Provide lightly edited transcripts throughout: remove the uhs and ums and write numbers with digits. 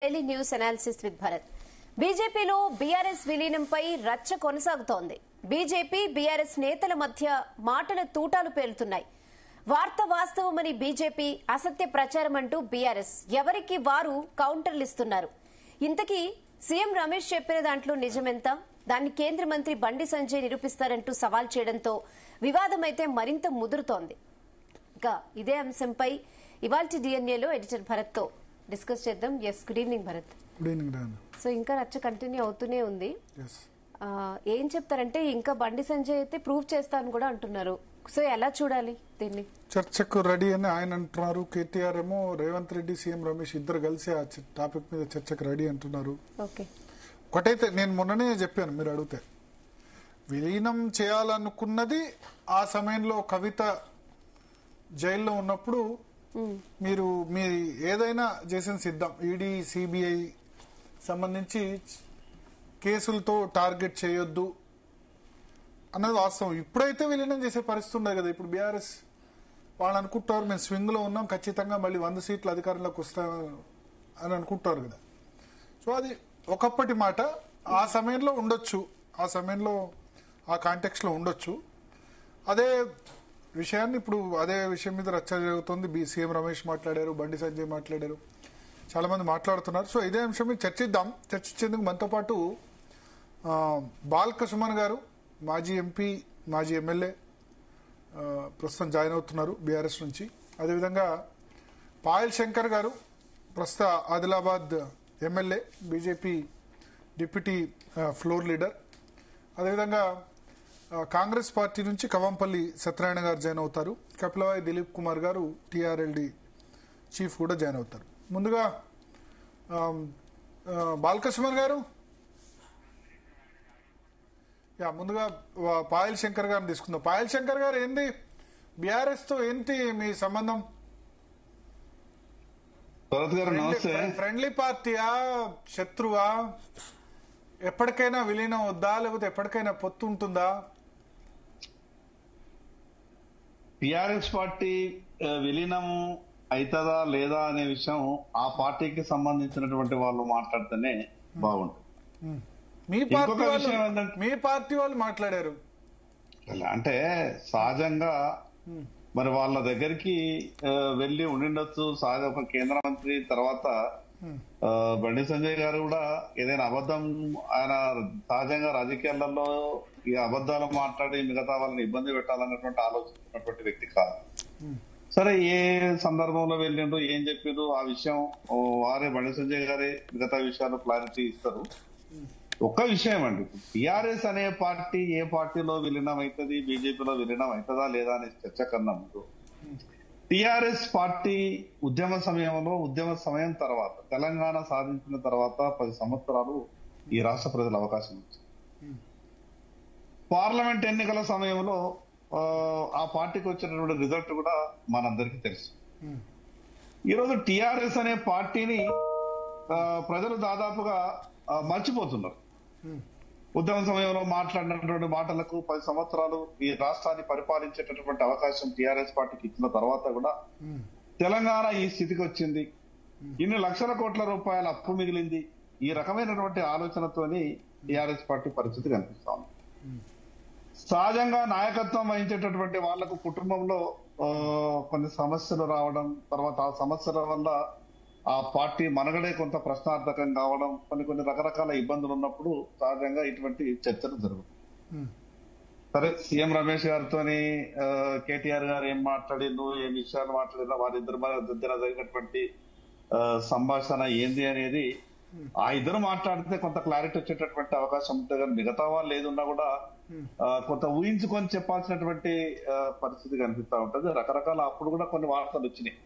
Daily news analysis with Bharat. బీజేపీలో BRS విలీనంపై రచ్చ కొనసాగుతోంది. బీజేపీ బీఆర్ఎస్ నేతల మధ్య మాటల తూటాలు పేలుతున్నాయి. వార్త వాస్తవమని బీజేపీ, అసత్య ప్రచారం అంటూ బీఆర్ఎస్ ఎవరికి వారు కౌంటర్లు ఇస్తున్నారు. ఇంతకీ సీఎం రమేష్ చెప్పిన దాంట్లో నిజమెంత? దాన్ని కేంద్ర మంత్రి బండి సంజయ్ నిరూపిస్తారంటూ సవాల్ చేయడంతో వివాదమైతే మరింత ముదురుతోంది. ఇక ఇదే అంశంపై ఇవాల్టి డిఎన్ఏలో ఎడిటర్ భరత్ తో డిస్కస్ చేద్దాం. Yes, good evening Bharat. Good evening Rana. So ఇంకా రచ్చ కంటిన్యూ అవుతూనే ఉంది. ఎస్, ఏం చెప్తారంటే ఇంకా బండి సంజయ్ అయితే ప్రూవ్ చేస్తాను కూడా అంటున్నారు. సో ఎలా చూడాలి దీన్ని? చర్చకు రెడీ అని ఆయన అంటున్నారు. కేటీఆర్ ఏమో రేవంత్ రెడ్డి, సీఎం రమేష్ ఇద్దరు కలిసి ఆ టాపిక్ మీద చర్చకు రెడీ అంటున్నారు. ఓకే, ఒకటైతే నేను మొన్ననే చెప్పాను, మీరు అడిగితే విలీనం చేయాలనుకున్నది ఆ సమయంలో కవిత జైల్లో ఉన్నప్పుడు మీరు మీ ఏదైనా చేసిన సిద్ధం. ఈడీ, సిబిఐ సంబంధించి కేసులతో టార్గెట్ చేయొద్దు అన్నది వాస్తవం. ఇప్పుడైతే విలీనం చేసే పరిస్థితి ఉండదు కదా. ఇప్పుడు బీఆర్ఎస్ వాళ్ళు అనుకుంటారు మేము స్వింగ్ లో ఉన్నాం, ఖచ్చితంగా మళ్ళీ 100 సీట్లు అధికారంలోకి వస్తాం అని అనుకుంటారు కదా. సో అది ఒకప్పటి మాట. ఆ సమయంలో ఉండొచ్చు, ఆ సమయంలో ఆ కాంటెక్స్ట్ లో ఉండొచ్చు. అదే విషయాన్ని ఇప్పుడు అదే విషయం మీద రచ్చ జరుగుతుంది. సీఎం రమేష్ మాట్లాడారు, బండి సంజయ్ మాట్లాడారు, చాలా మంది మాట్లాడుతున్నారు. సో ఇదే అంశం మీద చర్చిద్దాం. చర్చించేందుకు మనతో పాటు బాల్క సుమన్ గారు, మాజీ ఎంపీ, మాజీ ఎమ్మెల్యే, ప్రస్తుతం జాయిన్ అవుతున్నారు బీఆర్ఎస్ నుంచి. అదేవిధంగా పాయల్ శంకర్ గారు, ప్రస్తుత Adilabad MLA, BJP deputy floor leader. అదేవిధంగా కాంగ్రెస్ పార్టీ నుంచి కవంపల్లి సత్యనారాయణ గారు జాయిన్ అవుతారు. కపిలవాయి దిలీప్ కుమార్ గారు టీఆర్ఎల్డి చీఫ్ కూడా జాయిన్ అవుతారు. ముందుగా బాలకృష్ణ గారు, ముందుగా పాయల్ శంకర్ గారిని తీసుకుందాం. పాయల్ శంకర్ గారు, ఏంటి బీఆర్ఎస్ తో ఏంటి మీ సంబంధం? ఫ్రెండ్లీ పార్టీయా, శత్రువా? ఎప్పటికైనా విలీనం వద్దా, లేకపోతే ఎప్పటికైనా పొత్తు ఉంటుందా? టిఆర్ఎస్ పార్టీ విలీనము అవుతుందా లేదా అనే విషయం ఆ పార్టీకి సంబంధించినటువంటి వాళ్ళు మాట్లాడితేనే బాగుంటుంది. మీ పార్టీ వాళ్ళు మాట్లాడారు అంటే సహజంగా మరి వాళ్ళ దగ్గరికి వెళ్లి ఉండిండొచ్చు. సహజ ఒక కేంద్ర మంత్రి తర్వాత బండి సంజయ్ గారు కూడా ఏదైనా అబద్ధం, ఆయన సహజంగా రాజకీయాలలో ఈ అబద్దాలు మాట్లాడి మిగతా వాళ్ళని ఇబ్బంది పెట్టాలన్నటువంటి ఆలోచించినటువంటి వ్యక్తి కాదు. సరే, ఏ సందర్భంలో వెళ్ళిండ్రు, ఏం చెప్పిండ్రు ఆ విషయం వారే బండి సంజయ్ గారే మిగతా విషయాలు క్లారిటీ ఇస్తారు. ఒక్క విషయం అండి, టిఆర్ఎస్ అనే పార్టీ ఏ పార్టీలో విలీనం అవుతుంది, బీజేపీలో విలీనం అవుతుందా లేదా అనే చర్చ కన్నా ముందు టిఆర్ఎస్ పార్టీ ఉద్యమ సమయం తర్వాత, తెలంగాణ సాధించిన తర్వాత 10 సంవత్సరాలు ఈ రాష్ట్ర ప్రజల అవకాశం ఇచ్చింది. పార్లమెంట్ ఎన్నికల సమయంలో ఆ పార్టీకి వచ్చినటువంటి రిజల్ట్ కూడా మనందరికీ తెలుసు. ఈరోజు టిఆర్ఎస్ అనే పార్టీని ప్రజలు దాదాపుగా మర్చిపోతున్నారు. ఉద్యమ సమయంలో మాట్లాడినటువంటి మాటలకు 10 సంవత్సరాలు ఈ రాష్ట్రాన్ని పరిపాలించేటటువంటి అవకాశం టిఆర్ఎస్ పార్టీకి ఇచ్చిన తర్వాత కూడా తెలంగాణ ఈ స్థితికి వచ్చింది. ఇన్ని లక్షల కోట్ల రూపాయల అప్పు మిగిలింది. ఈ రకమైనటువంటి ఆలోచనతోని టిఆర్ఎస్ పార్టీ పరిస్థితి కనిపిస్తా ఉంది. సహజంగా నాయకత్వం వహించేటటువంటి వాళ్లకు కుటుంబంలో కొన్ని సమస్యలు రావడం, తర్వాత ఆ సమస్యల వల్ల ఆ పార్టీ మనగడే కొంత ప్రశ్నార్థకం కావడం, కొన్ని రకరకాల ఇబ్బందులు ఉన్నప్పుడు సహజంగా ఇటువంటి చర్చలు జరుగుతాయి. సరే, సీఎం రమేష్ గారితో కేటీఆర్ గారు ఏం మాట్లాడిండ్రు, ఏం విషయాలు మాట్లాడినా, వారిద్దరి మధ్య జరిగినటువంటి సంభాషణ ఏంది అనేది ఆ ఇద్దరు మాట్లాడితే కొంత క్లారిటీ వచ్చేటటువంటి అవకాశం ఉంటుంది. కానీ మిగతా వాళ్ళు ఏదున్నా కూడా కొంత ఊహించుకొని చెప్పాల్సినటువంటి పరిస్థితి కనిపిస్తా ఉంటది. రకరకాల అప్పుడు కూడా కొన్ని వార్తలు వచ్చినాయి.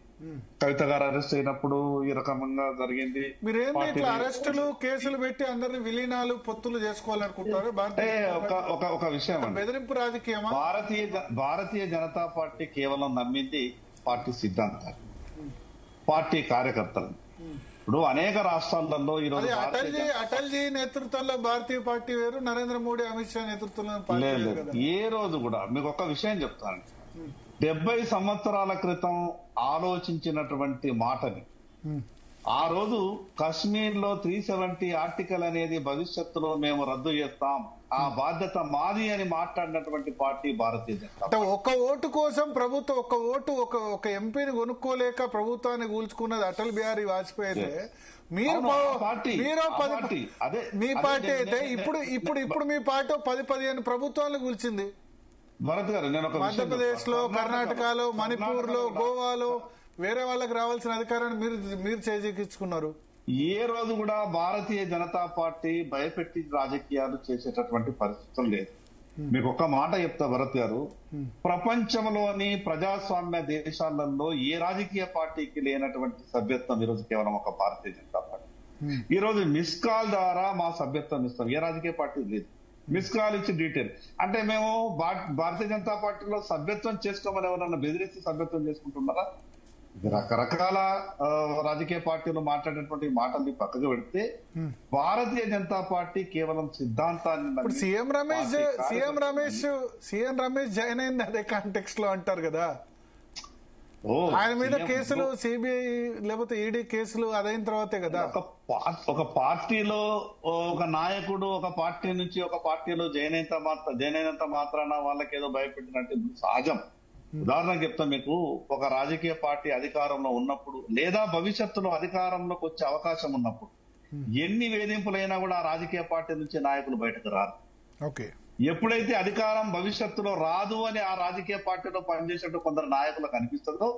కవిత గారు అరెస్ట్ అయినప్పుడు ఈ రకంగా జరిగింది. మీరేంటి ఇట్లా అరెస్టులు, కేసులు పెట్టి అందరిని విలీనాలు, పొత్తులు చేసుకోవాలనుకుంటారు? ఒక విషయం, బెదిరింపు రాజకీయమా? భారతీయ జనతా పార్టీ కేవలం నమ్మింది పార్టీ సిద్ధాంతాలు, పార్టీ కార్యకర్తలు. ఇప్పుడు అనేక రాష్ట్రాలలో ఈ రోజు అటల్జీ నేతృత్వంలో భారతీయ పార్టీ వేరు, నరేంద్ర మోడీ, అమిత్ షా నేతృత్వంలో ఏ రోజు కూడా మీకు ఒక విషయం చెప్తాను. 70 సంవత్సరాల క్రితం ఆలోచించినటువంటి మాటని ఆ రోజు కశ్మీర్ లో 370 ఆర్టికల్ అనేది భవిష్యత్తులో మేము రద్దు చేస్తాం, ఆ బాధ్యత మాది అని మాట్లాడినటువంటి పార్టీ భారతీయ జనతా అంటే ఒక్క ఓటు కోసం ప్రభుత్వం ఒక ఎంపీని కొనుక్కోలేక ప్రభుత్వాన్ని కూల్చుకున్నది అటల్ బిహారీ వాజ్పేయి అయితే మీరు మీ పార్టీ అయితే ఇప్పుడు మీ పార్టీ 10-15 ప్రభుత్వాలను కూల్చింది. భరత్ గారు, నేను ఒక మధ్యప్రదేశ్ లో, కర్ణాటకలో, మణిపూర్ లో, గోవాలో వేరే వాళ్ళకి రావాల్సిన అధికారాన్ని మీరు చేజిక్కించుకున్నారు. ఏ రోజు కూడా భారతీయ జనతా పార్టీ భయపెట్టి రాజకీయాలు చేసేటటువంటి పరిస్థితులు లేదు. మీకు ఒక మాట చెప్తా భరత్ గారు, ప్రపంచంలోని ప్రజాస్వామ్య దేశాలలో ఏ రాజకీయ పార్టీకి లేనటువంటి సభ్యత్వం ఈరోజు కేవలం ఒక భారతీయ జనతా పార్టీ. ఈ రోజు మిస్ కాల్ ద్వారా మా సభ్యత్వం ఇస్తాం, ఏ రాజకీయ పార్టీ లేదు. మిస్ కాల్ ఇచ్చి డీటెయిల్ అంటే మేము భారతీయ జనతా పార్టీలో సభ్యత్వం చేసుకోమని ఎవరన్నా బెదిరించి సభ్యత్వం చేసుకుంటున్నారా? రకరకాల రాజకీయ పార్టీలు మాట్లాడేటువంటి మాటల్ని పక్కకు పెడితే భారతీయ జనతా పార్టీ కేవలం సిద్ధాంతాన్ని సీఎం రమేష్ జాయిన్ అయింది అదే కాంటెక్స్ట్ లో అంటారు కదా. ఆయన మీద కేసులు సిబిఐ లేకపోతే ఈడీ కేసులు అదైన తర్వాతే కదా. ఒక పార్టీలో ఒక నాయకుడు ఒక పార్టీ నుంచి ఒక పార్టీలో జాయిన్ అయినంత మాత్రాన వాళ్ళకి ఏదో భయపెట్టినట్టు సహజం. ఉదాహరణకు చెప్తా మీకు, ఒక రాజకీయ పార్టీ అధికారంలో ఉన్నప్పుడు లేదా భవిష్యత్తులో అధికారంలోకి వచ్చే అవకాశం ఉన్నప్పుడు ఎన్ని వేధింపులైనా కూడా ఆ రాజకీయ పార్టీ నుంచి నాయకులు బయటకు రారు. ఓకే, ఎప్పుడైతే అధికారం భవిష్యత్తులో రాదు అని ఆ రాజకీయ పార్టీలో పనిచేసేట్టు కొందరు నాయకులకు అనిపిస్తుందో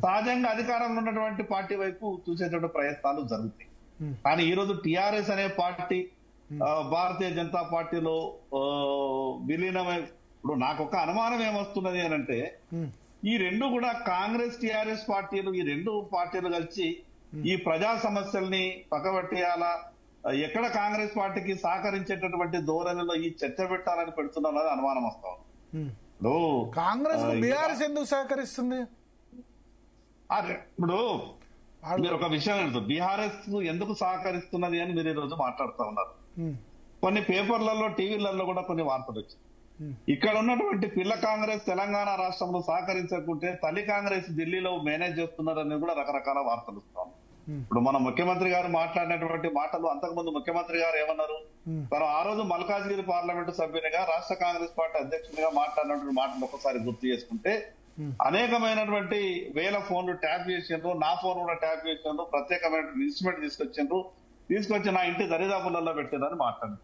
సహజంగా అధికారంలో ఉన్నటువంటి పార్టీ వైపు చూసేటువంటి ప్రయత్నాలు జరుగుతాయి. కానీ ఈ రోజు టిఆర్ఎస్ అనే పార్టీ భారతీయ జనతా పార్టీలో విలీనమై, ఇప్పుడు నాకు ఒక అనుమానం ఏమొస్తున్నది అని అంటే, ఈ రెండు కూడా కాంగ్రెస్ టిఆర్ఎస్ పార్టీలు, ఈ రెండు పార్టీలు కలిసి ఈ ప్రజా సమస్యల్ని పక్కబట్టేయాలా, ఎక్కడ కాంగ్రెస్ పార్టీకి సహకరించేటటువంటి ధోరణిలో ఈ చర్చ పెట్టాలని పెడుతున్నది అనుమానం వస్తాం. కాంగ్రెస్ బీఆర్ఎస్ ఎందుకు సహకరిస్తుంది? ఇప్పుడు మీరు ఒక విషయం అంటారు, బీఆర్ఎస్ ఎందుకు సహకరిస్తున్నది అని మీరు ఈ రోజు మాట్లాడుతూ ఉన్నారు. కొన్ని పేపర్లలో, టీవీలలో కూడా కొన్ని వార్తలు వచ్చాయి. ఇక్కడ ఉన్నటువంటి పిల్ల కాంగ్రెస్ తెలంగాణ రాష్ట్రంలో సహకరించకుంటే తల్లి కాంగ్రెస్ ఢిల్లీలో మేనేజ్ చేస్తున్నారని కూడా రకరకాల వార్తలు వస్తాం. ఇప్పుడు మన ముఖ్యమంత్రి గారు మాట్లాడినటువంటి మాటలు, అంతకుముందు ముఖ్యమంత్రి గారు ఏమన్నారు, తను ఆ రోజు మల్కాజ్గిరి పార్లమెంటు సభ్యునిగా రాష్ట్ర కాంగ్రెస్ పార్టీ అధ్యక్షునిగా మాట్లాడినటువంటి మాటలు ఒకసారి గుర్తు చేసుకుంటే, అనేకమైనటువంటి వేల ఫోన్లు ట్యాప్ చేసిండ్రు, నా ఫోన్ కూడా ట్యాప్ చేసిండ్రు, ప్రత్యేకమైన ఇన్స్ట్రుమెంట్ తీసుకొచ్చి నా ఇంటి దరిదాపులలో పెట్టిందని మాట్లాడారు.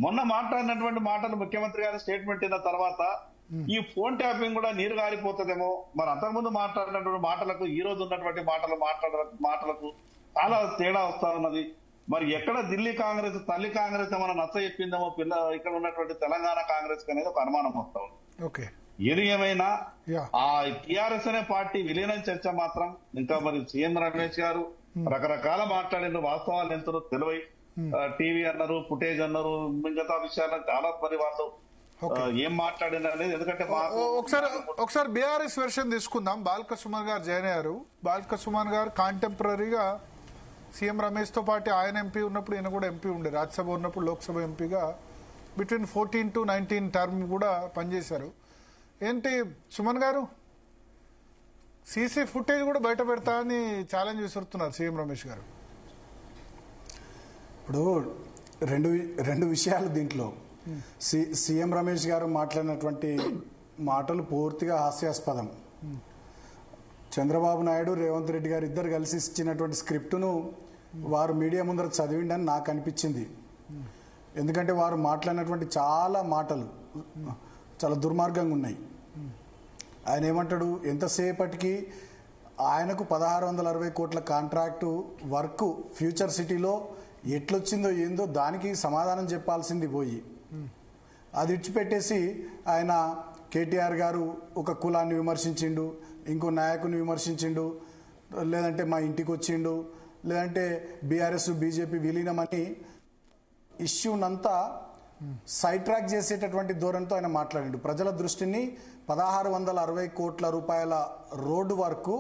మొన్న మాట్లాడినటువంటి మాటలు ముఖ్యమంత్రి గారి స్టేట్మెంట్ అయిన తర్వాత ఈ ఫోన్ ట్యాపింగ్ కూడా నీరు గారిపోతుందేమో. మరి అంతకుముందు మాట్లాడినటువంటి మాటలకు ఈ రోజు ఉన్నటువంటి మాటలకు చాలా తేడా వస్తా ఉన్నది. మరి ఎక్కడ ఢిల్లీ కాంగ్రెస్ తల్లి కాంగ్రెస్ ఏమైనా నచ్చ చెప్పిందేమో ఇక్కడ ఉన్నటువంటి తెలంగాణ కాంగ్రెస్ అనేది ఒక అనుమానం వస్తా ఉంది. ఏది ఏమైనా ఆ టిఆర్ఎస్ అనే పార్టీ విలీనం చర్చ మాత్రం ఇంకా మరి సీఎం రమేష్ గారు రకరకాల మాట్లాడిన వాస్తవాలు ఎంతో తెలివై టీవీ అన్నారు, ఫుటేజ్ అన్నారు, మిగతా విషయాలు చాలా మరి వాళ్ళు ఏం మాట్లాడిన అనేది. ఎందుకంటే ఒకసారి బీఆర్ఎస్ వెర్షన్ తీసుకుందాం. బాల్క సుమన్ గారు జాయిన్ అయ్యారు. బాల్క సుమన్ గారు కాంటెంపరీగా సీఎం రమేష్ తో పాటు ఆయన ఎంపీ ఉన్నప్పుడు ఈయన కూడా ఎంపీ ఉండే, రాజ్యసభ ఉన్నప్పుడు లోక్సభ ఎంపీగా బిట్వీన్ 14 to 19 టర్మ్ కూడా పనిచేశారు. ఏంటి సుమన్ గారు, సీసీ ఫుటేజ్ కూడా బయట పెడతా అని ఛాలెంజ్ విసురుతున్నారు సీఎం రమేష్ గారు. ఇప్పుడు రెండు విషయాలు దీంట్లో. సీఎం రమేష్ గారు మాట్లాడినటువంటి మాటలు పూర్తిగా హాస్యాస్పదం. చంద్రబాబు నాయుడు, రేవంత్ రెడ్డి గారు ఇద్దరు కలిసి ఇచ్చినటువంటి స్క్రిప్టును వారు మీడియా ముందర చదివిండని నాకు అనిపించింది. ఎందుకంటే వారు మాట్లాడినటువంటి చాలా మాటలు చాలా దుర్మార్గంగా ఉన్నాయి. ఆయన ఏమంటాడు, ఎంతసేపటికి ఆయనకు 1660 కోట్ల కాంట్రాక్టు వర్క్ ఫ్యూచర్ సిటీలో ఎట్లొచ్చిందో ఏందో దానికి సమాధానం చెప్పాల్సింది పోయి అది ఇచ్చిపెట్టేసి ఆయన కేటీఆర్ గారు ఒక కులాన్ని విమర్శించిండు, ఇంకో నాయకుని విమర్శించిండు, లేదంటే మా ఇంటికి వచ్చిండు, లేదంటే బీఆర్ఎస్ బీజేపీ విలీనమని ఇష్యూనంతా సైడ్ ట్రాక్ చేసేటటువంటి ధోరణితో ఆయన మాట్లాడిండు. ప్రజల దృష్టిని 1660 కోట్ల రూపాయల రోడ్డు వరకు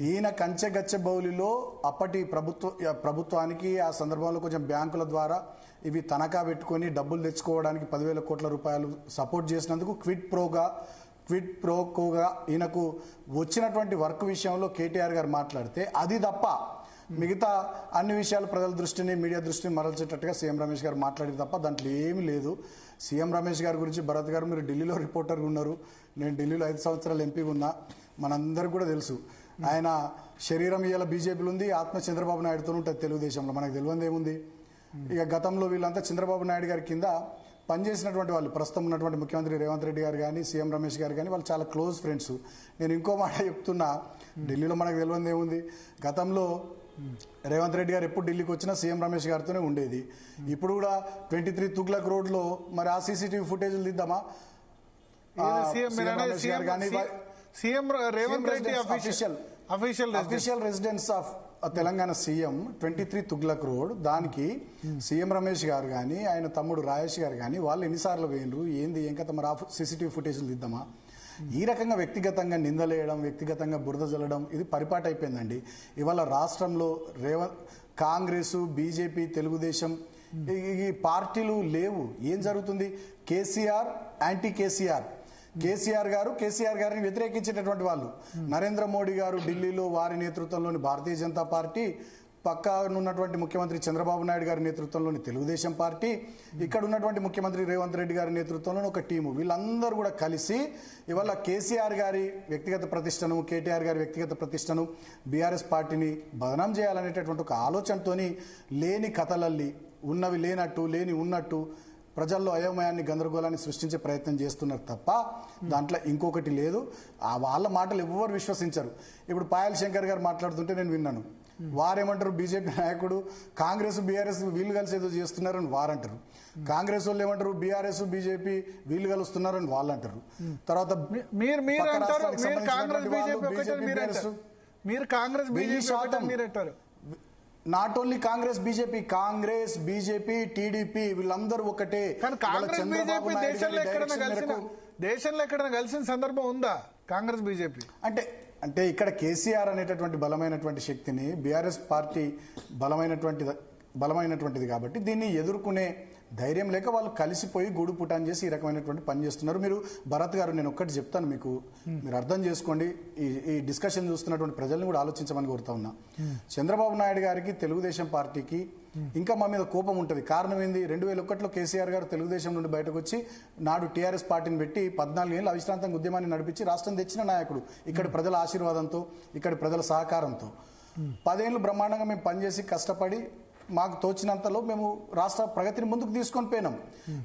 ఈయన కంచెగచ్చబౌలిలో అప్పటి ప్రభుత్వానికి ఆ సందర్భంలో కొంచెం బ్యాంకుల ద్వారా ఇవి తనఖా పెట్టుకొని డబ్బులు తెచ్చుకోవడానికి 10,000 కోట్ల రూపాయలు సపోర్ట్ చేసినందుకు క్విడ్ ప్రోకోగా ఈయనకు వచ్చినటువంటి వర్క్ విషయంలో కేటీఆర్ గారు మాట్లాడితే, అది తప్ప మిగతా అన్ని విషయాలు ప్రజల దృష్టిని మీడియా దృష్టిని మరల్చేటట్టుగా సీఎం రమేష్ గారు మాట్లాడి తప్ప దాంట్లో ఏమీ లేదు. సీఎం రమేష్ గారి గురించి భరత్ గారు మీరు ఢిల్లీలో రిపోర్టర్గా ఉన్నారు, నేను ఢిల్లీలో 5 సంవత్సరాలు ఎంపీగా ఉన్నా, మనందరికీ కూడా తెలుసు ఆయన శరీరం ఇవాళ బీజేపీలో ఉంది, ఆత్మ చంద్రబాబు నాయుడుతో ఉంటుంది తెలుగుదేశంలో. మనకు తెలియదు ఏముంది. ఇక గతంలో వీళ్ళంతా చంద్రబాబు నాయుడు గారి కింద పనిచేసినటువంటి వాళ్ళు, ప్రస్తుతం ఉన్నటువంటి ముఖ్యమంత్రి రేవంత్ రెడ్డి గారు కానీ సీఎం రమేష్ గారు కానీ వాళ్ళు చాలా క్లోజ్ ఫ్రెండ్స్. నేను ఇంకో మాట చెప్తున్నా, ఢిల్లీలో మనకు తెలియదు ఏముంది. గతంలో రేవంత్ రెడ్డి గారు ఎప్పుడు ఢిల్లీకి వచ్చినా సీఎం రమేష్ గారితోనే ఉండేది. ఇప్పుడు కూడా 23 తుగ్లక్ రోడ్లో మరి ఆ సీసీటీవీ ఫుటేజ్లు తీద్దామా? Official residence of Telangana CM 23 Tughlaq road, దానికి సీఎం రమేష్ గారు కానీ ఆయన తమ్ముడు రాజేష్ గారు కానీ వాళ్ళు ఎన్నిసార్లు పోయినరు, ఏంది ఏం కథ, మరి సీసీటీవీ ఫుటేజ్లు తీద్దామా? ఈ రకంగా వ్యక్తిగతంగా నిందలేయడం, వ్యక్తిగతంగా బురద జల్లడం ఇది పరిపాటి అయిపోయిందండి. ఇవాళ రాష్ట్రంలో కాంగ్రెస్, బీజేపీ, తెలుగుదేశం ఈ పార్టీలు లేవు. ఏం జరుగుతుంది? కేసీఆర్ యాంటీ కేసీఆర్ గారిని వ్యతిరేకించేటటువంటి వాళ్ళు. నరేంద్ర మోడీ గారు ఢిల్లీలో వారి నేతృత్వంలోని భారతీయ జనతా పార్టీ, పక్కనున్నటువంటి ముఖ్యమంత్రి చంద్రబాబు నాయుడు గారి నేతృత్వంలోని తెలుగుదేశం పార్టీ, ఇక్కడ ఉన్నటువంటి ముఖ్యమంత్రి రేవంత్ రెడ్డి గారి నేతృత్వంలోని ఒక టీము, వీళ్ళందరూ కూడా కలిసి ఇవాళ కేసీఆర్ గారి వ్యక్తిగత ప్రతిష్టను, కేటీఆర్ గారి వ్యక్తిగత ప్రతిష్టను, బీఆర్ఎస్ పార్టీని బదనాం చేయాలనేటటువంటి ఒక ఆలోచనతోని లేని కథలల్లి ఉన్నవి లేనట్టు, లేని ఉన్నట్టు ప్రజల్లో అయోమయాన్ని, గందరగోళాన్ని సృష్టించే ప్రయత్నం చేస్తున్నారు తప్ప దాంట్లో ఇంకొకటి లేదు. ఆ వాళ్ళ మాటలు ఎవ్వరు విశ్వసించరు. ఇప్పుడు పాయల్ శంకర్ గారు మాట్లాడుతుంటే నేను విన్నాను, వారేమంటారు, బీజేపీ నాయకుడు కాంగ్రెస్ బీఆర్ఎస్ వీళ్ళు కలిసి ఏదో చేస్తున్నారని వారంటారు. కాంగ్రెస్ వాళ్ళు ఏమంటారు, బీఆర్ఎస్ బీజేపీ వీళ్ళు కలుస్తున్నారని వాళ్ళు అంటారు. తర్వాత not only Congress BJP TDP వీళ్ళందరూ ఒకటే. దేశంలో ఎక్కడైనా కలిసిన సందర్భం ఉందా కాంగ్రెస్ బీజేపీ? అంటే ఇక్కడ కేసీఆర్ అనేటటువంటి బలమైనటువంటి శక్తిని బీఆర్ఎస్ పార్టీ బలమైనటువంటిది కాబట్టి దీన్ని ఎదుర్కొనే ధైర్యం లేక వాళ్ళు కలిసిపోయి గూడు పుటాన్ చేసి ఈ రకమైనటువంటి పని చేస్తున్నారు. మీరు భరత్ గారు, నేను ఒక్కటి చెప్తాను మీకు, మీరు అర్థం చేసుకోండి. ఈ డిస్కషన్ చూస్తున్నటువంటి ప్రజల్ని కూడా ఆలోచించమని కోరుతా ఉన్నా. చంద్రబాబు నాయుడు గారికి, తెలుగుదేశం పార్టీకి ఇంకా మా మీద కోపం ఉంటుంది. కారణం ఏంది? 2001లో కేసీఆర్ గారు తెలుగుదేశం నుండి బయటకు వచ్చి నాడు టీఆర్ఎస్ పార్టీని పెట్టి 14 ఏళ్ళు అవిశ్రాంతంగా ఉద్యమాన్ని నడిపించి రాష్ట్రం తెచ్చిన నాయకుడు. ఇక్కడి ప్రజల ఆశీర్వాదంతో, ఇక్కడి ప్రజల సహకారంతో 10 ఏళ్ళు బ్రహ్మాండంగా మేము పనిచేసి కష్టపడి మాకు తోచినంతలో మేము రాష్ట్ర ప్రగతిని ముందుకు తీసుకొని పోయినాం.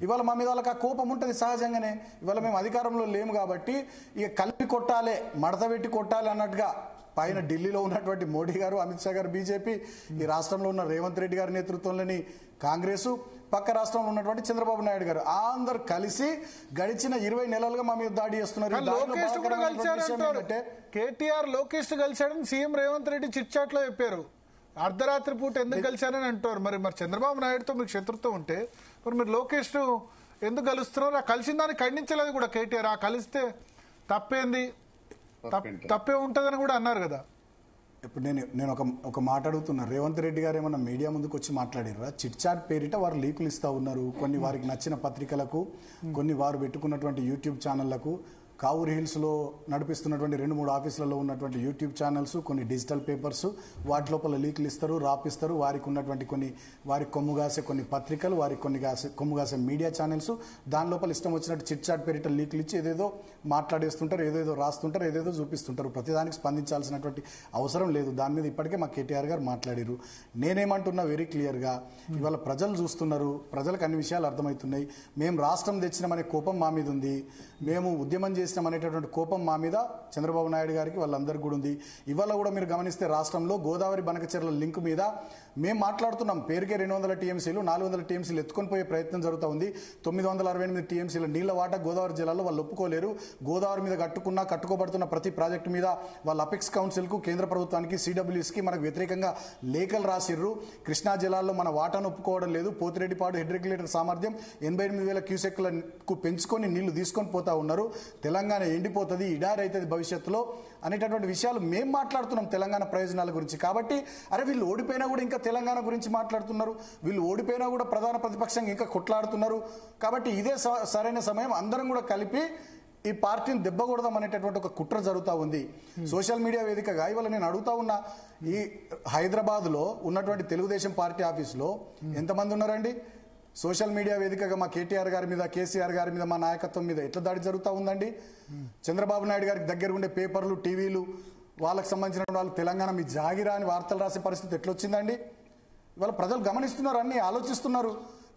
ఇవాళ మా మీద వాళ్ళకి ఆ కోపం ఉంటుంది సహజంగానే. ఇవాళ మేము అధికారంలో లేము కాబట్టి ఇక కలిపి కొట్టాలి, మడత పెట్టి కొట్టాలి అన్నట్టుగా పైన ఢిల్లీలో ఉన్నటువంటి మోడీ గారు, అమిత్ షా గారు బీజేపీ, ఈ రాష్ట్రంలో ఉన్న రేవంత్ రెడ్డి గారి నేతృత్వంలోని కాంగ్రెస్, పక్క రాష్ట్రంలో ఉన్నటువంటి చంద్రబాబు నాయుడు గారు అందరు కలిసి గడిచిన 20 నెలలుగా మా మీద దాడి చేస్తున్నారు. కేటీఆర్ లోకేష్ కలిశాడని CM Revanth Reddy chit chat లో చెప్పారు. అర్ధరాత్రి పూట ఎందుకు కలిశారని అంటారు. మరి చంద్రబాబు నాయుడుతో మీకు శత్రుత్వం ఉంటే మరి మీరు లోకేష్ ఎందుకు కలుస్తున్నారు? ఆ కలిసిన దాన్ని ఖండించలేదు కూడా కేటీఆర్. ఆ కలిస్తే తప్పేంది, తప్పే ఉంటుందని కూడా అన్నారు కదా. ఇప్పుడు నేను ఒక మాట అడుగుతున్నా, రేవంత్ రెడ్డి గారు ఏమన్నా మీడియా ముందుకు వచ్చి మాట్లాడారా? చిట్ చాట్ పేరిట వారు లీకులు ఇస్తా ఉన్నారు. కొన్ని వారికి నచ్చిన పత్రికలకు, కొన్ని వారు పెట్టుకున్నటువంటి యూట్యూబ్ ఛానళ్లకు, కావూరు హిల్స్లో నడిపిస్తున్నటువంటి 2-3 ఆఫీసులలో ఉన్నటువంటి యూట్యూబ్ ఛానల్స్, కొన్ని డిజిటల్ పేపర్స్, వాటి లోపల లీకులు ఇస్తారు, రాపిస్తారు. వారికి ఉన్నటువంటి వారికి కొమ్ముగాసే కొన్ని పత్రికలు, వారికి కొమ్ముగాసే మీడియా ఛానల్స్, దాని లోపల ఇష్టం వచ్చినట్టు చిట్ చాట్ పేరిట లీకులు ఇచ్చి ఏదేదో మాట్లాడేస్తుంటారు, ఏదేదో రాస్తుంటారు, ఏదేదో చూపిస్తుంటారు. ప్రతిదానికి స్పందించాల్సినటువంటి అవసరం లేదు. దాని మీద ఇప్పటికే మా కేటీఆర్ గారు మాట్లాడారు. నేనేమంటున్నా వెరీ క్లియర్గా, ఇవాళ ప్రజలు చూస్తున్నారు, ప్రజలకు అన్ని విషయాలు అర్థమవుతున్నాయి. మేము రాష్ట్రం తెచ్చినామనే కోపం మా మీద ఉంది, మేము ఉద్యమం చేసినాం అనేటటువంటి కోపం మా మీద చంద్రబాబు నాయుడు గారికి వాళ్ళందరికీ కూడా ఉంది. ఇవాళ కూడా మీరు గమనిస్తే రాష్ట్రంలో గోదావరి బనకచెర్ల లింక్ మీద మేము మాట్లాడుతున్నాం. పేరుకే 200 టీఎంసీలు, 400 టీఎంసీలు ఎత్తుకొని పోయే ప్రయత్నం జరుగుతూ ఉంది. 968 టీఎంసీల నీళ్ల వాటా గోదావరి జిల్లాలో వాళ్ళు ఒప్పుకోలేరు. గోదావరి మీద కట్టుకోబడుతున్న ప్రతి ప్రాజెక్టు మీద వాళ్ళ అపెక్స్ కౌన్సిల్కు, కేంద్ర ప్రభుత్వానికి, సిడబ్ల్యూఎస్కి మనకు వ్యతిరేకంగా లేఖలు రాసిర్రు. కృష్ణా జిల్లాలో మన వాటాను ఒప్పుకోవడం లేదు. పోతిరెడ్డిపాడు హెడ్ రెగ్యులేటర్ సామర్థ్యం 88,000 క్యూసెక్లకు పెంచుకొని నీళ్లు తీసుకొని పోతా ఉన్నారు. తెలంగాణ ఎండిపోతుంది, ఇడారి అవుతుంది భవిష్యత్తులో అనేటటువంటి విషయాలు మేము మాట్లాడుతున్నాం తెలంగాణ ప్రయోజనాల గురించి. కాబట్టి వీళ్ళు ఓడిపోయినా కూడా ఇంకా తెలంగాణ గురించి మాట్లాడుతున్నారు, వీళ్ళు ఓడిపోయినా కూడా ప్రధాన ప్రతిపక్షంగా ఇంకా కొట్లాడుతున్నారు. కాబట్టి ఇదే సరైన సమయం, అందరం కూడా కలిపి ఈ పార్టీని దెబ్బకూడదాం అనేటటువంటి ఒక కుట్ర జరుగుతూ ఉంది. సోషల్ మీడియా వేదికగా ఇవాళ నేను అడుగుతా ఉన్నా, ఈ హైదరాబాద్ లో ఉన్నటువంటి తెలుగుదేశం పార్టీ ఆఫీసులో ఎంతమంది ఉన్నారండి? సోషల్ మీడియా వేదికగా మా కేటీఆర్ గారి మీద, కేసీఆర్ గారి మీద, మా నాయకత్వం మీద ఎట్లా దాడి జరుగుతూ ఉందండి? చంద్రబాబు నాయుడు గారికి దగ్గర ఉండే పేపర్లు, టీవీలు, వాళ్ళకి సంబంధించిన వాళ్ళు తెలంగాణ మీ జాగిరా అని వార్తలు రాసే పరిస్థితి ఎట్లొచ్చిందండి? ఇవాళ ప్రజలు గమనిస్తున్నారు, అన్ని ఆలోచిస్తున్నారు.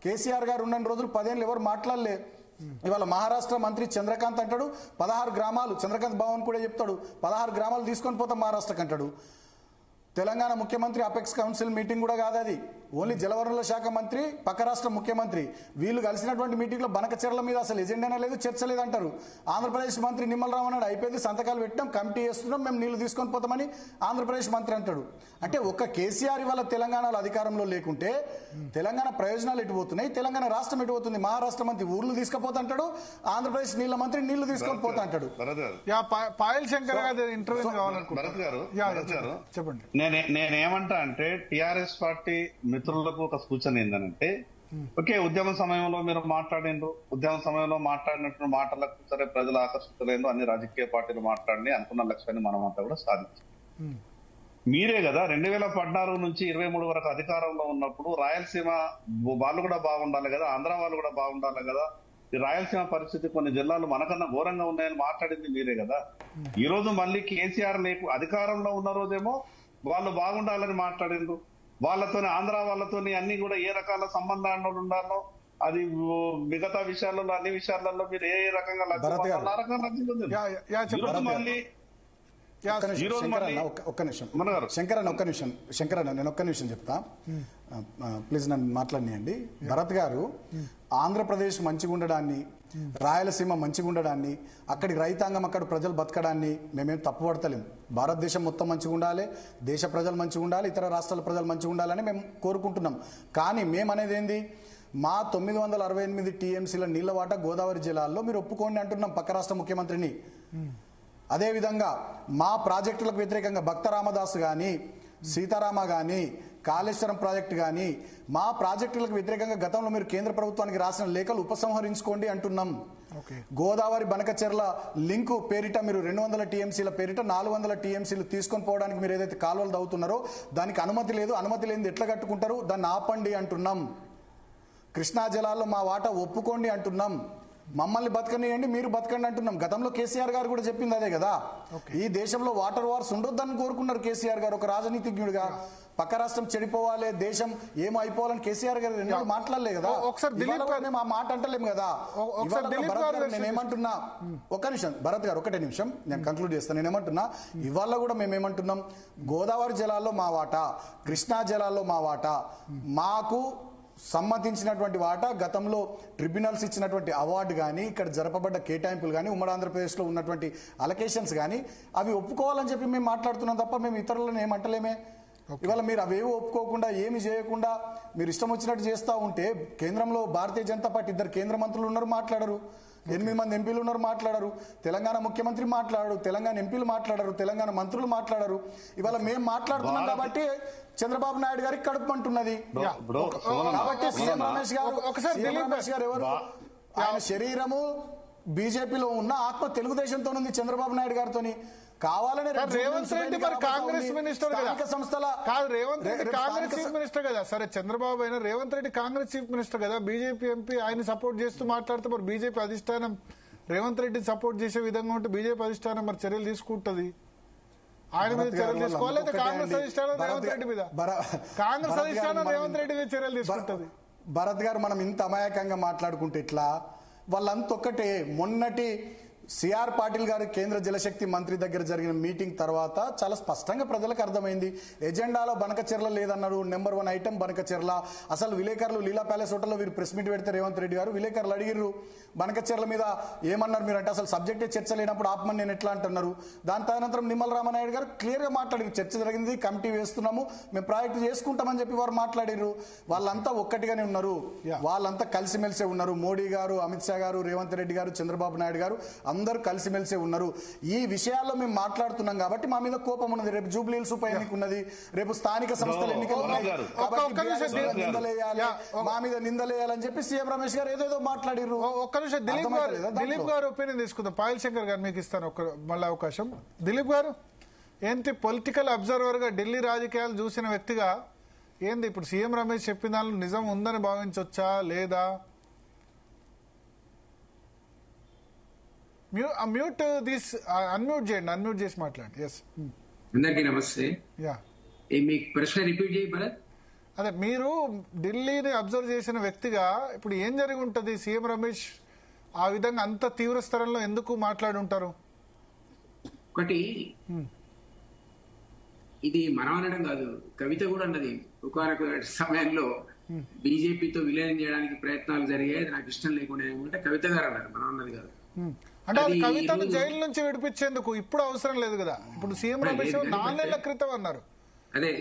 కేసీఆర్ గారు ఉన్న రోజులు 10 ఏళ్ళు ఎవరు మాట్లాడలే. ఇవాళ మహారాష్ట్ర మంత్రి చంద్రకాంత్ అంటాడు 16 గ్రామాలు, చంద్రకాంత్ భవన్ కూడా చెప్తాడు 16 గ్రామాలు తీసుకొని పోతాం మహారాష్ట్రకి అంటాడు. తెలంగాణ ముఖ్యమంత్రి అపెక్స్ కౌన్సిల్ మీటింగ్ కూడా కాదు అది, ఓన్లీ జలవనరుల శాఖ మంత్రి, పక్క రాష్ట్ర ముఖ్యమంత్రి వీళ్ళు కలిసినటువంటి మీటింగ్ లో బనకచెర్ల మీద అసలు ఎజెండానే లేదు, చర్చ లేదంటారు. ఆంధ్రప్రదేశ్ మంత్రి నిమ్మల రామనాయుడు అయిపోయింది, సంతకాలు పెట్టాం, కమిటీ చేస్తున్నాం, మేము నీళ్లు తీసుకొని పోతామని ఆంధ్రప్రదేశ్ మంత్రి అంటాడు. అంటే ఒక్క కేసీఆర్ ఇవాళ తెలంగాణలో అధికారంలో లేకుంటే తెలంగాణ ప్రయోజనాలు ఎటుపోతున్నాయి, తెలంగాణ రాష్ట్రం ఎటుపోతుంది? మహారాష్ట్ర మంత్రి ఊర్లు తీసుకుపోతాంటాడు, ఆంధ్రప్రదేశ్ నీళ్ల మంత్రి నీళ్లు తీసుకొని పోతా అంటాడు. పాయల్ శంకర్ గారు ఇంటర్వ్యూ కావాలనుకుంటున్నారు, చెప్పండి. నేనేమంటా అంటే టిఆర్ఎస్ పార్టీ మిత్రులకు ఒక సూచన ఏంటంటే, ఓకే ఉద్యమ సమయంలో మీరు మాట్లాడిండ్రు, ఉద్యమ సమయంలో మాట్లాడినట్టు మాటలకు సరే ప్రజలు ఆకర్షితులేదు, అన్ని రాజకీయ పార్టీలు మాట్లాడి అనుకున్న లక్ష్యాన్ని మనం అంతా కూడా సాధించాం. మీరే కదా 2014 నుంచి 23 వరకు అధికారంలో ఉన్నప్పుడు రాయలసీమ వాళ్ళు కూడా బాగుండాలి కదా, ఆంధ్ర వాళ్ళు కూడా బాగుండాలి కదా, ఈ రాయలసీమ పరిస్థితి కొన్ని జిల్లాలు మనకన్నా ఘోరంగా ఉన్నాయని మాట్లాడింది మీరే కదా. ఈ రోజు మళ్ళీ కేసీఆర్ అధికారంలో ఉన్న రోజేమో వాళ్ళు బాగుండాలని మాట్లాడిండ్రు, వాళ్ళతోని ఆంధ్ర వాళ్ళతోని అన్ని కూడా ఏ రకాల సంబంధాలు ఉండాలో అది మిగతా విషయాలలో అన్ని విషయాలలో మీరు ఏ రకంగా శంకరన్న నేను ఒక్క నిమిషం చెప్తా, ప్లీజ్ నన్ను మాట్లాడియండి. భరత్ గారు ఆంధ్రప్రదేశ్ మంచిగా ఉండడాన్ని, రాయలసీమ మంచిగా ఉండడాన్ని, అక్కడి రైతాంగం, అక్కడ ప్రజలు బతకడాన్ని మేమేం తప్పుపడతలేం. భారతదేశం మొత్తం మంచిగా ఉండాలి, దేశ ప్రజలు మంచిగా ఉండాలి, ఇతర రాష్ట్రాల ప్రజలు మంచిగా ఉండాలని మేము కోరుకుంటున్నాం. కానీ మేమనేది ఏంది, మా 968 టీఎంసీల నీళ్ల వాటా గోదావరి జిల్లాల్లో మీరు ఒప్పుకోండి అంటున్నాం పక్క రాష్ట్ర ముఖ్యమంత్రిని. అదేవిధంగా మా ప్రాజెక్టులకు వ్యతిరేకంగా భక్త రామదాసు కానీ, సీతారామ కానీ, కాళేశ్వరం ప్రాజెక్టు కానీ, మా ప్రాజెక్టులకు వ్యతిరేకంగా గతంలో మీరు కేంద్ర ప్రభుత్వానికి రాసిన లేఖలు ఉపసంహరించుకోండి అంటున్నాం. గోదావరి బనకచెర్ల లింకు పేరిట మీరు 200 టీఎంసీల పేరిట 400 టీఎంసీలు తీసుకొని పోవడానికి మీరు ఏదైతే కాలువలు తవ్వుతున్నారో దానికి అనుమతి లేదు, అనుమతి లేనిది ఎట్లా కట్టుకుంటారు, దాన్ని ఆపండి అంటున్నాం. కృష్ణా జలాల్లో మా వాటా ఒప్పుకోండి అంటున్నాం. మమ్మల్ని బతకనియండి, మీరు బతకండి అంటున్నాం. గతంలో కేసీఆర్ గారు కూడా చెప్పింది అదే కదా. ఈ దేశంలో వాటర్ వార్స్ ఉండొద్దని కోరుకున్నారు కేసీఆర్ గారు ఒక రాజనీతిజ్ఞుడిగా. పక్క రాష్ట్రం చెడిపోవాలి, దేశం ఏమో అయిపోవాలని కేసీఆర్ గారు ఎన్నో మాట్లాడలే కదా. మేము ఆ మాట అంటలేము కదా. నేనేమంటున్నా, ఒక్క నిమిషం భరత్ గారు, ఒకటే నిమిషం నేను కంక్లూడ్ చేస్తాను. నేనేమంటున్నా, ఇవాళ కూడా మేమేమంటున్నాం, గోదావరి జలాల్లో మా వాటా, కృష్ణా జలాల్లో మా వాటా, మాకు సమ్మతించినటువంటి వాటా, గతంలో ట్రిబ్యునల్స్ ఇచ్చినటువంటి అవార్డు కానీ, ఇక్కడ జరపబడ్డ కేటాయింపులు కానీ, ఉమ్మడి ఆంధ్రప్రదేశ్లో ఉన్నటువంటి అలొకేషన్స్ కానీ అవి ఒప్పుకోవాలని చెప్పి మేము మాట్లాడుతున్నాం తప్ప మేము ఇతరులను ఏమంటలేమే. ఇవాళ మీరు అవేవి ఒప్పుకోకుండా ఏమి చేయకుండా మీరు ఇష్టం వచ్చినట్టు చేస్తూ ఉంటే, కేంద్రంలో భారతీయ జనతా పార్టీ 2 కేంద్ర మంత్రులు ఉన్నారు, మాట్లాడరు. 8 మంది ఎంపీలు ఉన్నారు, మాట్లాడరు. తెలంగాణ ముఖ్యమంత్రి మాట్లాడరు, తెలంగాణ ఎంపీలు మాట్లాడరు, తెలంగాణ మంత్రులు మాట్లాడరు. ఇవాళ మేము మాట్లాడుతున్నాం కాబట్టి చంద్రబాబు నాయుడు గారికి కడుపుమంటున్నది. కాబట్టి సీఎం రమేష్ గారు ఎవరు, ఆయన శరీరము బీజేపీలో ఉన్న ఆత్మ తెలుగుదేశంతో ఉంది, చంద్రబాబు నాయుడు గారితో. కావాలని రేవంత్ రెడ్డి మరి కాంగ్రెస్ మినిస్టర్ కదా, కాదు రేవంత్ రెడ్డి కాంగ్రెస్ చీఫ్ మినిస్టర్ కదా. సరే చంద్రబాబు అయినా రేవంత్ రెడ్డి కాంగ్రెస్ చీఫ్ మినిస్టర్ కదా, బీజేపీ ఎంపీ ఆయన సపోర్ట్ చేస్తూ మాట్లాడితే మరి బీజేపీ అధిష్టానం రేవంత్ రెడ్డిని సపోర్ట్ చేసే విధంగా ఉంటే బీజేపీ అధిష్టానం మరి చర్యలు తీసుకుంటది. ఆయన మీద చర్యలు తీసుకోవాలి, లేదా కాంగ్రెస్ అధిష్టానం రేవంత్ రెడ్డి మీద, కాంగ్రెస్ అధిష్టానం రేవంత్ రెడ్డి మీద చర్యలు తీసుకుంటది. భరత్ గారు మనం ఇంత అమాయకంగా మాట్లాడుకుంటే ఇట్లా, వాళ్ళంతొక్కటే మొన్నటి సిఆర్ పాటిల్ గారు కేంద్ర జలశక్తి మంత్రి దగ్గర జరిగిన మీటింగ్ తర్వాత చాలా స్పష్టంగా ప్రజలకు అర్థమైంది. ఎజెండాలో బనకచెర్ల లేదన్నారు, నెంబర్ 1 ఐటమ్ బనకచెర్ల. అసలు విలేకరులు లీలా ప్యాలెస్ హోటల్లో వీరు ప్రెస్ మీట్ పెడితే రేవంత్ రెడ్డి గారు విలేకరులు అడిగిర్రు బనకచెర్ల మీద ఏమన్నారు మీరు అంటే, అసలు సబ్జెక్టే చర్చ లేనప్పుడు ఆపమని నేను ఎట్లా అంటున్నారు. దాని తదనంతరం నిమ్మల రామనాయుడు గారు క్లియర్ గా మాట్లాడి చర్చ జరిగింది, కమిటీ వేస్తున్నాము, మేము ప్రాజెక్టు చేసుకుంటామని చెప్పి వారు మాట్లాడిర్రు. వాళ్ళంతా ఒక్కటిగానే ఉన్నారు, వాళ్ళంతా కలిసిమెలిసే ఉన్నారు. మోడీ గారు, అమిత్ షా గారు, రేవంత్ రెడ్డి గారు, చంద్రబాబు నాయుడు గారు అందరూ కలిసిమెలిసి ఉన్నారు. ఈ విషయాల్లో మేము మాట్లాడుతున్నాం కాబట్టి మా మీద కోపం ఉన్నది. రేపు జూబ్లీహిల్స్ ఉప ఎన్నిక ఉన్నది, రేపు స్థానిక సంస్థల ఎన్నికలు ఉన్నాయి. మా మీద నిందలేయాలని చెప్పి సీఎం రమేష్ గారు ఏదేదో మాట్లాడిర్రు. ఒక్క నిమిషం దిలీప్ గారు ఒపీనియన్ తీసుకుందాం. పాయల్ శంకర్ గారు మీకు ఇస్తాను మళ్ళీ అవకాశం. దిలీప్ గారు, ఏంటి పొలిటికల్ అబ్జర్వర్ గా ఢిల్లీ రాజకీయాలు చూసిన వ్యక్తిగా ఏంది ఇప్పుడు సీఎం రమేష్ చెప్పిన దానిలో నిజం ఉందని భావించవచ్చా లేదా? అన్మ్యూట్ చేయండి, అన్మ్యూట్ చేసి మాట్లాడండి. ఎస్, అందరికీ నమస్తే. యా, మీ ప్రశ్న రిపీట్ చేయి భరత్. అదే మీరు ఢిల్లీని అబ్జర్వ్ చేసిన వ్యక్తిగా ఇప్పుడు ఏం జరిగి ఉంటుంది? సీఎం రమేష్ ఆ విధంగా అంత తీవ్ర స్థరంలో ఎందుకు మాట్లాడి ఉంటారు? ఒకటి, ఇది మనం అనడం కాదు, కవిత కూడా అన్నది ఒకనొక సమయంలో బీజేపీతో విలీనం చేయడానికి ప్రయత్నాలు జరిగాయి, అది నాకు ఇష్టం లేకుండా ఏమంటే కవిత గారు అన్నారు, మనం అన్నది కాదు. అంటే అది కవితను జైలు నుంచి విడిపించేందుకు ఇప్పుడు అవసరం లేదు కదా. ఇప్పుడు సీఎం రమేష్ 4 నెలల క్రితం అన్నారు. అదే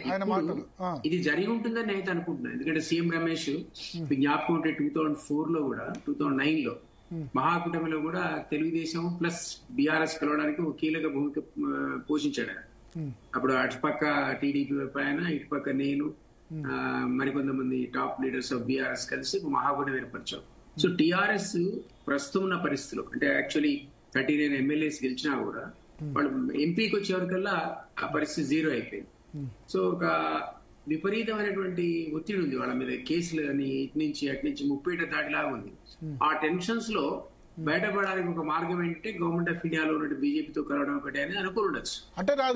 ఇది జరిగి ఉంటుందని అయితే అనుకుంటున్నాను. ఎందుకంటే సీఎం రమేష్ జ్ఞాపకం ఉంటే 2004 లో కూడా 2009 లో మహాకూటమిలో కూడా తెలుగుదేశం ప్లస్ బీఆర్ఎస్ కలవడానికి ఒక కీలక భూమిక పోషించాడు. అప్పుడు అటుపక్క టీడీపీ పైన, ఇటుపక్క నేను మరికొంతమంది టాప్ లీడర్స్ ఆఫ్ బీఆర్ఎస్ కలిసి మహాకూటమి ఏర్పరిచాం. సో టీఆర్ఎస్ ప్రస్తుతం ఉన్న పరిస్థితిలో అంటే యాక్చువల్లీ 39 ఎమ్మెల్యేస్ గెలిచినా కూడా వాళ్ళు ఎంపీకి వచ్చేవరకల్లా ఆ పరిస్థితి 0 అయిపోయింది. సో ఒక విపరీతమైనటువంటి ఒత్తిడి ఉంది వాళ్ళ మీద, కేసులు అని ఇటు నుంచి అటు నుంచి 30 దాటిలాగా ఉంది. ఆ టెన్షన్స్ లో బయటపడడానికి ఒక మార్గం ఏంటంటే గవర్నమెంట్ ఆఫ్ ఇండియాలో ఉన్న బీజేపీతో కలవడం ఒకటి అని అనుకుని ఉండొచ్చు. అంటే నాకు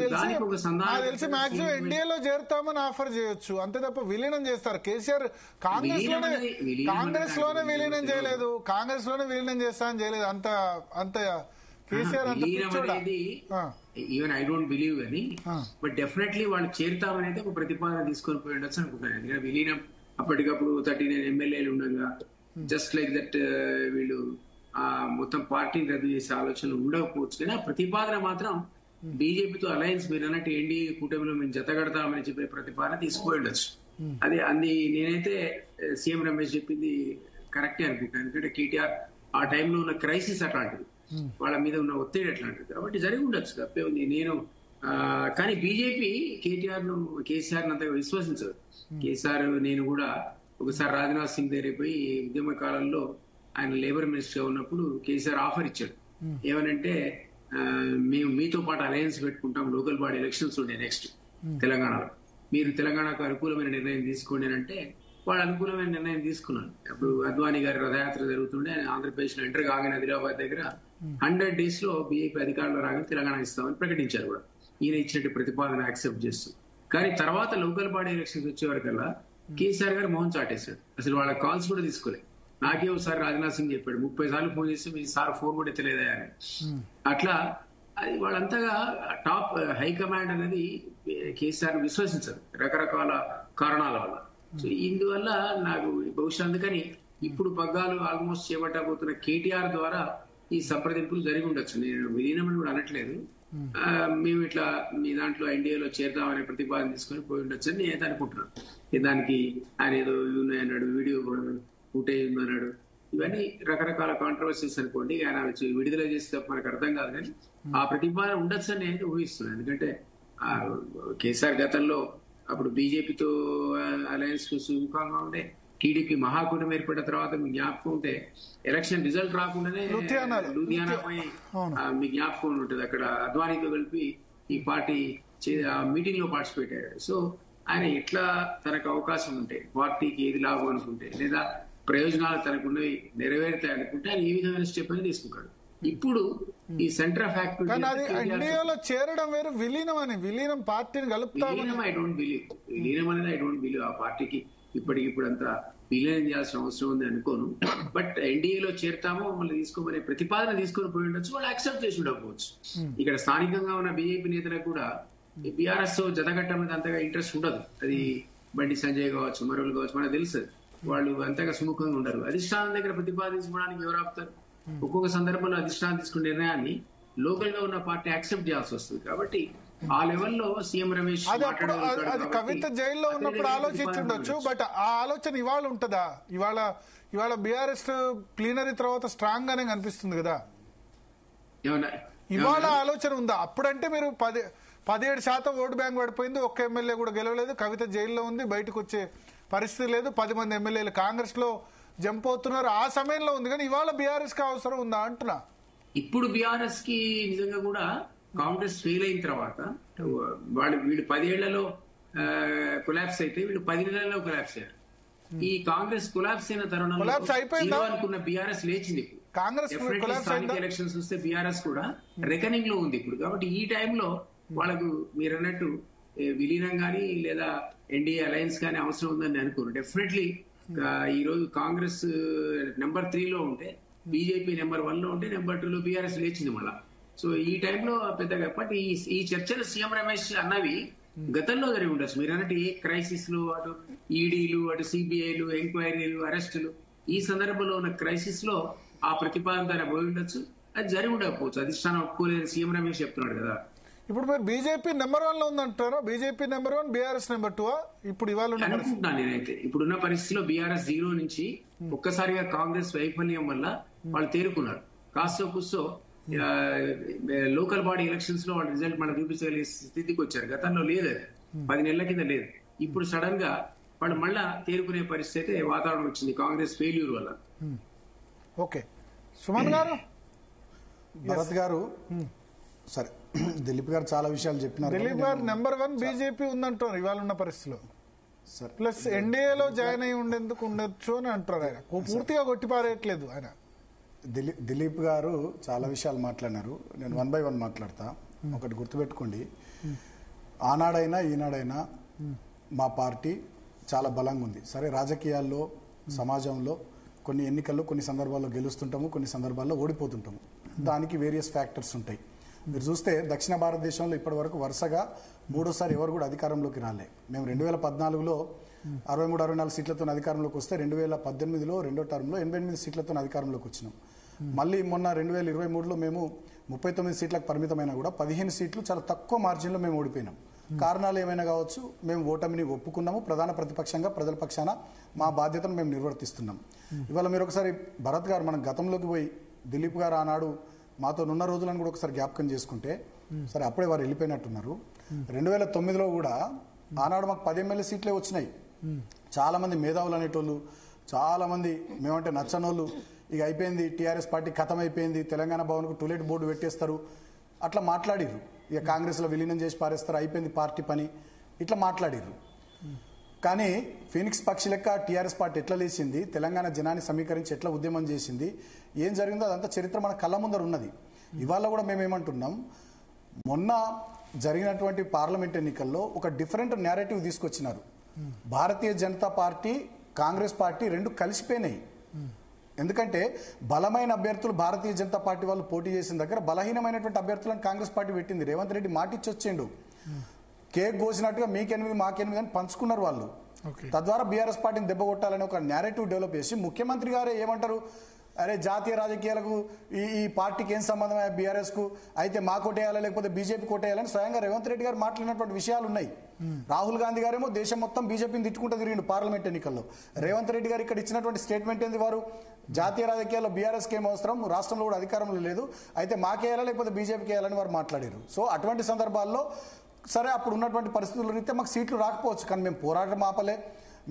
తెలిసి మాక్సిమం ఎన్డీఏలో చేరుతామని ఆఫర్ చేయొచ్చు, అంతే తప్ప విలీనం చేస్తారు. కేసీఆర్ కాంగ్రెస్ లోనే విలీనం చేయలేదు, కాంగ్రెస్ లోనే విలీనం చేస్తానని చేయలేదు. అంత KCR even I don't believe అని, బట్ డెఫినెట్లీ వాళ్ళు చేరుతామని ఒక ప్రతిపాదన తీసుకొని పోయి ఉండొచ్చు అనుకుంటాను. ఎందుకంటే విలీనం అప్పటికప్పుడు 39 ఎమ్మెల్యేలు ఉండగా జస్ట్ లైక్ దట్ వీళ్ళు ఆ మొత్తం పార్టీని రద్దు చేసే ఆలోచనలు ఉండకపోవచ్చు. కానీ ఆ ప్రతిపాదన మాత్రం బీజేపీతో అలయన్స్ మీరు అన్నట్టు ఎన్డీఏ కూటమిలో మేము జతగడతామని చెప్పే ప్రతిపాదన తీసుకుపోయి ఉండొచ్చు. అదే అంది నేనైతే సీఎం రమేష్ చెప్పింది కరెక్టే అనుకుంటాను. ఎందుకంటే కేటీఆర్ ఆ టైంలో ఉన్న క్రైసిస్ అట్లాంటిది, వాళ్ళ మీద ఉన్న ఒత్తిడి అట్లాంటిది, కాబట్టి జరిగి ఉండొచ్చు, తప్పే ఉంది. నేను కానీ బీజేపీ కేసీఆర్ అంతగా విశ్వసించదు. కేసీఆర్ నేను కూడా ఒకసారి రాజ్నాథ్ సింగ్ దగ్గర పోయి ఉద్యమ కాలంలో ఆయన లేబర్ మినిస్టర్ ఉన్నప్పుడు కేసీఆర్ ఆఫర్ ఇచ్చాడు. ఏమనంటే మేము మీతో పాటు అలయన్స్ పెట్టుకుంటాం, లోకల్ బాడీ ఎలక్షన్స్ ఉండే నెక్స్ట్ తెలంగాణలో, మీరు తెలంగాణకు అనుకూలమైన నిర్ణయం తీసుకోండి అని అంటే వాళ్ళు అనుకూలమైన నిర్ణయం తీసుకున్నారు. అప్పుడు అద్వానీ గారి రథయాత్ర జరుగుతుండే, ఆయన ఆంధ్రప్రదేశ్ లో ఎంటర్ కాగానే ఆదిలాబాద్ దగ్గర 100 days లో బీజేపీ అధికారంలో రాగానే తెలంగాణ ఇస్తామని ప్రకటించారు కూడా. ఈయన ఇచ్చినట్టు ప్రతిపాదన యాక్సెప్ట్ చేస్తూ. కానీ తర్వాత లోకల్ బాడీ ఎలక్షన్స్ వచ్చే వరకల్లా కేసీఆర్ గారు మౌన్ చాటేశాడు, అసలు వాళ్ళ కాల్స్ కూడా తీసుకోలేదు. నాకే ఒకసారి రాజ్నాథ్ సింగ్ చెప్పాడు, 30 సార్లు ఫోన్ చేస్తే మీ సార్ ఫోన్ కూడా ఎత్తలేదా అని. అట్లా అది వాళ్ళంతగా టాప్ హైకమాండ్ అనేది కేసీఆర్ విశ్వసించదు రకరకాల కారణాల వల్ల. సో ఇందువల్ల నాకు బహుశా అందుకని ఇప్పుడు పగ్గాలు ఆల్మోస్ట్ చేపట్టబోతున్న కేటీఆర్ ద్వారా ఈ సంప్రదింపులు జరిగి ఉండొచ్చు. నేను విలీనమని కూడా అనట్లేదు, మేము ఇట్లా మీ దాంట్లో ఎన్డీఏలో చేరుతామనే ప్రతిపాదన తీసుకొని పోయి ఉండొచ్చు అని నేను అనుకుంటున్నాను. దానికి ఆయన ఏదో ఉన్నాయన్నాడు, వీడియో ఫుటేజ్ ఉందన్నాడు, ఇవన్నీ రకరకాల కాంట్రవర్సీస్ అనుకోండి. ఆయన విడుదల చేస్తే మనకు అర్థం కాదు, కానీ ఆ ప్రతిపాదన ఉండొచ్చు అని నేను ఊహిస్తున్నాను. ఎందుకంటే కేసీఆర్ గతంలో అప్పుడు బీజేపీతో అలయన్స్ సుముఖంగా ఉండే, టీడీపీ మహాకూటమి ఏర్పడిన తర్వాత మీకు జ్ఞాపకం ఉంటే ఎలక్షన్ రిజల్ట్ రాకుండానే లూధియానా పోయి మీ జ్ఞాపకం ఉంటుంది, అక్కడ అద్వానీతో కలిపి ఈ పార్టీ మీటింగ్ లో పార్టిసిపేట్ అయ్యాడు. సో ఆయన ఎట్లా తనకు అవకాశం ఉంటే, పార్టీకి ఏది లాభం అనుకుంటే, లేదా ప్రయోజనాలు తనకున్నవి నెరవేరుతాయి అనుకుంటే ఆయన ఏ విధమైన స్టెప్ అని తీసుకుంటాడు. ఇప్పుడు ఈ సెంటర్ ఆఫ్ యాక్టివిటీలో చేరడం వేరు, విలీనం పార్టీని కలుపుతాం. ఐ డోంట్ బిలీవ్ విలీనం అనేది, ఐ డోంట్ బిలీవ్ ఆ పార్టీకి ఇప్పటికిప్పుడు అంతా విలీనం చేయాల్సిన అవసరం ఉంది అనుకోను. బట్ ఎన్డీఏలో చేరుతామో మమ్మల్ని తీసుకోమనే ప్రతిపాదన తీసుకొని పోయి ఉండొచ్చు, వాళ్ళు యాక్సెప్ట్ చేసి ఉండకపోవచ్చు. ఇక్కడ స్థానికంగా ఉన్న బీజేపీ నేతలకు కూడా బీఆర్ఎస్ తో జతగట్టడం మీద అంతగా ఇంట్రెస్ట్ ఉండదు. అది బండి సంజయ్ కావచ్చు, మరొకరు కావచ్చు, మనకు తెలుసు వాళ్ళు అంతగా సుముఖంగా ఉండరు. అధిష్టానం దగ్గర ప్రతిపాదించుకోవడానికి ఎవరు ఆపుతారు? ఒక్కొక్క సందర్భంలో అధిష్టానం తీసుకున్న నిర్ణయాన్ని లోకల్ గా ఉన్న పార్టీ యాక్సెప్ట్ చేయాల్సి వస్తుంది. కాబట్టి ఆ లెవెల్లో సీఎం రమేష్ అది కవిత జైల్లో ఉన్నప్పుడు ఆలోచించుండొచ్చు, బట్ ఆ ఆలోచన ఇవాళ ఉంటుందా? ఇవాళ బీఆర్ఎస్ ప్లీనరీ తర్వాత స్ట్రాంగ్ గానే కనిపిస్తుంది కదా. ఇవాళ ఆలోచన ఉందా? అప్పుడంటే మీరు 17% ఓటు బ్యాంక్ పడిపోయింది, ఒక్క ఎమ్మెల్యే కూడా గెలవలేదు, కవిత జైల్లో ఉంది, బయటకు వచ్చే పరిస్థితి లేదు, 10 మంది ఎమ్మెల్యేలు కాంగ్రెస్ లో జంప్ అవుతున్నారు, ఆ సమయంలో ఉంది. కానీ ఇవాళ బీఆర్ఎస్ కి అవసరం ఉందా అంటున్నా. ఇప్పుడు బీఆర్ఎస్ కి నిజంగా కూడా కాంగ్రెస్ ఫెయిల్ అయిన తర్వాత వీళ్ళు 10 ఏళ్లలో కొలాప్స్ అయితే వీళ్ళు 10 నెలల్లో కొలాప్స్ అయ్యారు. ఈ కాంగ్రెస్ కొలాప్స్ అయిన తరుణంలో అనుకున్న బీఆర్ఎస్ లేచింది. కాంగ్రెస్ ఎలక్షన్స్ వస్తే బీఆర్ఎస్ కూడా రెకనింగ్ లో ఉంది ఇప్పుడు. కాబట్టి ఈ టైంలో వాళ్ళకు మీరు అన్నట్టు విలీనం గానీ లేదా ఎన్డీఏ అలయన్స్ కానీ అవసరం ఉందని అనుకోరు. డెఫినెట్లీ ఈ రోజు కాంగ్రెస్ నెంబర్ 3 లో ఉంటే బీజేపీ నెంబర్ 1 లో ఉంటే నెంబర్ 2 లో బీఆర్ఎస్ లేచింది మళ్ళా. సో ఈ టైంలో పెద్దగా బట్ ఈ చర్చలు సీఎం రమేష్ అన్నవి గతంలో జరిగి ఉండొచ్చు. మీరు అన్నట్టు ఏ క్రైసిస్ లో అటు ఈడీలు అటు సిబిఐలు ఎంక్వైరీలు అరెస్టులు ఈ సందర్భంలో ఉన్న క్రైసిస్ లో ఆ ప్రతిపాదన పోయి ఉండొచ్చు, అది జరిగి ఉండకపోవచ్చు. అధిష్టానం ఒప్పుకోలేదు సీఎం రమేష్ చెప్తున్నాడు కదా. ఇప్పుడు మీరు బీజేపీ నెంబర్ 1 లో ఉందంటారా? బీజేపీ నెంబర్ 1 బీఆర్ఎస్ నెంబర్ 2 ఇప్పుడు ఇవాళ అనుకుంటున్నాను నేనైతే. ఇప్పుడున్న పరిస్థితిలో బీఆర్ఎస్ 0 నుంచి ఒక్కసారిగా కాంగ్రెస్ వైఫల్యం వల్ల వాళ్ళు తేరుకున్నారు. కాస్తో కూస్తో లోకల్ బాడీ ఎలక్షన్స్ లో వాళ్ళ రిజల్ట్ మనం చూపించగలిగే స్థితికి వచ్చారు. గతంలో లేదు, 10 నెలల కింద లేదు. ఇప్పుడు సడన్ గా వాళ్ళు మళ్ళా తేరుకునే పరిస్థితి వాతావరణం వచ్చింది కాంగ్రెస్ ఫెయిల్యూర్ వల్ల. ఓకే సుమన్ గారు, భరత్ గారు, సరే దిలీప్ గారు చాలా విషయాలు చెప్పినారు. దిలీప్ గారు నెంబర్ 1 బీజేపీ ఉందంటారు ఇవాళ ఉన్న పరిస్థితిలో. ప్లస్ ఎన్డీఏలో జాయిన్ అయ్యి ఉండేందుకు ఉండొచ్చు అని అంటారు. ఆయన పూర్తిగా కొట్టిపారేయట్లేదు ఆయన. దిలీప్ గారు చాలా విషయాలు మాట్లాడినారు. నేను 1 by 1 మాట్లాడతా. ఒకటి గుర్తుపెట్టుకోండి, ఆనాడైనా ఈనాడైనా మా పార్టీ చాలా బలంగా ఉంది. సరే రాజకీయాల్లో సమాజంలో కొన్ని ఎన్నికల్లో కొన్ని సందర్భాల్లో గెలుస్తుంటాము, కొన్ని సందర్భాల్లో ఓడిపోతుంటాము. దానికి వేరియస్ ఫ్యాక్టర్స్ ఉంటాయి. మీరు చూస్తే దక్షిణ భారతదేశంలో ఇప్పటి వరకు వరుసగా 3ోసారి ఎవరు కూడా అధికారంలోకి రాలే. మేము 2014లో 63-64 సీట్లతో అధికారంలోకి వస్తే 2018లో 2వ టర్మ్లో 88 సీట్లతో అధికారంలోకి వచ్చినాం. మళ్ళీ మొన్న 2023లో మేము 39 సీట్లకు పరిమితమైనా కూడా 15 సీట్లు చాలా తక్కువ మార్జిన్లో మేము ఓడిపోయినాం. కారణాలు ఏమైనా కావచ్చు, మేము ఓటమిని ఒప్పుకున్నాము. ప్రధాన ప్రతిపక్షంగా ప్రజల పక్షాన మా బాధ్యతను మేము నిర్వర్తిస్తున్నాం. ఇవాళ మీరు ఒకసారి భరత్ గారు మనం గతంలోకి పోయి దిలీప్ గారు ఆనాడు మాతో ఉన్న రోజులను కూడా ఒకసారి జ్ఞాపకం చేసుకుంటే, సరే అప్పుడే వారు వెళ్ళిపోయినట్టున్నారు. 2009లో కూడా ఆనాడు మాకు 10 ఎమ్మెల్యే సీట్లే వచ్చినాయి. చాలా మంది మేధావులు అనేటోళ్ళు, చాలా మంది మేమంటే నచ్చనోళ్ళు, ఇక అయిపోయింది టీఆర్ఎస్ పార్టీ ఖతం అయిపోయింది, తెలంగాణ భవన్కు టూలెట్ బోర్డు పెట్టేస్తారు అట్లా మాట్లాడిర్రు. ఇక కాంగ్రెస్లో విలీనం చేసి పారేస్తారు, అయిపోయింది పార్టీ పని, ఇట్లా మాట్లాడిర్రు. కానీ ఫీనిక్స్ పక్షి లెక్క టీఆర్ఎస్ పార్టీ ఎట్లా లేచింది, తెలంగాణ జనాన్ని సమీకరించి ఎట్లా ఉద్యమం చేసింది, ఏం జరిగిందో అదంతా చరిత్ర మన కళ్ళ ముందర ఉన్నది. ఇవాళ కూడా మేమేమంటున్నాం, మొన్న జరిగినటువంటి పార్లమెంట్ ఎన్నికల్లో ఒక డిఫరెంట్ నేరేటివ్ తీసుకొచ్చినారు. భారతీయ జనతా పార్టీ కాంగ్రెస్ పార్టీ రెండు కలిసిపోయినాయి. ఎందుకంటే బలమైన అభ్యర్థులు భారతీయ జనతా పార్టీ వాళ్ళు పోటీ చేసిన దగ్గర బలహీనమైనటువంటి అభ్యర్థులను కాంగ్రెస్ పార్టీ పెట్టింది. రేవంత్ రెడ్డి మాటిచ్చొచ్చిండు, కేక్ కోసినట్టుగా మీకెనిమిది మాకెనిమిది అని పంచుకున్నారు వాళ్ళు. తద్వారా బీఆర్ఎస్ పార్టీని దెబ్బ కొట్టాలని ఒక నేరేటివ్ డెవలప్ చేసి ముఖ్యమంత్రి గారే ఏమంటారు, అరే జాతీయ రాజకీయాలకు ఈ పార్టీకి ఏం సంబంధం బీఆర్ఎస్ కు, అయితే మా కోటేయాలా లేకపోతే బీజేపీ కోటేయాలని స్వయంగా రేవంత్ రెడ్డి గారు మాట్లాడినటువంటి విషయాలు ఉన్నాయి. రాహుల్ గాంధీ గారేమో దేశం మొత్తం బీజేపీని తిట్టుకుంటూ తిరిగిండు పార్లమెంట్ ఎన్నికల్లో. రేవంత్ రెడ్డి గారు ఇక్కడ ఇచ్చినటువంటి స్టేట్మెంట్ ఏంది, వారు జాతీయ రాజకీయాల్లో బీఆర్ఎస్కి ఏం అవసరం, రాష్ట్రంలో కూడా అధికారంలో లేదు, అయితే మాకేయాలా లేకపోతే బీజేపీకి వేయాలని వారు మాట్లాడారు. సో అటువంటి సందర్భాల్లో సరే అప్పుడు ఉన్నటువంటి పరిస్థితుల రీత్యా మాకు సీట్లు రాకపోవచ్చు, కానీ మేము పోరాటం ఆపలే,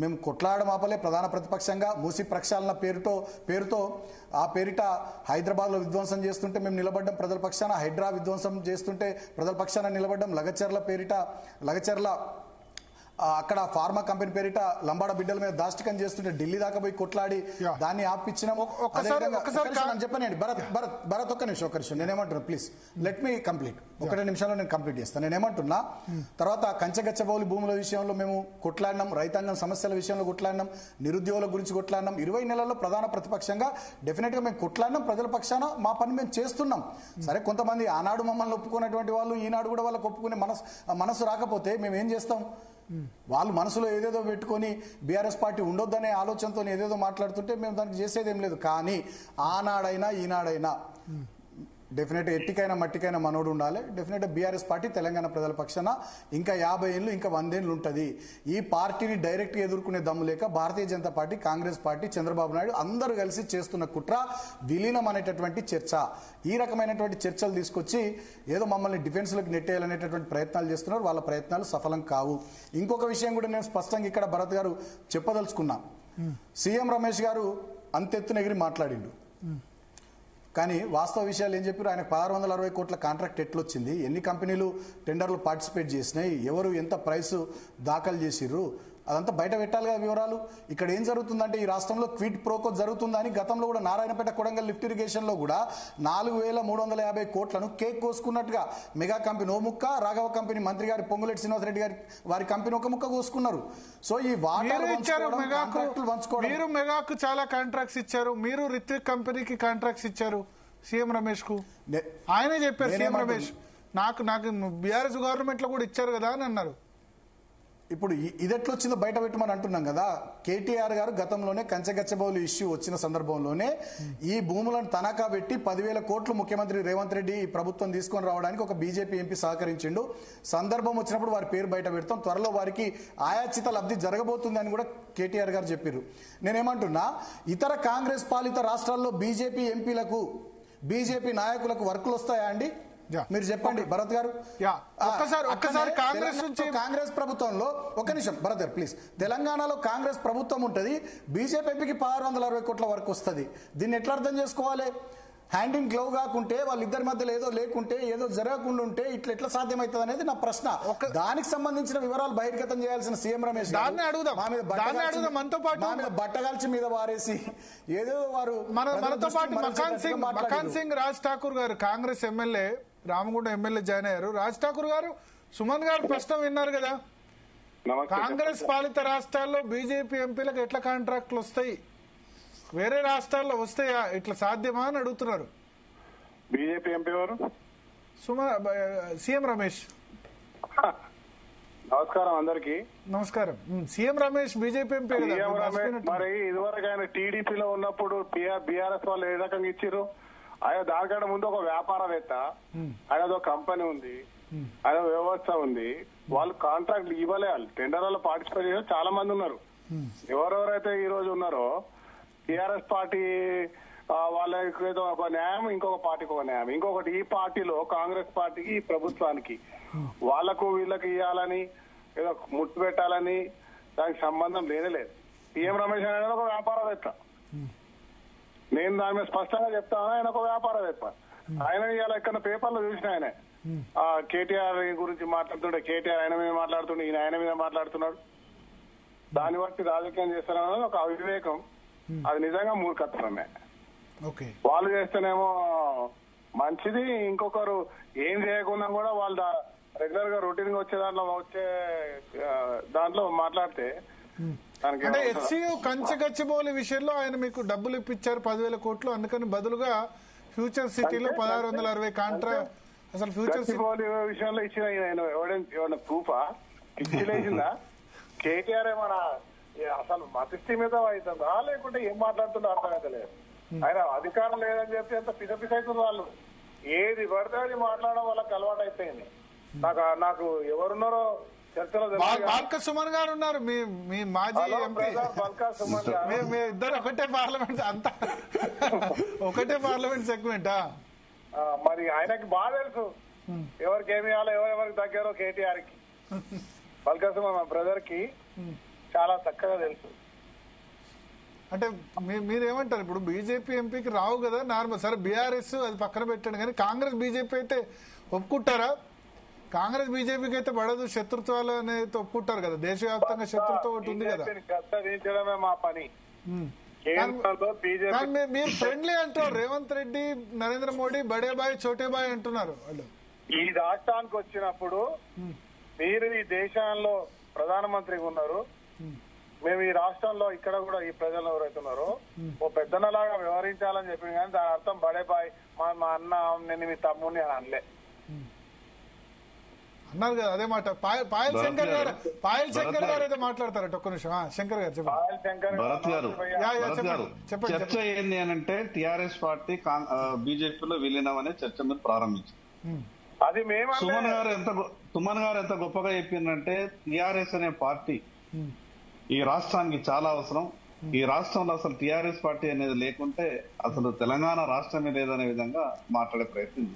మేము కొట్లాడడం ఆపలే. ప్రధాన ప్రతిపక్షంగా మూసి ప్రక్షాళన పేరుతో ఆ పేరిట హైదరాబాద్లో విధ్వంసం చేస్తుంటే మేము నిలబడ్డం ప్రజల పక్షాన, హైడ్రా విధ్వంసం చేస్తుంటే ప్రజల పక్షాన నిలబడ్డం, లగచర్ల అక్కడ ఫార్మా కంపెనీ పేరిట లంబాడ బిడ్డల మీద దాష్టికం చేస్తుంటే ఢిల్లీ దాకా పోయి కొట్లాడి దాన్ని ఆపిచ్చినాము. చెప్పండి భరత్ ఒక్క నిమిషం నేనేమంటున్నా, ప్లీజ్ లెట్ మీ కంప్లీట్. 1 నిమిషంలో నేను కంప్లీట్ చేస్తాను. నేనేమంటున్నా, తర్వాత కంచగచ్చబౌలి భూముల విషయంలో మేము కొట్లాడినాం, రైతాంగం సమస్యల విషయంలో కొట్లాడినాం, నిరుద్యోగుల గురించి కొట్లాడినాం. 20 నెలల్లో ప్రధాన ప్రతిపక్షంగా డెఫినెట్ గా మేము కొట్లాడినాం, ప్రజల పక్షాన మా పని మేము చేస్తున్నాం. సరే కొంతమంది ఆనాడు మమ్మల్ని ఒప్పుకున్నటువంటి వాళ్ళు ఈనాడు కూడా వాళ్ళకి ఒప్పుకునే మనసు రాకపోతే మేము ఏం చేస్తాం? వాళ్ళు మనసులో ఏదేదో పెట్టుకొని బీఆర్ఎస్ పార్టీ ఉండొద్దనే ఆలోచనతో ఏదేదో మాట్లాడుతుంటే మేము దానికి చేసేది ఏం లేదు. కానీ ఆనాడైనా ఈనాడైనా డెఫినెట్ ఎట్టికైనా మట్టికైనా మనోడు ఉండాలి. డెఫినెట్ బీఆర్ఎస్ పార్టీ తెలంగాణ ప్రజల పక్షాన ఇంకా 50 ఏళ్ళు ఇంకా 100 ఏళ్ళు ఉంటుంది. ఈ పార్టీని డైరెక్ట్గా ఎదుర్కొనే దమ్ము లేక భారతీయ జనతా పార్టీ, కాంగ్రెస్ పార్టీ, చంద్రబాబు నాయుడు అందరూ కలిసి చేస్తున్న కుట్ర విలీనం అనేటటువంటి చర్చ. ఈ రకమైనటువంటి చర్చలు తీసుకొచ్చి ఏదో మమ్మల్ని డిఫెన్స్లోకి నెట్టేయాలనేటటువంటి ప్రయత్నాలు చేస్తున్నారు. వాళ్ళ ప్రయత్నాలు సఫలం కావు. ఇంకొక విషయం కూడా నేను స్పష్టంగా ఇక్కడ భరత్ గారు చెప్పదలుచుకున్నా. సీఎం రమేష్ గారు అంతెత్తున ఎగిరి మాట్లాడిండు. కానీ వాస్తవ విషయాలు ఏం చెప్పారు? ఆయనకు 1660 కోట్ల కాంట్రాక్ట్ ఎట్లొచ్చింది, ఎన్ని కంపెనీలు టెండర్లు పార్టిసిపేట్ చేసినాయి, ఎవరు ఎంత ప్రైస్ దాఖలు చేసిర్రు, అదంతా బయట పెట్టాలి కదా వివరాలు. ఇక్కడ ఏం జరుగుతుందంటే ఈ రాష్ట్రంలో క్విడ్ ప్రోకో జరుగుతుందని గతంలో కూడా నారాయణపేట కొడంగల్ లిఫ్ట్ ఇరిగేషన్లో కూడా 4350 కోట్లను కేక్ కోసుకున్నట్టుగా మెగా కంపెనీ ఓ ముక్క, రాఘవ కంపెనీ మంత్రి గారి పొంగులేటి శ్రీనివాసరెడ్డి గారి వారి కంపెనీ ఒక ముక్క కోసుకున్నారు. సో ఈ మీరు మెగాకు చాలా కాంట్రాక్ట్స్ ఇచ్చారు, మీరు రిత్విక్ కంపెనీకి కాంట్రాక్ట్స్ ఇచ్చారు సీఎం రమేష్ కు. ఆయనే చెప్పారు సీఎం రమేష్, నాకు బీఆర్ఎస్ గవర్నమెంట్ లో కూడా ఇచ్చారు కదా అని అన్నారు. ఇప్పుడు ఇది ఎట్లొచ్చిందో బయట పెట్టమని అంటున్నాం కదా. కేటీఆర్ గారు గతంలోనే కంచెగచ్చబౌలి ఇష్యూ వచ్చిన సందర్భంలోనే ఈ భూములను తనఖా పెట్టి 10,000 కోట్లు ముఖ్యమంత్రి రేవంత్ రెడ్డి ఈ ప్రభుత్వం తీసుకొని రావడానికి ఒక బీజేపీ ఎంపీ సహకరించిండు. సందర్భం వచ్చినప్పుడు వారి పేరు బయట పెడతాం, త్వరలో వారికి ఆయాచిత లబ్ధి జరగబోతుంది అని కూడా కేటీఆర్ గారు చెప్పారు. నేనేమంటున్నా, ఇతర కాంగ్రెస్ పాలిత రాష్ట్రాల్లో బీజేపీ ఎంపీలకు, బీజేపీ నాయకులకు వర్కులు వస్తాయా అండి? మీరు చెప్పండి భరత్ గారు. ఒక్కసారి కాంగ్రెస్ ప్రభుత్వంలో ఒక్క నిమిషం భరత్ గారు ప్లీజ్. తెలంగాణలో కాంగ్రెస్ ప్రభుత్వం ఉంటుంది, బీజేపీకి 1660 కోట్ల వరకు వస్తుంది. దీన్ని ఎట్లా అర్థం చేసుకోవాలి? హ్యాండ్ ఇన్ గ్లౌ కాకుంటే వాళ్ళిద్దరి మధ్యలో ఏదో లేకుంటే, ఏదో జరగకుండా ఉంటే ఇట్లా ఎట్లా సాధ్యమవుతుంది అనేది నా ప్రశ్న. దానికి సంబంధించిన వివరాలు బహిర్గతం చేయాల్సిన సీఎం రమేష్ మా మీద బట్టగాల్చి మీద వారేసి ఏదో వారు మనతో పాటు మకాన్ సింగ్ రాజ్ ఠాకూర్ గారు Congress MLA, Ramagundam MLA join అయ్యారు. రాజ్ ఠాకూర్ గారు, సుమన్ గారు ప్రశ్న విన్నారు కదా, కాంగ్రెస్ పాలిత రాష్ట్రాల్లో బీజేపీ ఎంపీలకు ఎట్లా కాంట్రాక్టులు వస్తాయి, వేరే రాష్ట్రాల్లో వస్తాయా, ఇట్లా సాధ్యమా అని అడుగుతున్నారు. బీజేపీ ఎంపీ వారు సీఎం రమేష్. నమస్కారం అందరికి. నమస్కారం. CM Ramesh BJP MP. మరి ఇదివరకు ఆయన టీడీపీలో ఉన్నప్పుడు బీఆర్ఎస్ వాళ్ళు ఏ రకంగా ఇచ్చారు? ఆయన దానికంటే ముందు ఒక వ్యాపారవేత్త, ఆయనదో కంపెనీ ఉంది, ఆయన వ్యవస్థ ఉంది, వాళ్ళు కాంట్రాక్ట్ ఇవ్వలే, వాళ్ళు టెండర్లలో పార్టిసిపేట్ చేసిన చాలా మంది ఉన్నారు. ఎవరెవరైతే ఈ రోజు ఉన్నారో టీఆర్ఎస్ పార్టీ వాళ్ళకి ఏదో ఒక న్యాయం, ఇంకొక పార్టీకి ఒక న్యాయం, ఇంకొకటి ఈ పార్టీలో కాంగ్రెస్ పార్టీకి ఈ ప్రభుత్వానికి వాళ్లకు వీళ్ళకి ఇవ్వాలని ఏదో ముట్టు పెట్టాలని దానికి సంబంధం లేనే లేదు. సీఎం రమేష్ అనేది ఒక వ్యాపారవేత్త, నేను దాని మీద స్పష్టంగా చెప్తాను. ఆయన ఒక వ్యాపారవేత్త. ఆయన ఇవాళ ఎక్కడ పేపర్లో చూసిన ఆయన కేటీఆర్ గురించి మాట్లాడుతుంటే, కేటీఆర్ ఆయన మీద మాట్లాడుతుండే, ఈయన ఆయన మీద మాట్లాడుతున్నాడు. దాన్ని బట్టి రాజకీయం చేస్తారన్నది ఒక అవివేకం, అది నిజంగా మూర్ఖత్వమే. వాళ్ళు చేస్తేనేమో మంచిది, ఇంకొకరు ఏం చేయకుండా కూడా వాళ్ళు రెగ్యులర్ గా రొటీన్ గా వచ్చే దాంట్లో మాట్లాడితే అంటే హెచ్సియు కంచగచ్చిబౌలి విషయంలో ఆయన మీకు డబ్బులు ఇప్పించారు 10,000 కోట్లు, అందుకని బదులుగా ఫ్యూచర్ సిటీలో 1660 కాంట్రాక్ట్. అసలు ఫ్యూచర్ గచ్చిబౌలి విషయంలో ఇచ్చిన ఎవరైనా ప్రూఫా ఇచ్చిలేసిందా? కేటీఆర్ ఏమన్నా అసలు మతిస్థి మీద అవుతుందా లేకుంటే ఏం మాట్లాడుతుందో అర్థమైతే లేదు. ఆయన అధికారం లేదని చెప్పి ఎంత పిసపిస అవుతుంది. వాళ్ళు ఏది పడితే అది మాట్లాడడం వాళ్ళకి అలవాటు అయిపోయింది. నాకు ఎవరున్నారో చర్చలో బాల్క సుమన్ గారు ఉన్నారు, మీ మాజీ ఎంపీ. బాల్కా సుమన్ గారు మీ ఇద్దరు ఒకటే పార్లమెంట్, అంతా ఒకటే పార్లమెంట్ సెగ్మెంటా? మరి ఆయనకి బాగా తెలుసు ఎవరికి ఏమి ఇవ్వాలో, ఎవరెవరికి దగ్గరో కేటీఆర్ కి. బాల్కా సుమన్ మా బ్రదర్ కి చాలా చక్కగా తెలుసు. అంటే మీరేమంటారు? ఇప్పుడు బీజేపీ ఎంపీకి రావు కదా నార్మల్, సరే బీఆర్ఎస్ అది పక్కన పెట్టండి, కానీ కాంగ్రెస్ బీజేపీ అయితే ఒప్పుకుంటారా? కాంగ్రెస్ బీజేపీకి అయితే పడదు, శత్రుత్వాలు అనేది ఒప్పుకుంటారు కదా, దేశవ్యాప్తంగా శత్రుత్వం ఒకటి ఉంది కదా. గద్దదించడమే మా పని. మీరు ఫ్రెండ్లీ అంటారు, రేవంత్ రెడ్డి, నరేంద్ర మోడీ బడే బాయ్ చోటే బాయ్ అంటున్నారు వాళ్ళు. ఈ రాష్ట్రానికి వచ్చినప్పుడు మీరు ఈ దేశంలో ప్రధానమంత్రిగా ఉన్నారు, మేము ఈ రాష్ట్రంలో ఇక్కడ కూడా ఈ ప్రజలు ఎవరైతే ఉన్నారో ఓ పెద్దనలాగా వ్యవహరించాలని చెప్పింది, కానీ దాని అర్థం బడే బాయ్ మా అన్న నేను మీ తమ్ముడిని అని అనలే. అన్నారు కదా అదే మాట. పాయల్ శంకర్ గారు అయితే మాట్లాడతారట. ఒక్క నిమిషం శంకర్ గారు చెప్పండి. భరత్ గారు చెప్పండి. చర్చ ఏంది అని అంటే టిఆర్ఎస్ పార్టీ బీజేపీలో విలీనం అనే చర్చ మీరు ప్రారంభించారు. అది మేము సుమన్ గారు ఎంత గొప్పగా చెప్పిందంటే టిఆర్ఎస్ అనే పార్టీ ఈ రాష్ట్రానికి చాలా అవసరం. ఈ రాష్ట్రంలో అసలు టిఆర్ఎస్ పార్టీ అనేది లేకుంటే అసలు తెలంగాణ రాష్ట్రమే లేదనే విధంగా మాట్లాడే ప్రయత్నం.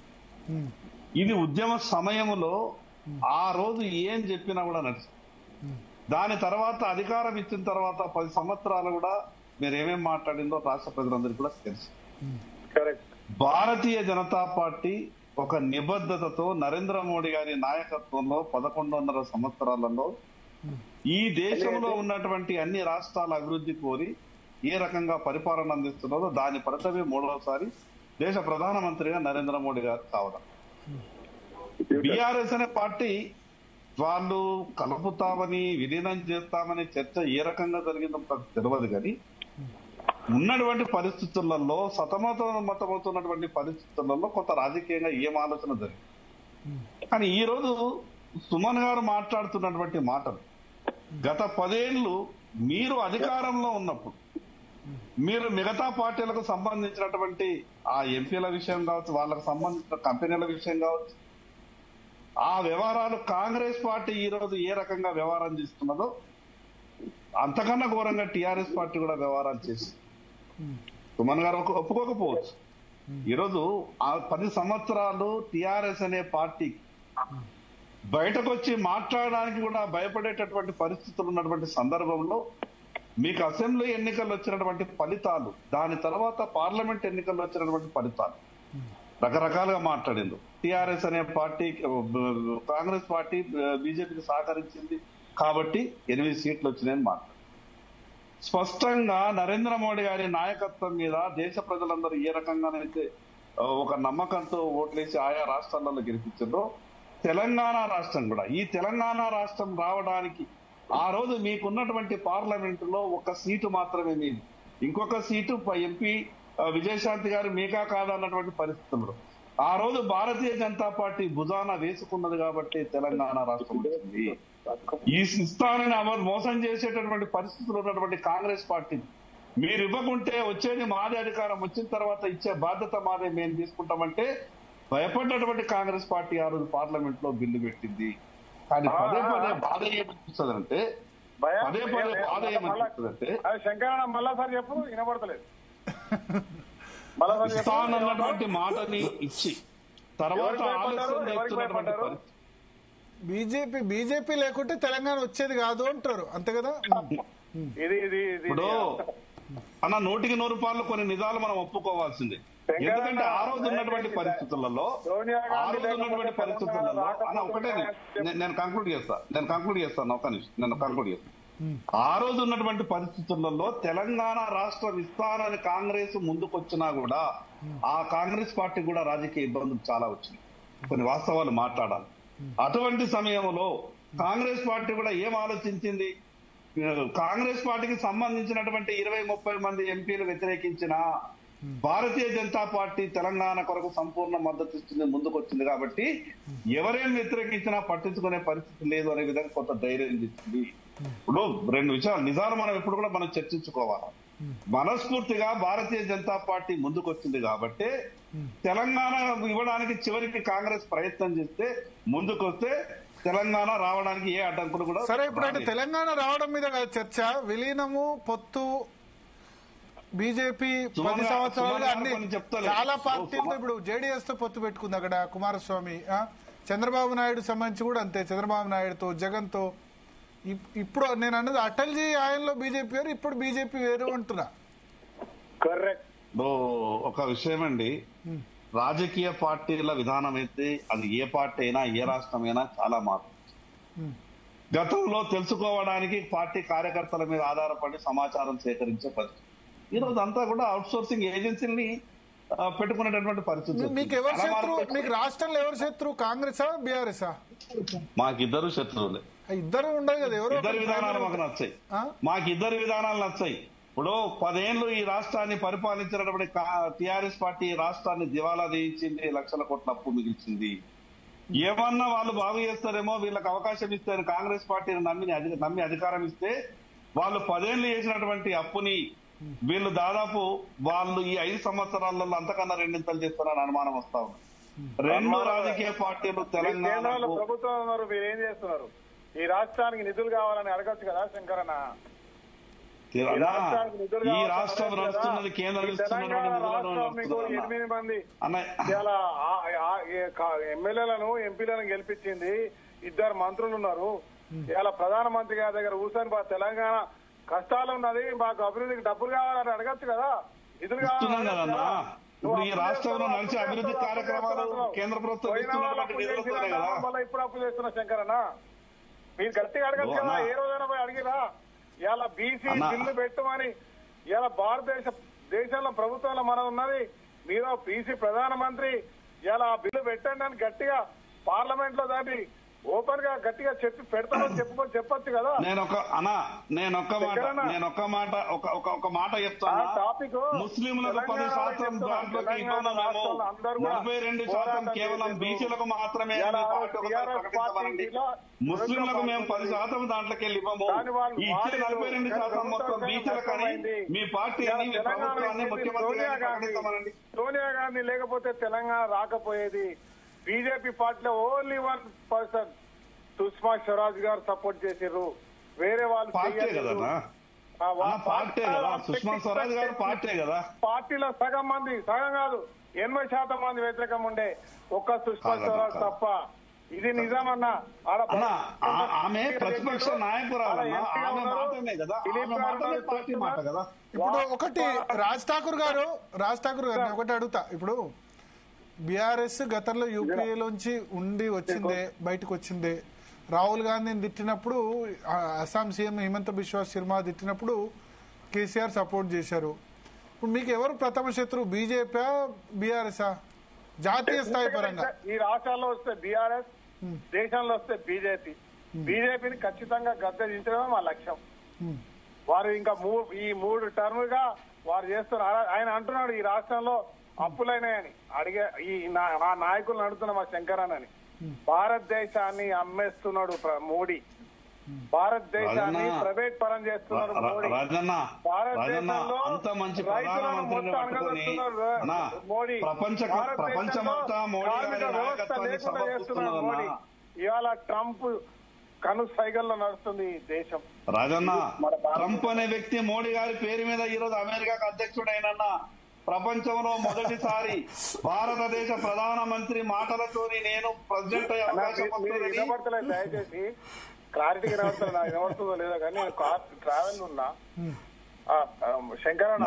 ఇది ఉద్యమ సమయంలో ఆ రోజు ఏం చెప్పినా కూడా నడుస్తుంది. దాని తర్వాత అధికారం ఇచ్చిన తర్వాత 10 సంవత్సరాలు కూడా మీరు ఏమేం మాట్లాడిందో రాష్ట్ర ప్రజలందరికీ కూడా తెలుసు. భారతీయ జనతా పార్టీ ఒక నిబద్ధతతో నరేంద్ర మోడీ గారి నాయకత్వంలో 11.5 సంవత్సరాలలో ఈ దేశంలో ఉన్నటువంటి అన్ని రాష్ట్రాల అభివృద్ధి కోరి ఏ రకంగా పరిపాలన అందిస్తున్నారో దాని ఫలితమే 3వసారి దేశ ప్రధానమంత్రిగా నరేంద్ర మోడీ గారు కావడం. బీఆర్ఎస్ అనే పార్టీ వాళ్ళు కలుపుతామని విలీనం చేస్తామని చర్చ ఏ రకంగా జరిగిందో తెలియదు. కానీ ఉన్నటువంటి పరిస్థితులలో సతమతమవుతున్నటువంటి పరిస్థితులలో కొంత రాజకీయంగా ఏం ఆలోచన జరిగింది. కానీ ఈ రోజు సుమన్ గారు మాట్లాడుతున్నటువంటి మాటలు గత 10 ఏళ్లు మీరు అధికారంలో ఉన్నప్పుడు మీరు మిగతా పార్టీలకు సంబంధించినటువంటి ఆ ఎంపీల విషయం కావచ్చు, వాళ్ళకు సంబంధించిన కంపెనీల విషయం కావచ్చు, ఆ వ్యవహారాలు కాంగ్రెస్ పార్టీ ఈ రోజు ఏ రకంగా వ్యవహారం చేస్తున్నదో అంతకన్నా ఘోరంగా టిఆర్ఎస్ పార్టీ కూడా వ్యవహారాలు చేసింది. సుమన్ గారు ఒప్పుకోకపోవచ్చు. ఈరోజు ఆ 10 సంవత్సరాలు టిఆర్ఎస్ అనే పార్టీ బయటకు వచ్చి మాట్లాడడానికి కూడా భయపడేటటువంటి పరిస్థితులు ఉన్నటువంటి సందర్భంలో మీకు అసెంబ్లీ ఎన్నికల్లో వచ్చినటువంటి ఫలితాలు, దాని తర్వాత పార్లమెంట్ ఎన్నికల్లో వచ్చినటువంటి ఫలితాలు రకరకాలుగా మాట్లాడింది. టిఆర్ఎస్ అనే పార్టీ కాంగ్రెస్ పార్టీ బీజేపీకి సహకరించింది కాబట్టి 8 సీట్లు వచ్చినాయని మాట్లాడు. స్పష్టంగా నరేంద్ర మోడీ గారి నాయకత్వం మీద దేశ ప్రజలందరూ ఏ రకంగానైతే ఒక నమ్మకంతో ఓట్లేసి ఆయా రాష్ట్రాలలో గెలిపించారో తెలంగాణ రాష్ట్రం కూడా, ఈ తెలంగాణ రాష్ట్రం రావడానికి ఆ రోజు మీకున్నటువంటి పార్లమెంటులో 1 సీటు మాత్రమే మీది, ఇంకొక సీటు ఎంపీ విజయశాంతి గారు మీకా కాదన్నటువంటి పరిస్థితుల్లో ఆ రోజు భారతీయ జనతా పార్టీ భుజాన వేసుకున్నది కాబట్టి తెలంగాణ రాష్ట్రం వచ్చింది. ఈ ఇస్తానని మోసం చేసేటటువంటి పరిస్థితులు ఉన్నటువంటి కాంగ్రెస్ పార్టీ మీరు ఇవ్వకుంటే వచ్చేది మాదే, అధికారం వచ్చిన తర్వాత ఇచ్చే బాధ్యత మాదే, మేము తీసుకుంటామంటే భయపడ్డటువంటి కాంగ్రెస్ పార్టీ ఆ రోజు పార్లమెంట్ లో బిల్లు పెట్టింది. కానీ పదే బాధ ఏమనిపిస్తుందంటే శంకరన్న మళ్ళా సార్ చెప్పు, వినబడతలేదు. ఇస్తానన్నటువంటి మాటని ఇచ్చి తర్వాత బీజేపీ లేకుంటే తెలంగాణ వచ్చేది కాదు అంటారు, అంతే కదా. ఇప్పుడు అన్న 100% కొన్ని నిజాలు మనం ఒప్పుకోవాల్సిందే. ఎందుకంటే ఆ రోజు ఉన్నటువంటి పరిస్థితులలో అన్న ఒకటే నేను కంక్లూడ్ చేస్తాను ఒక నిమిషం, నేను కంక్లూడ్ చేస్తాను. ఆ రోజు ఉన్నటువంటి పరిస్థితులలో తెలంగాణ రాష్ట్రం ఇస్తానని కాంగ్రెస్ ముందుకొచ్చినా కూడా ఆ కాంగ్రెస్ పార్టీ కూడా రాజకీయ ఇబ్బందులు చాలా వచ్చినాయి, కొన్ని వాస్తవాలు మాట్లాడాలి. అటువంటి సమయంలో కాంగ్రెస్ పార్టీ కూడా ఏం ఆలోచించింది, కాంగ్రెస్ పార్టీకి సంబంధించినటువంటి 20-30 మంది ఎంపీలు వ్యతిరేకించిన భారతీయ జనతా పార్టీ తెలంగాణ కొరకు సంపూర్ణ మద్దతు ఇస్తుంది, ముందుకొచ్చింది. కాబట్టి ఎవరేం వ్యతిరేకించినా పట్టించుకునే పరిస్థితి లేదు అనే విధంగా కొంత ధైర్యం ఇచ్చింది. ఇప్పుడు 2 విషయాలు నిజాలు మనం ఎప్పుడు కూడా మనం చర్చించుకోవాలి. మనస్ఫూర్తిగా భారతీయ జనతా పార్టీ ముందుకొచ్చింది కాబట్టి తెలంగాణ ఇవ్వడానికి చివరికి కాంగ్రెస్ ప్రయత్నం చేస్తే ముందుకొస్తే తెలంగాణ రావడానికి ఏ అడ్డంకులు కూడా. సరే, ఇప్పుడు అంటే తెలంగాణ రావడం మీద చర్చ, విలీనము పొత్తు బీజేపీ 10 సంవత్సరాలుగా అన్ని చాలా పార్టీలు ఇప్పుడు జేడీఎస్ తో పొత్తు పెట్టుకుంది అక్కడ కుమారస్వామి, చంద్రబాబు నాయుడు సంబంధించి కూడా అంతే, చంద్రబాబు నాయుడుతో జగన్ తో. ఇప్పుడు నేను అన్నది అటల్జీ ఆయనలో బీజేపీ వేరు, ఇప్పుడు బీజేపీ వేరు అంటున్నా. కరెక్ట్. ఒక విషయం అండి, రాజకీయ పార్టీల విధానం అయితే అది ఏ పార్టీ అయినా ఏ రాష్ట్రమైనా చాలా మార్పు. గతంలో తెలుసుకోవడానికి పార్టీ కార్యకర్తల మీద ఆధారపడి సమాచారం సేకరించే పరిస్థితి. ఈ రోజు అంతా కూడా అవుట్ సోర్సింగ్ ఏజెన్సీని పెట్టుకునేటటువంటి పరిస్థితి. మీకు ఎవరు శత్రు? మీకు రాష్ట్రంలో ఎవరు శత్రు, కాంగ్రెసా బీఆర్ఎస్? మాకిద్దరు శత్రువులే. ఇద్దరు ఉండదు కదా, ఎవరు? ఇద్దరు విధానాలు మాకు నచ్చాయి, మాకిద్దరు విధానాలు నచ్చాయి. ఇప్పుడు 10 ఏళ్లు ఈ రాష్ట్రాన్ని పరిపాలించినటువంటి టిఆర్ఎస్ పార్టీ రాష్ట్రాన్ని దివాలా తీయించింది, లక్షల కోట్ల అప్పు మిగిల్చింది. ఏమన్నా వాళ్ళు బాగు చేస్తారేమో, వీళ్ళకి అవకాశం ఇస్తారు, కాంగ్రెస్ పార్టీని నమ్మి అధికారం ఇస్తే వాళ్ళు 10 ఏళ్లు చేసినటువంటి అప్పుని వీళ్ళు దాదాపు వాళ్ళు ఈ 5 సంవత్సరాలలో అంతకన్నా రెండింతలు చేస్తారని అనుమానం వస్తా ఉంది. 2 రాజకీయ పార్టీలు తెలంగాణలో ప్రభుత్వం ఉన్నారు, మీరు ఏం చేస్తున్నారు? ఈ రాష్ట్రానికి నిధులు కావాలని అడగచ్చు కదా శంకరన్న. ఈ రాష్ట్రం నడుస్తున్నది కేంద్రం ఇస్తున్నటువంటి 8 మంది ఇలా ఎమ్మెల్యేలను ఎంపీలను గెలిపించింది, 2 మంత్రులు ఉన్నారు. ఇలా ప్రధానమంత్రి గారి దగ్గర కూర్చొని తెలంగాణ కష్టాలు ఉన్నది, మాకు అభివృద్ధికి డబ్బులు కావాలని అడగచ్చు కదా, నిధులు కావాలి. ఈ రాష్ట్రంలో నడిచే అభివృద్ధి కార్యక్రమాలు కేంద్ర ప్రభుత్వం ఇప్పుడు అప్పు చేస్తున్న శంకరన్న, మీరు గట్టిగా అడగచ్చు కదా, ఏ రోజైనా పోయి అడిగిరా? ఇలా బీసీ బిల్లు పెట్టమని ఇలా దేశంలో ప్రభుత్వంలో మనం ఉన్నది, మీరు బీసీ ప్రధానమంత్రి ఇలా బిల్లు పెట్టండి అని గట్టిగా పార్లమెంట్ లో దాన్ని ఓపెన్ గా గట్టిగా చెప్పి పెడతామని చెప్పొచ్చు కదా. నేను ఒక్క మాట చెప్తాను. ముస్లింలకు 10% దాంట్లోకి 42% కేవలం బీసీలకు మాత్రమే. ముస్లింలకు మేము 10% దాంట్లోకి వెళ్ళి ఇవ్వము. ఈ ఇచ్చే 42% మొత్తం బీసీలకని మీ పార్టీ ప్రభుత్వాన్ని ముఖ్యమంత్రి సోనియా గాంధీ లేకపోతే తెలంగాణ రాకపోయేది. బీజేపీ పార్టీలో ఓన్లీ 1% సుష్మా స్వరాజ్ గారు సపోర్ట్ చేసారు, వేరే వాళ్ళు సుష్మా స్వరాజ్ గారు పార్టీ కదా. పార్టీలో సగం కాదు 80% మంది వ్యతిరేకం ఉండే, ఒక్క సుష్మా స్వరాజ్ తప్ప. ఇది నిజమన్నా. ఆమె ప్రతిపక్ష నాయకురాలు. ఇప్పుడు ఒకటి రాజ్ ఠాకూర్ గారు ఒకటి అడుగుతా. ఇప్పుడు బీఆర్ఎస్ గతంలో యూపీఏలోంచి బయటకు వచ్చిందే. రాహుల్ గాంధీని తిట్టినప్పుడు, అస్సాం సీఎం హిమంత బిశ్వా శర్మ తిట్టినప్పుడు కేసీఆర్ సపోర్ట్ చేశారు. ఇప్పుడు మీకు ఎవరు ప్రథమ శత్రువు, బీజేపీ బీఆర్ఎస్? జాతీయ స్థాయి పరంగా ఈ రాష్ట్రాల్లో వస్తే బీఆర్ఎస్, దేశంలో వస్తే బీజేపీ. బీజేపీని ఖచ్చితంగా గద్దెదించడమే మా లక్ష్యం. వారు ఇంకా ఈ 3 టర్మ్ గా వారు చేస్తున్నారు. ఆయన అంటున్నాడు ఈ రాష్ట్రంలో అప్పులైనాయని. అడిగే ఈ నాయకులను అడుగుతున్నా మా శంకరన్నని. భారతదేశాన్ని అమ్మేస్తున్నాడు మోడీ, భారతదేశాన్ని ప్రైవేట్ పరం చేస్తున్నాడు మోడీ. భారతదేశంలో రైతులను మొత్తం అనగదొక్కుతున్నారు మోడీ. ప్రపంచమంతా లేకుండా చేస్తున్నాడు మోడీ. ఇవాళ ట్రంప్ కను సైగల్లో నడుస్తుంది ఈ దేశం. రాజన్న, ట్రంప్ అనే వ్యక్తి మోడీ గారి పేరు మీద ఈ రోజు అమెరికాకు అధ్యక్షుడైన ప్రపంచంలో మొదటిసారి భారతదేశ ప్రధానమంత్రి మాటలతోని నేను ప్రెసిడెంట్ అయ్యే అవకాశం వినపడతలేదు. దయచేసి క్లారిటీగా వినపడతలేదు, నాకు వినపడుతుందో లేదో కానీ నేను ట్రావెల్ ఉన్నా.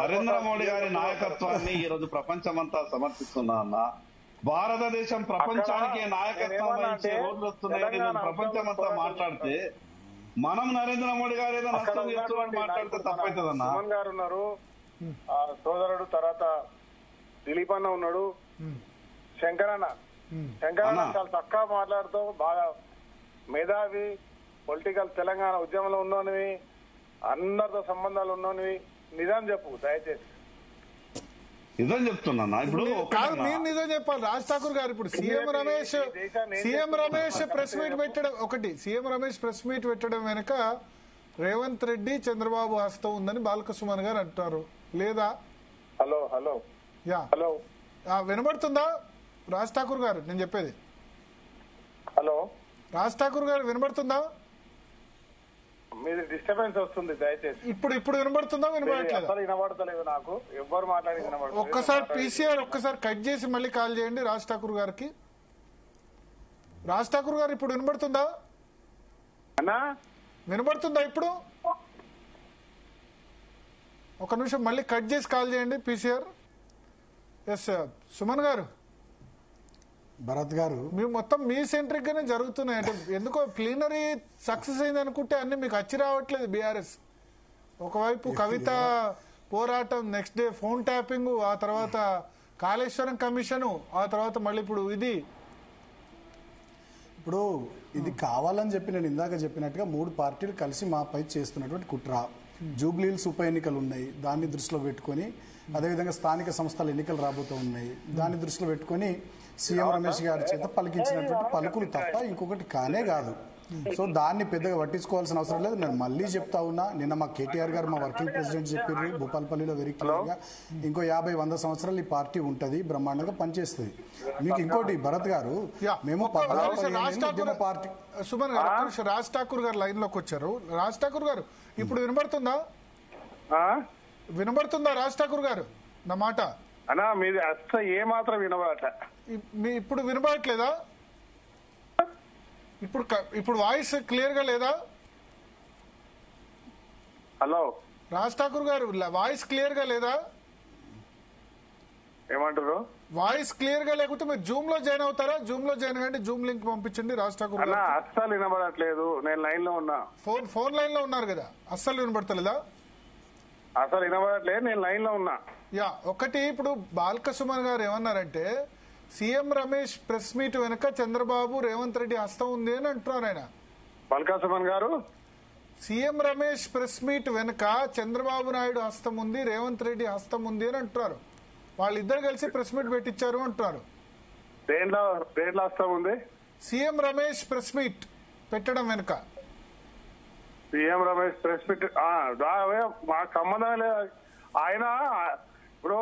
నరేంద్ర మోడీ గారి నాయకత్వాన్ని ఈ రోజు ప్రపంచమంతా సమర్థిస్తున్నా అన్న. భారతదేశం ప్రపంచానికి నాయకత్వం వహించే రోజులు వస్తున్నాయని ప్రపంచమంతా మాట్లాడితే మనం నరేంద్ర మోడీ గారు ఏదో నష్టం చేస్తున్నామని మాట్లాడితే తప్పవుతుందన్నా. సుమన్ గారు ఉన్నారు, సోదరుడు, తర్వాత దిలీప్ అన్న ఉన్నాడు, శంకరన్న చాలా చక్కగా మాట్లాడుతూ బాగా మేధావి, పొలిటికల్ తెలంగాణ ఉద్యమంలో ఉన్నోనివి, అందరితో సంబంధాలు ఉన్నోనివి. నిజం చెప్పు దయచేసి. నిజం చెప్తున్నా. ఇప్పుడు నేను నిజం చెప్పాలి. రాజ్ ఠాకూర్ గారు ఇప్పుడు సీఎం రమేష్ ప్రెస్ మీట్ పెట్టడం వెనుక రేవంత్ రెడ్డి, చంద్రబాబు హస్తం ఉందని బాలకృష్ణ గారు అంటారు, లేదా? హలో వినబడుతుందా రాజ్ ఠాకూర్ గారు? నేను చెప్పేది. హలో రాజ్ ఠాకూర్ గారు వినబడుతుందా? మీది డిస్టర్బెన్స్ వస్తుంది దయచేసి. ఇప్పుడు వినబడుతుందా? వినబడతలేదు నాకు. ఎవరు మాట్లాడి వినబడుతుంది? ఒక్కసారి పీసీఆర్ కట్ చేసి మళ్ళీ కాల్ చేయండి రాజ్ ఠాకూర్ గారికి. రాజ్ ఠాకూర్ గారు ఇప్పుడు వినబడుతుందా? అన్నా వినబడుతుందా ఇప్పుడు? ఒక నిమిషం మళ్ళీ కట్ చేసి కాల్ చేయండి పీసీఆర్. ఎస్ సుమన్ గారు, భరత్ గారు, మేము మొత్తం మీ సెంట్రిక్ గానే జరుగుతున్నాయి. అంటే ఎందుకో ప్లీనరీ సక్సెస్ అయింది అనుకుంటే అన్ని మీకు వచ్చి రావట్లేదు. బీఆర్ఎస్ ఒకవైపు కవిత పోరాటం, నెక్స్ట్ డే ఫోన్ ట్యాపింగ్, ఆ తర్వాత కాళేశ్వరం కమిషన్, ఆ తర్వాత మళ్ళీ ఇప్పుడు ఇది కావాలని చెప్పి నేను ఇందాక చెప్పినట్టుగా 3 పార్టీలు కలిసి మాపై చేస్తున్నటువంటి కుట్ర. జూబ్లీహిల్స్ ఉప ఎన్నికలు ఉన్నాయి, దాన్ని దృష్టిలో పెట్టుకొని, అదేవిధంగా స్థానిక సంస్థల ఎన్నికలు రాబోతూ ఉన్నాయి, దాన్ని దృష్టిలో పెట్టుకొని సీఎం రమేష్ గారి చేత పలికించినటువంటి పలుకులు తప్ప ఇంకొకటి కానే కాదు. సో దాన్ని పెద్దగా పట్టించుకోవాల్సిన అవసరం లేదు. నేను మళ్ళీ చెప్తా ఉన్నా, నిన్న మా కేటీఆర్ గారు మా వర్కింగ్ ప్రెసిడెంట్ చెప్పారు భూపాలపల్లిలో వెరీ క్లియర్ గా, ఇంకో 50-100 సంవత్సరాలు ఈ పార్టీ ఉంటది, బ్రహ్మాండంగా పనిచేస్తుంది. మీకు ఇంకోటి భరత్ గారు, మేము పార్టీ సుమన్ గారు రాజ్ ఠాకూర్ గారు లైన్ లోకి వచ్చారు. రాజ్ ఠాకూర్ గారు ఇప్పుడు వినబడుతుందా? వినబడుతుందా రాజ్ ఠాకూర్ గారు నా మాట? అన్నా మీది అస్సలు ఏ మాత్రం వినబడట. ఇప్పుడు వినబడట్లేదా? ఇప్పుడు వాయిస్ క్లియర్ గా లేదా? హలో రాజ్ ఠాకూర్ గారు వాయిస్ క్లియర్ గా లేదా? ఏమంటారు? వాయిస్ క్లియర్ గా లేకపోతే మీరు జూమ్ లో జాయిన్ అవుతారా? జూమ్ లో జాయిన్ కంటే జూమ్ లింక్ పంపించండి రాజ్ ఠాకూర్ గారు. అస్సలు వినబడట్లేదు, నేను లైన్ లో ఉన్నా. ఫోన్ లైన్ లో ఉన్నారు కదా, అస్సలు వినబడతలేదా? అసలు వినబడట్లేదు, నేను లైన్ లో ఉన్నా. యా, ఒకటి ఇప్పుడు బాల్క సుమన్ గారు ఏమన్నారంటే సీఎం రమేష్ ప్రెస్ మీట్ వెనుక చంద్రబాబు రేవంత్ రెడ్డి హస్తం ఉంది అని అంటున్నారు. ఆయన బాల్క సుమన్ గారు సీఎం రమేష్ ప్రెస్ మీట్ వెనుక చంద్రబాబు నాయుడు హస్తం ఉంది, రేవంత్ రెడ్డి హస్తం ఉంది అని అంటున్నారు. వాళ్ళిద్దరు కలిసి ప్రెస్ మీట్ పెట్టించారు అంటున్నారు. దేంట్లో హస్తం ఉంది? సీఎం రమేష్ ప్రెస్ మీట్ పెట్టడం వెనుక. సీఎం రమేష్ ప్రెస్ మీట్ మాకు సంబంధం లేదు. ఆయన ఇప్పుడు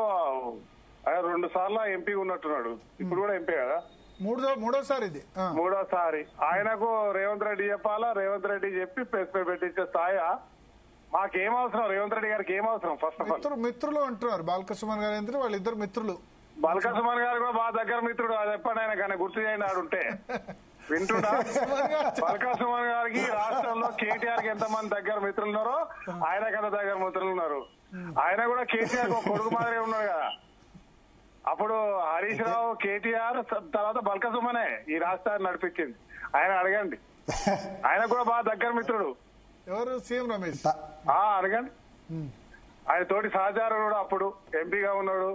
2 సార్లు ఎంపీ ఉన్నట్టున్నాడు, ఇప్పుడు కూడా ఎంపీ కదా, మూడోసారి ఇది మూడోసారి. ఆయనకు రేవంత్ రెడ్డి చెప్పాలా, రేవంత్ రెడ్డి చెప్పి ప్రెస్ మీట్ పెట్టించే స్థాయి మాకేం అవసరం? రేవంత్ రెడ్డి గారికి ఏం అవసరం? ఫస్ట్ ఆఫ్ ఆల్ మిత్రులు అంటున్నారు బాల్క సుమన్ గారు, ఎందుకు వాళ్ళిద్దరు మిత్రులు. బాల్క సుమన్ గారు కూడా బాగా దగ్గర మిత్రుడు, అది చెప్పండి ఆయన కానీ గుర్తు చేయండి. ఆడుంటే వింటున్నా. బాల్క సుమన్ గారికి రాష్ట్రంలో కేటీఆర్ కి ఎంతమంది దగ్గర మిత్రులు ఉన్నారో ఆయనకి అంత దగ్గర మిత్రులు ఉన్నారు. ఆయన కూడా కేసీఆర్ కొడుకు మాదిరే ఉన్నాడు కదా. అప్పుడు హరీష్ రావు, కేటీఆర్ తర్వాత బల్క సుమనే ఈ రాష్ట్రాన్ని నడిపించింది. ఆయన అడగండి, ఆయన కూడా బాగా దగ్గర మిత్రుడు. ఎవరు? సీఎం రమేష్. అడగండి. ఆయన తోటి సహచారం కూడా అప్పుడు ఎంపీగా ఉన్నాడు.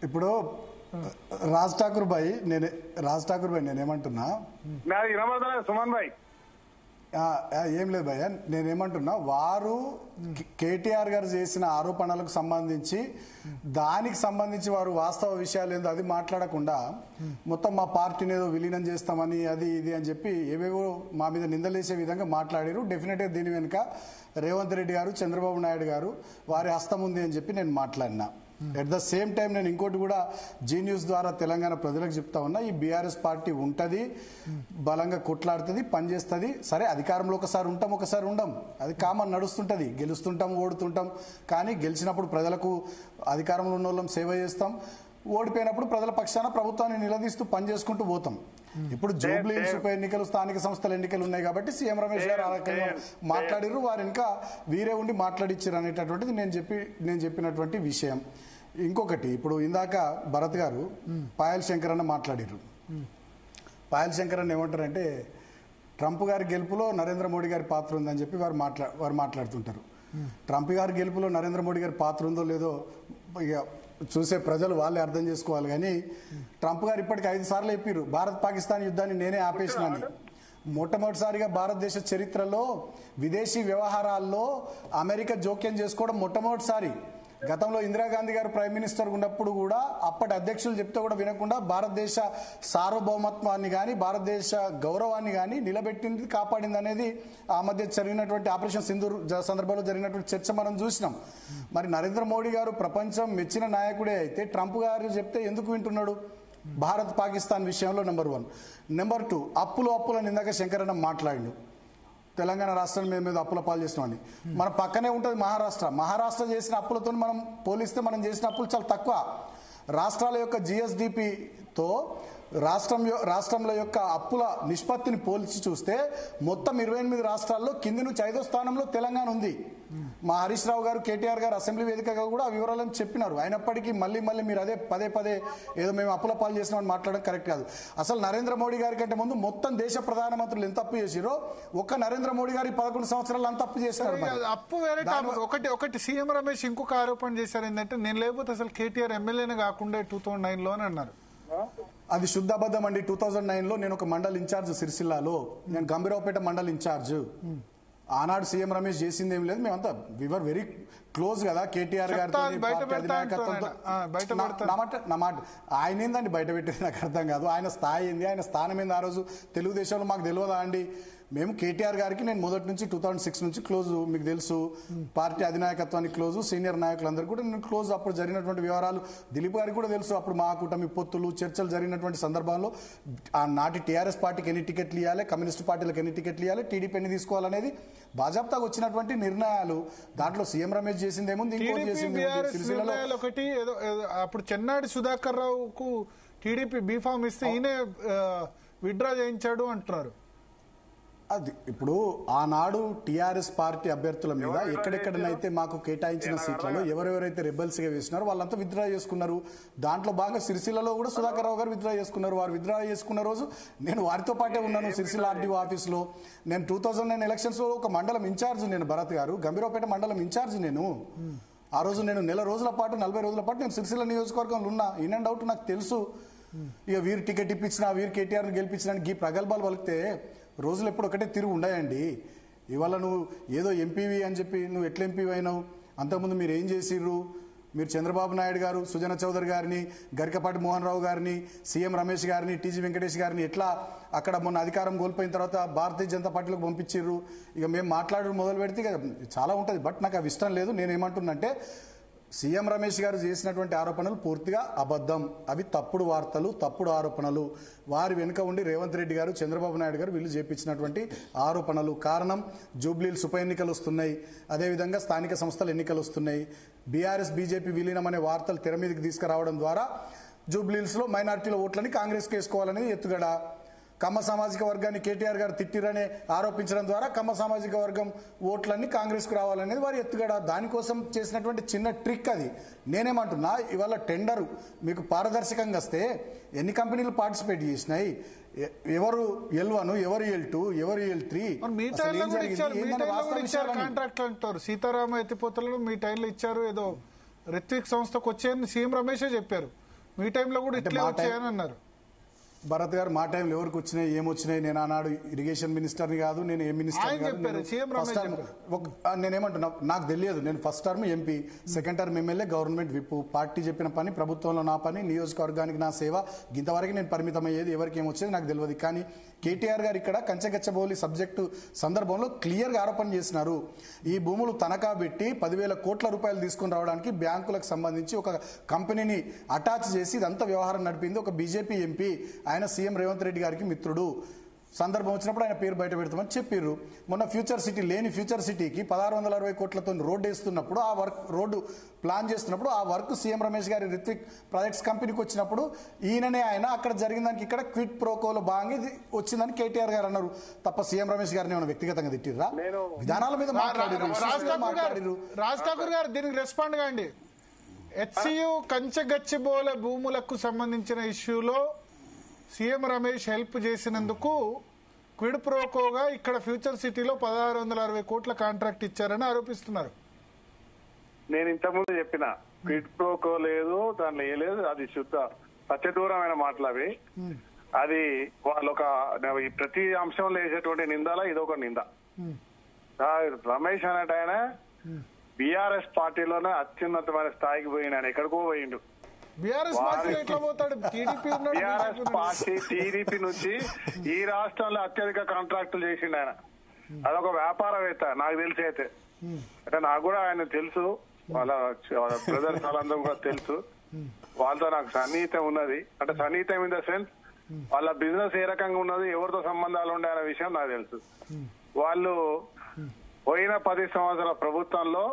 ఇప్పుడు రాజ్ ఠాకూర్ భాయ్ నేనేమంటున్నా, నాది వినబడతలేదు సుమన్ భాయ్. ఏం లేదు భయ్య, నేనేమంటున్నా, వారు కేటీఆర్ గారు చేసిన ఆరోపణలకు సంబంధించి దానికి సంబంధించి వారు వాస్తవ విషయాలు ఏందో అది మాట్లాడకుండా మొత్తం మా పార్టీని ఏదో విలీనం చేస్తామని అది ఇది అని చెప్పి ఏవేవో మా మీద నిందలేసే విధంగా మాట్లాడారు. డెఫినెట్గా దీని వెనుక రేవంత్ రెడ్డి గారు, చంద్రబాబు నాయుడు గారు వారి హస్తం ఉంది అని చెప్పి నేను మాట్లాడినా. ఎట్ ద సేమ్ టైం నేను ఇంకోటి కూడా జీ న్యూస్ ద్వారా తెలంగాణ ప్రజలకు చెప్తా ఉన్నా, ఈ బీఆర్ఎస్ పార్టీ ఉంటది, బలంగా కొట్లాడుతుంది, పనిచేస్తుంది. సరే అధికారంలో ఒకసారి ఉంటాం, ఒకసారి ఉండం, అది కామన్ నడుస్తుంటది, గెలుస్తుంటాం, ఓడుతుంటాం. కానీ గెలిచినప్పుడు ప్రజలకు అధికారంలో ఉన్న వాళ్ళం సేవ చేస్తాం, ఓడిపోయినప్పుడు ప్రజల పక్షాన ప్రభుత్వాన్ని నిలదీస్తూ పనిచేసుకుంటూ పోతాం. ఇప్పుడు జూబ్లీహిల్స్ ఉప ఎన్నికలు, స్థానిక సంస్థల ఎన్నికలు ఉన్నాయి కాబట్టి సీఎం రమేష్ గారు ఆ రకంగా మాట్లాడిర్రు, వారు ఇంకా వీరే ఉండి మాట్లాడిచ్చారు అనేటటువంటిది నేను చెప్పినటువంటి విషయం. ఇంకొకటి, ఇప్పుడు ఇందాక భరత్ గారు పాయల్ శంకర్ అన్న మాట్లాడిర్రు. పాయల్ శంకర్ అన్న ఏమంటారంటే ట్రంప్ గారి గెలుపులో నరేంద్ర మోడీ గారి పాత్ర ఉందని చెప్పి వారు మాట్లాడుతుంటారు. ట్రంప్ గారి గెలుపులో నరేంద్ర మోడీ గారి పాత్ర ఉందో లేదో ఇక చూసే ప్రజలు వాళ్ళే అర్థం చేసుకోవాలి. కానీ ట్రంప్ గారు ఇప్పటికి 5 సార్లు చెప్పారు భారత్ పాకిస్తాన్ యుద్ధాన్ని నేనే ఆపేసినాని. మొట్టమొదటిసారిగా భారతదేశ చరిత్రలో విదేశీ వ్యవహారాల్లో అమెరికా జోక్యం చేసుకోవడం మొట్టమొదటిసారి. గతంలో ఇందిరాగాంధీ గారు ప్రైమ్ మినిస్టర్ ఉన్నప్పుడు కూడా అప్పటి అధ్యక్షులు చెప్తే కూడా వినకుండా భారతదేశ సార్వభౌమత్వాన్ని కానీ భారతదేశ గౌరవాన్ని కానీ నిలబెట్టింది, కాపాడింది అనేది ఆ మధ్య జరిగినటువంటి ఆపరేషన్ సింధూర్ సందర్భంలో జరిగినటువంటి చర్చ మనం చూసినాం. మరి నరేంద్ర మోడీ గారు ప్రపంచం మెచ్చిన నాయకుడే అయితే ట్రంప్ గారు చెప్తే ఎందుకు వింటున్నాడు? భారత్ పాకిస్తాన్ విషయంలో నెంబర్ 1. నెంబర్ 2, అప్పులని ఇందాక శంకరన్న మాట్లాడిండు. తెలంగాణ రాష్ట్రం మీద అప్పుల పాలు చేసినామని. మన పక్కనే ఉంటుంది మహారాష్ట్ర చేసిన అప్పులతో మనం పోలిస్తే మనం చేసిన అప్పులు చాలా తక్కువ. రాష్ట్రాల యొక్క జిఎస్డిపితో రాష్ట్రంలో యొక్క అప్పుల నిష్పత్తిని పోల్చి చూస్తే మొత్తం 28 రాష్ట్రాల్లో కింది నుంచి 5వ స్థానంలో తెలంగాణ ఉంది. మా హరీష్ రావు గారు, కేటీఆర్ గారు అసెంబ్లీ వేదికగా కూడా ఆ వివరాలను చెప్పినారు. అయినప్పటికీ మళ్ళీ మీరు అదే పదే ఏదో మేము అప్పుల పాలు చేసినామని మాట్లాడడం కరెక్ట్ కాదు. అసలు నరేంద్ర మోడీ గారి కంటే ముందు మొత్తం దేశ ప్రధానమంత్రులు ఎంత అప్పు చేసిరో ఒక్క నరేంద్ర మోడీ గారి 11 సంవత్సరాలు అంత అప్పు చేశారు. అప్పు వేరే. ఒకటి సీఎం రమేష్ ఇంకొక ఆరోపణ చేశారు ఏంటంటే నేను లేకపోతే అసలు కేటీఆర్ ఎమ్మెల్యేనే కాకుండా 2009లో అని అన్నారు. అది శుద్ధ అబద్ధం అండి. 2009లో నేను ఒక మండల్ ఇన్ఛార్జ్ సిరిసిల్లాలో, నేను గంభీరావుపేట మండల్ ఇన్ఛార్జ్. ఆనాడు సీఎం రమేష్ చేసింది ఏం లేదు, మేమంతా వివర్ వెరీ క్లోజ్ కదా కేటీఆర్ గారితో. నా మాట ఆయన ఏందండి బయట పెట్టేది నాకు అర్థం కాదు. ఆయన స్థాయి ఏంది, ఆయన స్థానం ఏంది ఆ రోజు తెలుగుదేశంలో మాకు తెలియదా అండి? మేము కేటీఆర్ గారికి నేను మొదటి నుంచి 2006 నుంచి క్లోజ్, మీకు తెలుసు. పార్టీ అధినాయకత్వానికి క్లోజ్, సీనియర్ నాయకులందరూ కూడా నేను క్లోజ్. అప్పుడు జరిగినటువంటి వ్యవహారాలు దిలీప్ గారికి కూడా తెలుసు. అప్పుడు మా కూటమి పొత్తులు చర్చలు జరిగినటువంటి సందర్భంలో ఆ నాటి టీఆర్ఎస్ పార్టీకి ఎన్ని టికెట్లు ఇవ్వాలి, కమ్యూనిస్ట్ పార్టీలకు ఎన్ని టికెట్లు ఇవ్వాలి, టీడీపీ ఎన్ని తీసుకోవాలనేది బాజాబ్తాగా వచ్చినటువంటి నిర్ణయాలు. దాంట్లో సీఎం రమేష్ చేసిందేముంది, ఇంకోటి చేసింది. ఒకటి అప్పుడు చెన్నాడి సుధాకర్ రావుకు టీడీపీ బీఫామ్ ఇస్తే ఈయన విత్డ్రా చేయించాడు అంటున్నారు. అది ఇప్పుడు ఆనాడు టీఆర్ఎస్ పార్టీ అభ్యర్థుల మీద ఎక్కడెక్కడనైతే మాకు కేటాయించిన సీట్లలో ఎవరెవరైతే రెబల్స్ గా వేసినారో వాళ్ళంతా విత్డ్రా చేసుకున్నారు. దాంట్లో భాగంగా సిరిసిల్లలో కూడా సుధాకర్ రావు గారు విత్డ్రా చేసుకున్నారు. వారు విత్డ్రా చేసుకున్న రోజు నేను వారితో పాటే ఉన్నాను సిరిసిల్ల ఆర్డీఓ ఆఫీస్ లో. నేను 2009 ఎలక్షన్స్ లో ఒక మండలం ఇన్ఛార్జ్, నేను భరత్ గారు గంభీరావుపేట మండలం ఇన్ఛార్జ్. నేను ఆ రోజు నేను నెల రోజుల పాటు 40 రోజుల పాటు నేను సిరిసిల్ల నియోజకవర్గంలో ఉన్నా. ఇన్ అండ్ అవుట్ నాకు తెలుసు. ఇక వీరు టికెట్ ఇప్పించినా, వీరు కేటీఆర్ గెలిపించిన ఈ ప్రగల్భాలు పలికితే రోజులు ఎప్పుడు ఒకటే తిరుగు ఉండయండి. ఇవాళ నువ్వు ఏదో ఎంపీవి అని చెప్పి నువ్వు ఎట్లా ఎంపీవి అయినావు? అంతకుముందు మీరు ఏం చేసిర్రు? మీరు చంద్రబాబు నాయుడు గారు, సుజనా చౌదరి గారిని, గరికపాటి మోహన్ రావు గారిని, సీఎం రమేష్ గారిని, టీజీ వెంకటేష్ గారిని ఎట్లా అక్కడ మొన్న అధికారం కోల్పోయిన తర్వాత భారతీయ జనతా పార్టీలోకి పంపించిర్రు. ఇక మేము మాట్లాడడం మొదలు పెడితే ఇక చాలా ఉంటుంది. బట్ నాకు అవి ఇష్టం లేదు. నేనేమంటున్నంటే సీఎం రమేష్ గారు చేసినటువంటి ఆరోపణలు పూర్తిగా అబద్ధం. అవి తప్పుడు వార్తలు, తప్పుడు ఆరోపణలు. వారి వెనుక ఉండి రేవంత్ రెడ్డి గారు, చంద్రబాబు నాయుడు గారు వీళ్ళు చేపించినటువంటి ఆరోపణలు. కారణం జూబ్లీహిల్స్ ఉప ఎన్నికలు వస్తున్నాయి, అదేవిధంగా స్థానిక సంస్థల ఎన్నికలు వస్తున్నాయి. బీఆర్ఎస్ బీజేపీ విలీనం అనే వార్తలు తెర మీదకి తీసుకురావడం ద్వారా జూబ్లీహిల్స్ లో మైనారిటీల ఓట్లని కాంగ్రెస్కి వేసుకోవాలనేది ఎత్తుగడ. కమ్మ సామాజిక వర్గాన్ని కేటీఆర్ గారు తిట్టిరని ఆరోపించడం ద్వారా కమ్మ సామాజిక వర్గం ఓట్లన్నీ కాంగ్రెస్కు రావాలనేది వారి ఎత్తుగడ. దానికోసం చేసినటువంటి చిన్న ట్రిక్ అది. నేనేమంటున్నా, ఇవాళ టెండరు మీకు పారదర్శకంగా వస్తే ఎన్ని కంపెనీలు పార్టిసిపేట్ చేసినాయి, ఎవరు L1, ఎవరు L2, ఎవరు L3, కాంట్రాక్ట్ అంటారు. సీతారామ ఎత్తిపోతలను మీ టైంలో ఇచ్చారు, ఏదో రిత్విక్ సంస్థకు వచ్చాయని సీఎం రమేషే చెప్పారు. మీ టైంలో కూడా ఇట్లా వచ్చాయని అన్నారు. భరత్ గారు మా టైంలో ఎవరికి వచ్చినాయి, ఏమొచ్చినాయి? నేను ఆనాడు ఇరిగేషన్ మినిస్టర్ని కాదు, నేను ఏ మినిస్టర్ నేనేమంటున్నా నాకు తెలియదు. నేను first term MP, second term MLA, government whip. Party చెప్పిన పని, ప్రభుత్వంలో నా పని, నియోజకవర్గానికి నా సేవ, ఇంతవరకు నేను పరిమితం అయ్యేది. ఎవరికి ఏమొచ్చేది నాకు తెలియదు. కానీ కేటీఆర్ గారు ఇక్కడ కంచగచ్చబౌలి సబ్జెక్టు సందర్భంలో క్లియర్గా ఆరోపణ చేసినారు. ఈ భూములు తనఖా పెట్టి 10,000 కోట్ల రూపాయలు తీసుకుని రావడానికి బ్యాంకులకు సంబంధించి ఒక కంపెనీని అటాచ్ చేసి ఇదంతా వ్యవహారం నడిపింది ఒక బీజేపీ ఎంపీ. ఆయన సీఎం రేవంత్ రెడ్డి గారికి మిత్రుడు. సందర్భం వచ్చినప్పుడు ఆయన పేరు బయట పెడతామని చెప్పారు. మొన్న ఫ్యూచర్ సిటీ లేని ఫ్యూచర్ సిటీకి 1660 కోట్లతో రోడ్డు వేస్తున్నప్పుడు, ఆ వర్క్ రోడ్డు ప్లాన్ చేస్తున్నప్పుడు ఆ వర్క్ సీఎం రమేష్ గారి రిత్విక్ ప్రాజెక్ట్స్ కంపెనీకి వచ్చినప్పుడు ఈయననే ఆయన అక్కడ జరిగిన దానికి ఇక్కడ క్విట్ ప్రోకోలో భాగంగా ఇది వచ్చిందని కేటీఆర్ గారు అన్నారు. తప్ప సీఎం రమేష్ గారిని ఏమైనా వ్యక్తిగతంగా తిట్టిర్రా? విధానాల మీద మాట్లాడారు. రాజ్ ఠాకూర్ గారు దీనికి రెస్పాండ్ కాండి. హెచ్సియు కంచగచ్చిబౌలి భూములకు సంబంధించిన ఇష్యూలో సీఎం రమేష్ హెల్ప్ చేసినందుకు క్విడ్ ప్రోకోగా ఇక్కడ ఫ్యూచర్ సిటీలో 1660 కోట్ల కాంట్రాక్ట్ ఇచ్చారని ఆరోపిస్తున్నారు. నేను ఇంతకుముందు చెప్పిన క్విడ్ ప్రోకో లేదు, దాంట్లో ఏ లేదు, అది శుద్ధ సత్యదూరమైన మాటలు అవి. అది వాళ్ళొక ప్రతి అంశంలో వేసేటువంటి నిందాల ఇదొక నింద. రమేష్ అనేట ఆయన బీఆర్ఎస్ పార్టీలోనే అత్యున్నతమైన స్థాయికి పోయిండు. ఆయన ఎక్కడికో పోయిండు. బీఆర్ఎస్ పార్టీ టీడీపీ నుంచి ఈ రాష్ట్రంలో అత్యధిక కాంట్రాక్టులు చేసిండు ఆయన. అదొక వ్యాపారవేత్త నాకు తెలిసి. అయితే అంటే నాకు కూడా ఆయన తెలుసు, వాళ్ళ బ్రదర్స్ వాళ్ళందరూ కూడా తెలుసు. వాళ్ళతో నాకు సన్నిహితం ఉన్నది. అంటే సన్నిహితం ఇన్ ద సెన్స్ వాళ్ళ బిజినెస్ ఏ రకంగా ఉన్నది, ఎవరితో సంబంధాలు ఉండే అనే విషయం నాకు తెలుసు. వాళ్ళు పోయిన 10 సంవత్సరాల ప్రభుత్వంలో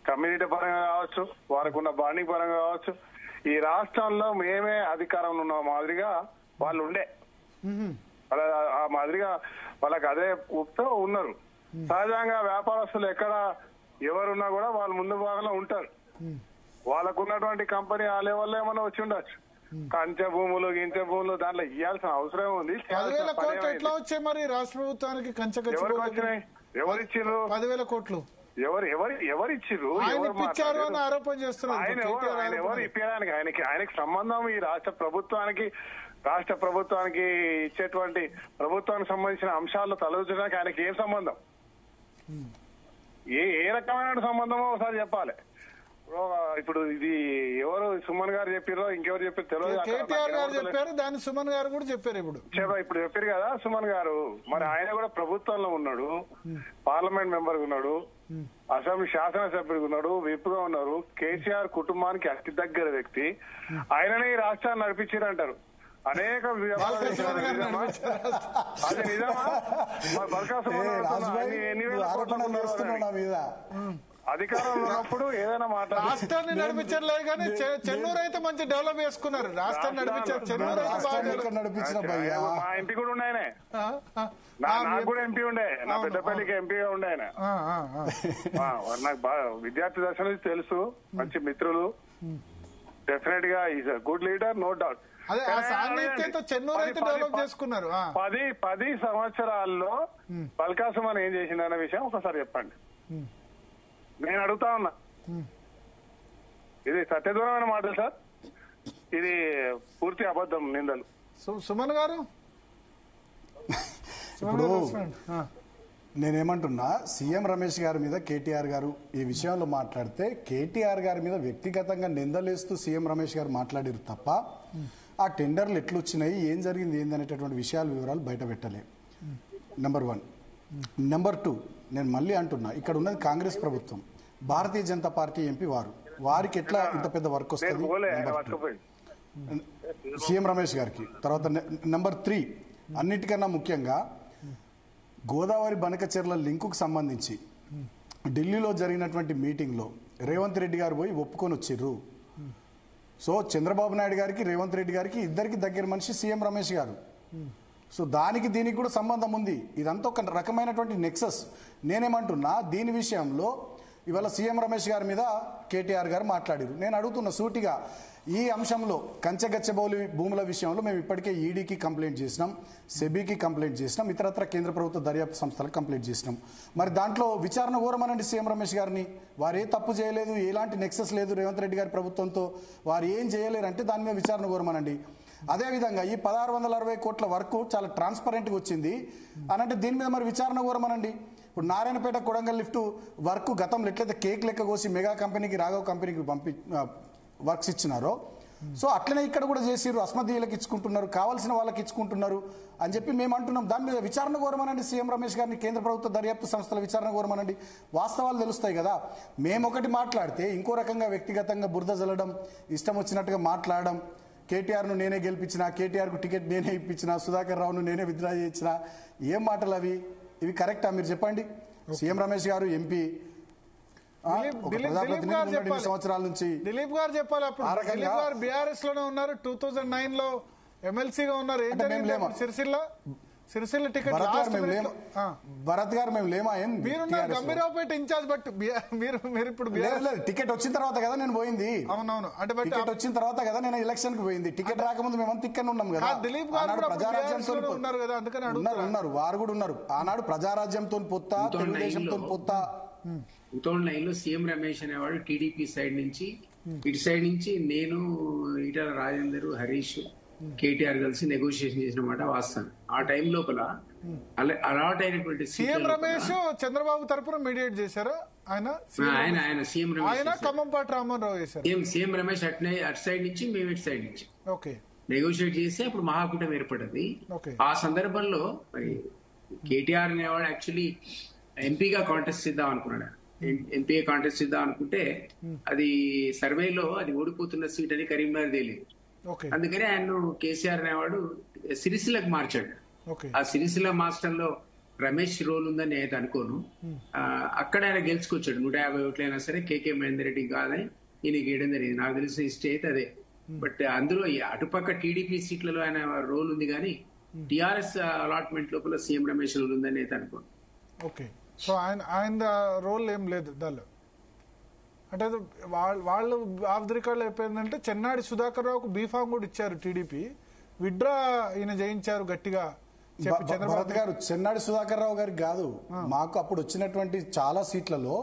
కమ్యూనిటీ పరంగా కావచ్చు, వారికి ఉన్న బాండింగ్ పరంగా కావచ్చు, ఈ రాష్ట్రంలో మేమే అధికారంలో ఉన్న మాదిరిగా వాళ్ళు ఉండే, ఆ మాదిరిగా వాళ్ళకి అదే ఊపుతో ఉన్నారు. సహజంగా వ్యాపారస్తులు ఎక్కడ ఎవరున్నా కూడా వాళ్ళు ముందు భాగంలో ఉంటారు. వాళ్ళకు ఉన్నటువంటి కంపెనీ ఆ లెవెల్లో ఏమన్నా వచ్చి ఉండొచ్చు. కంచె భూములు, గించె భూములు దాంట్లో ఇవ్వాల్సిన అవసరం ఉంది. 10,000 కోట్లు ఎట్లా వచ్చాయి మరి రాష్ట్ర ప్రభుత్వానికి? ఎవరికి వచ్చినాయి? ఎవరు ఇచ్చిండ్రు? 10,000 కోట్లు ఎవరు ఇచ్చిర్రు, ఆయన ఎవరు ఇప్పించారు అని మాట్లాడారు? ఆరోపణ చేస్తున్నారు. ఆయన ఎవరు ఇప్పడానికి ఆయనకి సంబంధం ఈ రాష్ట్ర ప్రభుత్వానికి ఇచ్చేటువంటి ప్రభుత్వానికి సంబంధించిన అంశాల్లో తలదూచడానికి ఆయనకి ఏం సంబంధం, ఏ రకమైన సంబంధమో ఒకసారి చెప్పాలి. ఇప్పుడు ఇది ఎవరు సుమన్ గారు చెప్పారో ఇంకెవరు చెప్పారు తెలియదు. కేటీఆర్ గారు చెప్పారు, దాన్ని సుమన్ గారు కూడా చెప్పారు. ఇప్పుడు చెప్పారు కదా సుమన్ గారు. మరి ఆయన కూడా ప్రభుత్వంలో ఉన్నాడు, పార్లమెంట్ మెంబర్ ఉన్నాడు, అసెంబ్లీ శాసనసభ్యుడిగా ఉన్నాడు, విప్గా ఉన్నారు. కేసీఆర్ కుటుంబానికి అతి దగ్గర వ్యక్తి. ఆయననే ఈ రాష్ట్రాన్ని నడిపించారంటారు. అనేక అది నిజమా? అధికారంలో ఉన్నప్పుడు ఏదైనా మాట్లాడారు. రాష్ట్రాన్ని నడిపించలేదు కానీ చెన్నూరు అయితే మంచి డెవలప్ చేసుకున్నారు. రాష్ట్రాన్ని నడిపించారు. చెన్నూరు మా ఎంపీ కూడా ఉండే ఆయన, నాకు కూడా ఎంపీ ఉండే, నా పెద్దపల్లికి ఎంపీగా ఉండే ఆయన. నాకు బాగా విద్యార్థి దశ నుంచి తెలుసు, మంచి మిత్రులు. డెఫినెట్ గా is a good leader, no doubt. 10 సంవత్సరాల్లో బల్కాసుమన్ ఏం చేసిందన్న విషయం ఒకసారి చెప్పండి. నేను అడుగుతా ఉన్నా. ఇది సత్యదూరమైన మాటలు సార్, ఇది పూర్తి అబద్ధం, నిందలు. సుమన్ గారు నేనేమంటున్నా, సీఎం రమేష్ గారి మీద కేటీఆర్ గారు ఈ విషయంలో మాట్లాడితే కేటీఆర్ గారి మీద వ్యక్తిగతంగా నిందలేస్తూ సీఎం రమేష్ గారు మాట్లాడారు తప్ప ఆ టెండర్లు ఎట్లొచ్చినాయి, ఏం జరిగింది, ఏందనేటటువంటి వివరాలు బయట పెట్టలే. నెంబర్ 1. నెంబర్ 2, నేను మళ్ళీ అంటున్నా, ఇక్కడ ఉన్నది కాంగ్రెస్ ప్రభుత్వం, భారతీయ జనతా పార్టీ ఎంపీ వారికి ఎట్లా ఇంత పెద్ద వర్క్ వస్తుంది సీఎం రమేష్ గారికి. తర్వాత నెంబర్ 3, అన్నిటికన్నా ముఖ్యంగా గోదావరి బనకచెర్ల లింకుకు సంబంధించి ఢిల్లీలో జరిగినటువంటి మీటింగ్లో రేవంత్ రెడ్డి గారు పోయి ఒప్పుకొని వచ్చిర్రు. సో చంద్రబాబు నాయుడు గారికి, రేవంత్ రెడ్డి గారికి ఇద్దరికి దగ్గర మనిషి సీఎం రమేష్ గారు. సో దీనికి కూడా సంబంధం ఉంది. ఇదంతా ఒక రకమైనటువంటి నెక్సస్. నేనేమంటున్నా, దీని విషయంలో ఇవాళ సీఎం రమేష్ గారి మీద కేటీఆర్ గారు మాట్లాడారు. నేను అడుగుతున్న సూటిగా, ఈ అంశంలో కంచెగచ్చబౌలి భూముల విషయంలో మేము ఇప్పటికే ఈడీకి కంప్లైంట్ చేసినాం, సెబీకి కంప్లైంట్ చేసినాం, ఇతరత్ర కేంద్ర ప్రభుత్వ దర్యాప్తు సంస్థలకు కంప్లైంట్ చేసినాం. మరి దాంట్లో విచారణ కోరమనండి సీఎం రమేష్ గారిని. వారు ఏ తప్పు చేయలేదు, ఎలాంటి నెక్సస్ లేదు రేవంత్ రెడ్డి గారి ప్రభుత్వంతో, వారు ఏం చేయలేరంటే దాని మీద విచారణ కోరమనండి. అదేవిధంగా ఈ 1660 కోట్ల వరకు చాలా ట్రాన్స్పరెంట్గా వచ్చింది అనంటే దీని మీద మరి విచారణ కోరమనండి. ఇప్పుడు నారాయణపేట కొడంగల్ లిఫ్ట్ వర్క్ గతంలో ఎట్లయితే కేక్ లెక్క కోసి మెగా కంపెనీకి, రాఘవ్ కంపెనీకి వర్క్స్ ఇచ్చినారో, సో అట్లనే ఇక్కడ కూడా చేసిర్రు. అస్మదీయులకు ఇచ్చుకుంటున్నారు, కావాల్సిన వాళ్ళకి ఇచ్చుకుంటున్నారు అని చెప్పి మేము అంటున్నాం. దాని మీద విచారణ కోరమనండి సీఎం రమేష్ గారిని, కేంద్ర ప్రభుత్వ దర్యాప్తు సంస్థల విచారణ కోరమనండి. వాస్తవాలు తెలుస్తాయి కదా. మేము ఒకటి మాట్లాడితే ఇంకో రకంగా వ్యక్తిగతంగా బురద జల్లడం, ఇష్టం వచ్చినట్టుగా మాట్లాడడం, కేటీఆర్ను నేనే గెలిపించిన, కేటీఆర్కు టికెట్ నేనే ఇప్పించిన, సుధాకర్ రావును నేనే విత్డ్రా చేయించిన, ఏం మాటలు అవి? ఇవి కరెక్టా మీరు చెప్పండి? సీఎం రమేష్ గారు ఎంపీ, సంవత్సరాల నుంచి దిలీప్ గారు చెప్పాలి. అప్పుడు దిలీప్ గారు బీఆర్ఎస్ లోనే ఉన్నారు, 2009 లో ఎమ్మెల్సీగా ఉన్నారు. సిరిసిల్ల టికెట్ భరత్ గారు మేము లేమా? గంభీరావుపేట ఇన్ఛార్జ్. బట్ మీరు ఇప్పుడు టికెట్ వచ్చిన తర్వాత కదా నేను పోయింది. అవునవును, అంటే టికెట్ వచ్చిన తర్వాత కదా నేను ఎలక్షన్ కి పోయింది. టికెట్ రాకముందు మేమంతా ఇక్కడ ఉన్నాం కదా. దిలీప్ గారు ప్రజారాజ్యంతో ఉన్నారు కదా, అందుకని ఉన్నారు, వారు కూడా ఉన్నారు. ఆనాడు ప్రజారాజ్యంతో పొత్తా, తెలుగుదేశంతో పొత్తా. 2009 లో సీఎం రమేష్ అనేవాడు టీడీపీ సైడ్ నుంచి, ఇటు సైడ్ నుంచి నేను, ఈటల రాజేందర్, హరీష్, కేటీఆర్ కలిసి నెగోషియేషన్ చేసిన మాట వాస్తవం. ఆ టైం లోపల అలాట్ అయినటువంటి సీఎం రమేష్ చంద్రబాబు తరపున మీడియేట్ చేశారు. ఆయన సీఎం రమేష్, ఖమ్మంపాటి రామ్మోహన్ రావు చేశారు. సీఎం రమేష్ అటు సైడ్ నుంచి, మేము ఇటు సైడ్ నుంచి నెగోషియేట్ చేసి అప్పుడు మహాకూటమి ఏర్పడింది. ఆ సందర్భంలో మరి కేటీఆర్ అనేవాడు యాక్చువల్లీ ఎంపీగా కాంటెస్ట్ చేద్దాం అనుకున్నాడు. ఎంపీగా కాంటెస్ట్ చేద్దాం అనుకుంటే అది సర్వేలో అది ఓడిపోతున్న సీట్ అని కరీంనగర్ తేలేదు. అందుకని ఆయన కేసీఆర్ అనేవాడు సిరిసిల్లకు మార్చాడు. ఆ సిరిసిల్ల మాస్టర్లో రమేష్ రోల్ ఉందని నేను అనుకోను. అక్కడ ఆయన గెలుచుకొచ్చాడు. 150 ఓట్లైనా సరే కేకే మహేందర్ రెడ్డి కాదని ఈయన గేయడం జరిగింది. నాకు తెలిసిన హిస్టరీ అయితే అదే. బట్ అందులో అటుపక్క టీడీపీ సీట్లలో ఆయన రోల్ ఉంది కానీ టీఆర్ఎస్ అలాట్మెంట్ లోపల సీఎం రమేష్ రోల్ ఉందని అయితే అనుకోను. ఓకే, సో ఆయన రోల్ ఏం లేదు దానిలో. అంటే వాళ్ళు ఆఫ్ ది రికార్డ్ అయిపోయిందంటే చెన్నాడి సుధాకర్ రావుకు బీఫామ్ కూడా ఇచ్చారు టీడీపీ, విత్డ్రా ఈయన చేయించారు గట్టిగా. చెప్పి చంద్రబాబు భరత్ గారు చెన్నాడి సుధాకర్ రావు గారికి కాదు, మాకు అప్పుడు వచ్చినటువంటి చాలా సీట్లలో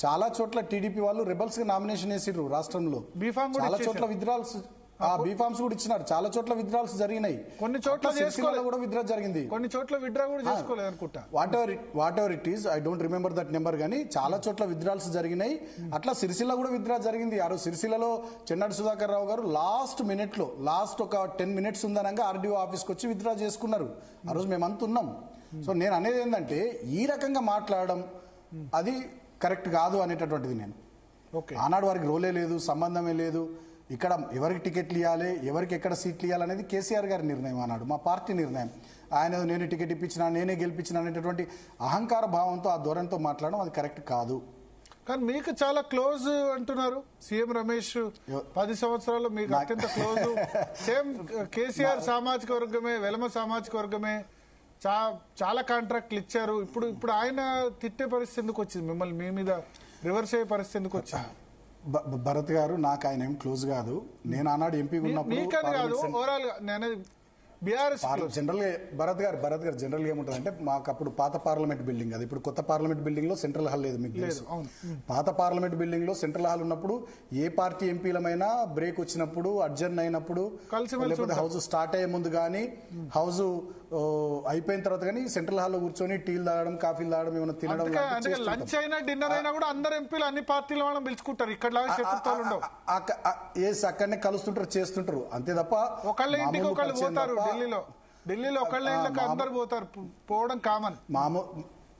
చాలా చోట్ల టీడీపీ వాళ్ళు రెబల్స్ గా నామినేషన్ వేసిర్రు రాష్ట్రంలో. బీఫామ్ కూడా చాలా చోట్ల విత్డ్రాల్స్ బీఫామ్స్ కూడా ఇచ్చినారు, చాలా చోట్ల విత్డ్రాల్స్ జరిగినాయి, కొన్ని చోట్ల కూడా విత్డ్రా జరిగింది, కొన్ని చోట్ల విత్డ్రా కూడా చేసుకోలేదు అనుకుంటా. What ever it is, I don't remember that number, కానీ చాలా చోట్ల విత్డ్రాల్స్ జరిగినాయి. అట్లా సిరిసిల్ల కూడా విత్డ్రా జరిగింది. ఆ రోజు సిరిసిల్లలో చెన్నాడి సుధాకర్ రావు గారు లాస్ట్ ఒక 10 minutes ఉందనగా ఆర్డీఓ ఆఫీస్కి వచ్చి విత్డ్రా చేసుకున్నారు. ఆ రోజు మేమంతా ఉన్నాం. సో నేను అనేది ఏంటంటే ఈ రకంగా మాట్లాడడం అది కరెక్ట్ కాదు అనేటటువంటిది. నేను ఆనాడు వారికి రోలే లేదు, సంబంధమే లేదు. ఇక్కడ ఎవరికి టికెట్లు ఇవ్వాలి, ఎవరికి ఎక్కడ సీట్లు ఇవ్వాలి అనేది కేసీఆర్ గారి నిర్ణయం, అన్నాడు మా పార్టీ నిర్ణయం. ఆయన నేనే టికెట్ ఇప్పించినా, నేనే గెలిపించిన అనేటటువంటి అహంకార భావంతో ఆ ధోరణితో మాట్లాడడం అది కరెక్ట్ కాదు. కానీ మీకు చాలా క్లోజ్ అంటున్నారు సీఎం రమేష్, 10 సంవత్సరాలు మీకు అత్యంత క్లోజ్. సేమ్ కేసీఆర్ సామాజిక వర్గమే, వెలమ సామాజిక వర్గమే, చాలా కాంట్రాక్ట్లు ఇచ్చారు. ఇప్పుడు ఆయన తిట్టే పరిస్థితి ఎందుకు వచ్చింది, మిమ్మల్ని మీ మీద రివర్స్ అయ్యే పరిస్థితి ఎందుకు వచ్చింది? భరత్ గారు, నాకు ఆయన ఏం క్లోజ్ కాదు. నేను ఆనాడు ఎంపీ ఉన్నప్పుడు జనరల్ గా భరత్ గారు జనరల్ గా ఏముంటుందంటే, మాకు అప్పుడు పాత పార్లమెంట్ బిల్డింగ్, అది ఇప్పుడు కొత్త పార్లమెంట్ బిల్డింగ్ లో సెంట్రల్ హాల్ లేదు, మీకు తెలుసు. పాత పార్లమెంట్ బిల్డింగ్ లో సెంట్రల్ హాల్ ఉన్నప్పుడు ఏ పార్టీ ఎంపీలమైనా బ్రేక్ వచ్చినప్పుడు, అడ్జర్న్ అయినప్పుడు, లేకపోతే హౌస్ స్టార్ట్ అయ్యే ముందు కానీ, హౌస్ అయిపోయిన తర్వాత కానీ సెంట్రల్ హాల్ లో కూర్చొని టీలు తాగడం, కాఫీలు తాగడం, ఏమైనా తినడం, లంచ్ అయినా డిన్నర్ అయినా కూడా అందరు ఎంపీలు అన్ని పార్టీల వాళ్ళని పిలుచుకుంటారు. ఇక్కడ అక్కడనే కలుస్తుంటారు, చేస్తుంటారు, అంతే తప్ప ఒకళ్ళ ఇంటికి ఒకళ్ళు పోతారు. ఢిల్లీలో ఒకళ్ళ ఇంటికి అందరు పోతారు, పోవడం కామన్.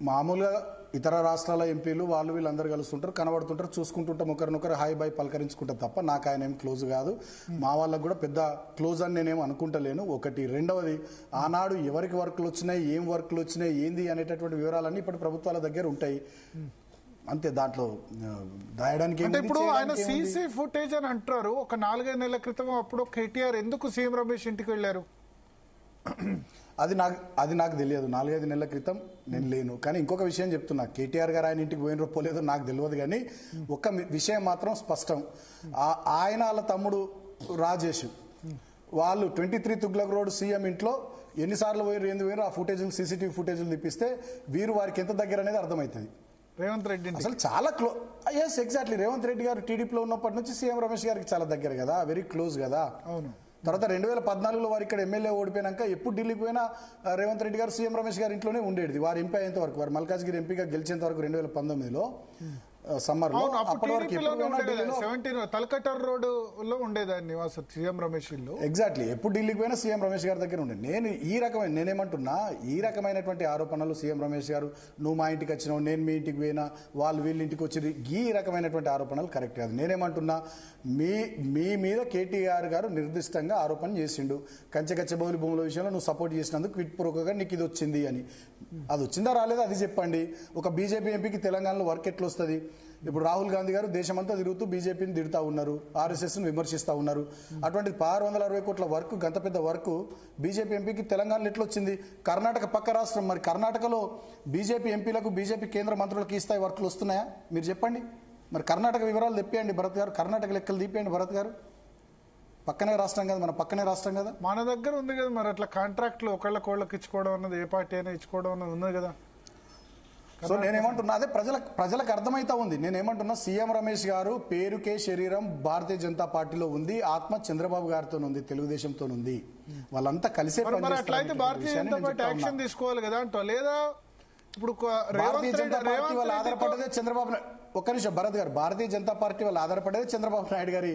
మామూలుగా ఇతర రాష్ట్రాల ఎంపీలు వాళ్ళు వీళ్ళందరూ కలుస్తుంటారు, కనబడుతుంటారు, చూసుకుంటుంటాం, ఒకరినొకరు హాయ్ బాయ్ పలకరించుకుంటారు తప్ప నాకు ఆయన ఏం క్లోజ్ కాదు. మా వాళ్ళకు కూడా పెద్ద క్లోజ్ అని నేనేం అనుకుంటలేను. ఒకటి. రెండవది, ఆనాడు ఎవరికి వర్క్లు వచ్చినాయి, ఏం వర్క్లు వచ్చినాయి, ఏంది అనేటటువంటి వివరాలన్నీ ఇప్పటి ప్రభుత్వాల దగ్గర ఉంటాయి, అంతే. దాంట్లో దాయడానికి ఇప్పుడు ఆయన సీసీ ఫుటేజ్ అని అంటారు. ఒక 4-5 నెలల క్రితం అప్పుడు కేటీఆర్ ఎందుకు సీఎం రమేష్ ఇంటికి వెళ్లారు? అది నాకు తెలియదు. 4-5 నెలల క్రితం నేను లేను. కానీ ఇంకొక విషయం చెప్తున్నా, కేటీఆర్ గారు ఆయన ఇంటికి పోయిన పోలేదో నాకు తెలియదు, కానీ ఒక్క విషయం మాత్రం స్పష్టం. ఆయన వాళ్ళ తమ్ముడు రాజేష్ వాళ్ళు 23 తుగ్లక్ రోడ్ సీఎం ఇంట్లో ఎన్నిసార్లు పోయారు, ఎందుకు పోయారు, ఆ ఫుటేజ్లు, సీసీటీవీ ఫుటేజ్లు తెప్పిస్తే వీరు వారికి ఎంత దగ్గర అనేది అర్థమవుతుంది. రేవంత్ రెడ్డి అసలు చాలా ఎస్ ఎగ్జాక్ట్లీ. రేవంత్ రెడ్డి గారు టీడీపీలో ఉన్నప్పటి నుంచి సీఎం రమేష్ గారికి చాలా దగ్గర కదా, వెరీ క్లోజ్ కదా. అవును. తర్వాత 2014లో వారు ఇక్కడ ఎమ్మెల్యే ఓడిపోయినాక ఎప్పుడు ఢిల్లీకి పోయినా రేవంత్ రెడ్డి గారు సీఎం రమేష్ గారి ఇంట్లోనే ఉండేది. వారు ఎంపీ అయ్యేంత వరకు, వారు మల్కాజ్గిరి ఎంపీగా గెలిచేంత వరకు 2019లో సమ్మర్ లో. తలకట్టర్ రోడ్ లో ఉండేదాన్ని నివాసం సీఎం రమేష్ ఇల్లు. ఎగ్జాక్ట్లీ. ఎప్పుడు ఢిల్లీకి పోయినా సీఎం రమేష్ గారి దగ్గర ఉండే. నేనేమంటున్నా, ఈ రకమైనటువంటి ఆరోపణలు సీఎం రమేష్ గారు నువ్వు మా ఇంటికి వచ్చినావు, నేను మీ ఇంటికి పోయినా, వాళ్ళు వీళ్ళ ఇంటికి వచ్చి, ఈ రకమైనటువంటి ఆరోపణలు కరెక్ట్ కాదు. నేనేమంటున్నా, మీ మీద కేటీఆర్ గారు నిర్దిష్టంగా ఆరోపణ చేసిండు. కంచెకచ్చబౌలి భూముల విషయంలో నువ్వు సపోర్ట్ చేసినందుకు క్విట్ పూర్వకంగా నీకు ఇది వచ్చింది అని. అది వచ్చిందా రాలేదా అది చెప్పండి. ఒక బీజేపీ ఎంపీకి తెలంగాణలో వర్క్ ఎట్లా వస్తుంది? ఇప్పుడు రాహుల్ గాంధీ గారు దేశమంతా తిరుగుతూ బీజేపీని తిడుతూ uన్నారు, ఆర్ఎస్ఎస్ ను విమర్శిస్తూ ఉన్నారు. అటువంటి 660 కోట్ల వర్క్, గంత పెద్ద వర్క్ బీజేపీ ఎంపీకి తెలంగాణలో ఎట్లా వచ్చింది? కర్ణాటక పక్క రాష్ట్రం, మరి కర్ణాటకలో బీజేపీ ఎంపీలకు, బీజేపీ కేంద్ర మంత్రులకు ఈ స్థాయి వర్క్లు వస్తున్నాయా? మీరు చెప్పండి. మరి కర్ణాటక వివరాలు తెప్పియండి భరత్ గారు, కర్ణాటక లెక్కలు తీపియండి భరత్ గారు. పక్కనే రాష్ట్రం కదా, మన పక్కనే రాష్ట్రం కదా, మన దగ్గర ఉంది కదా. మరి అట్లా కాంట్రాక్ట్లు ఒకళ్ళకి ఇచ్చుకోవడం అన్నది, ఏ పార్టీ అయినా ఇచ్చుకోవడం అన్నది ఉన్నది కదా. సో నేనేమంటున్నా, అదే ప్రజలకు అర్థమైతా ఉంది. నేనేమంటున్నా, సీఎం రమేష్ గారు పేరుకే శరీరం భారతీయ జనతా పార్టీలో ఉంది, ఆత్మ చంద్రబాబు గారితో ఉంది, తెలుగుదేశంతో ఉంది, వాళ్ళంతా కలిసే అట్లయితే భారతీయ జనతా పార్టీ యాక్షన్ తీసుకోవాలి కదా అంట. లేదా ఇప్పుడు భారతీయ జనతా పార్టీ వాళ్ళు ఆధారపడేదే చంద్రబాబు. ఒక్క నిమిషం భరత్ గారు, భారతీయ జనతా పార్టీ వాళ్ళు ఆధారపడేది చంద్రబాబు నాయుడు గారి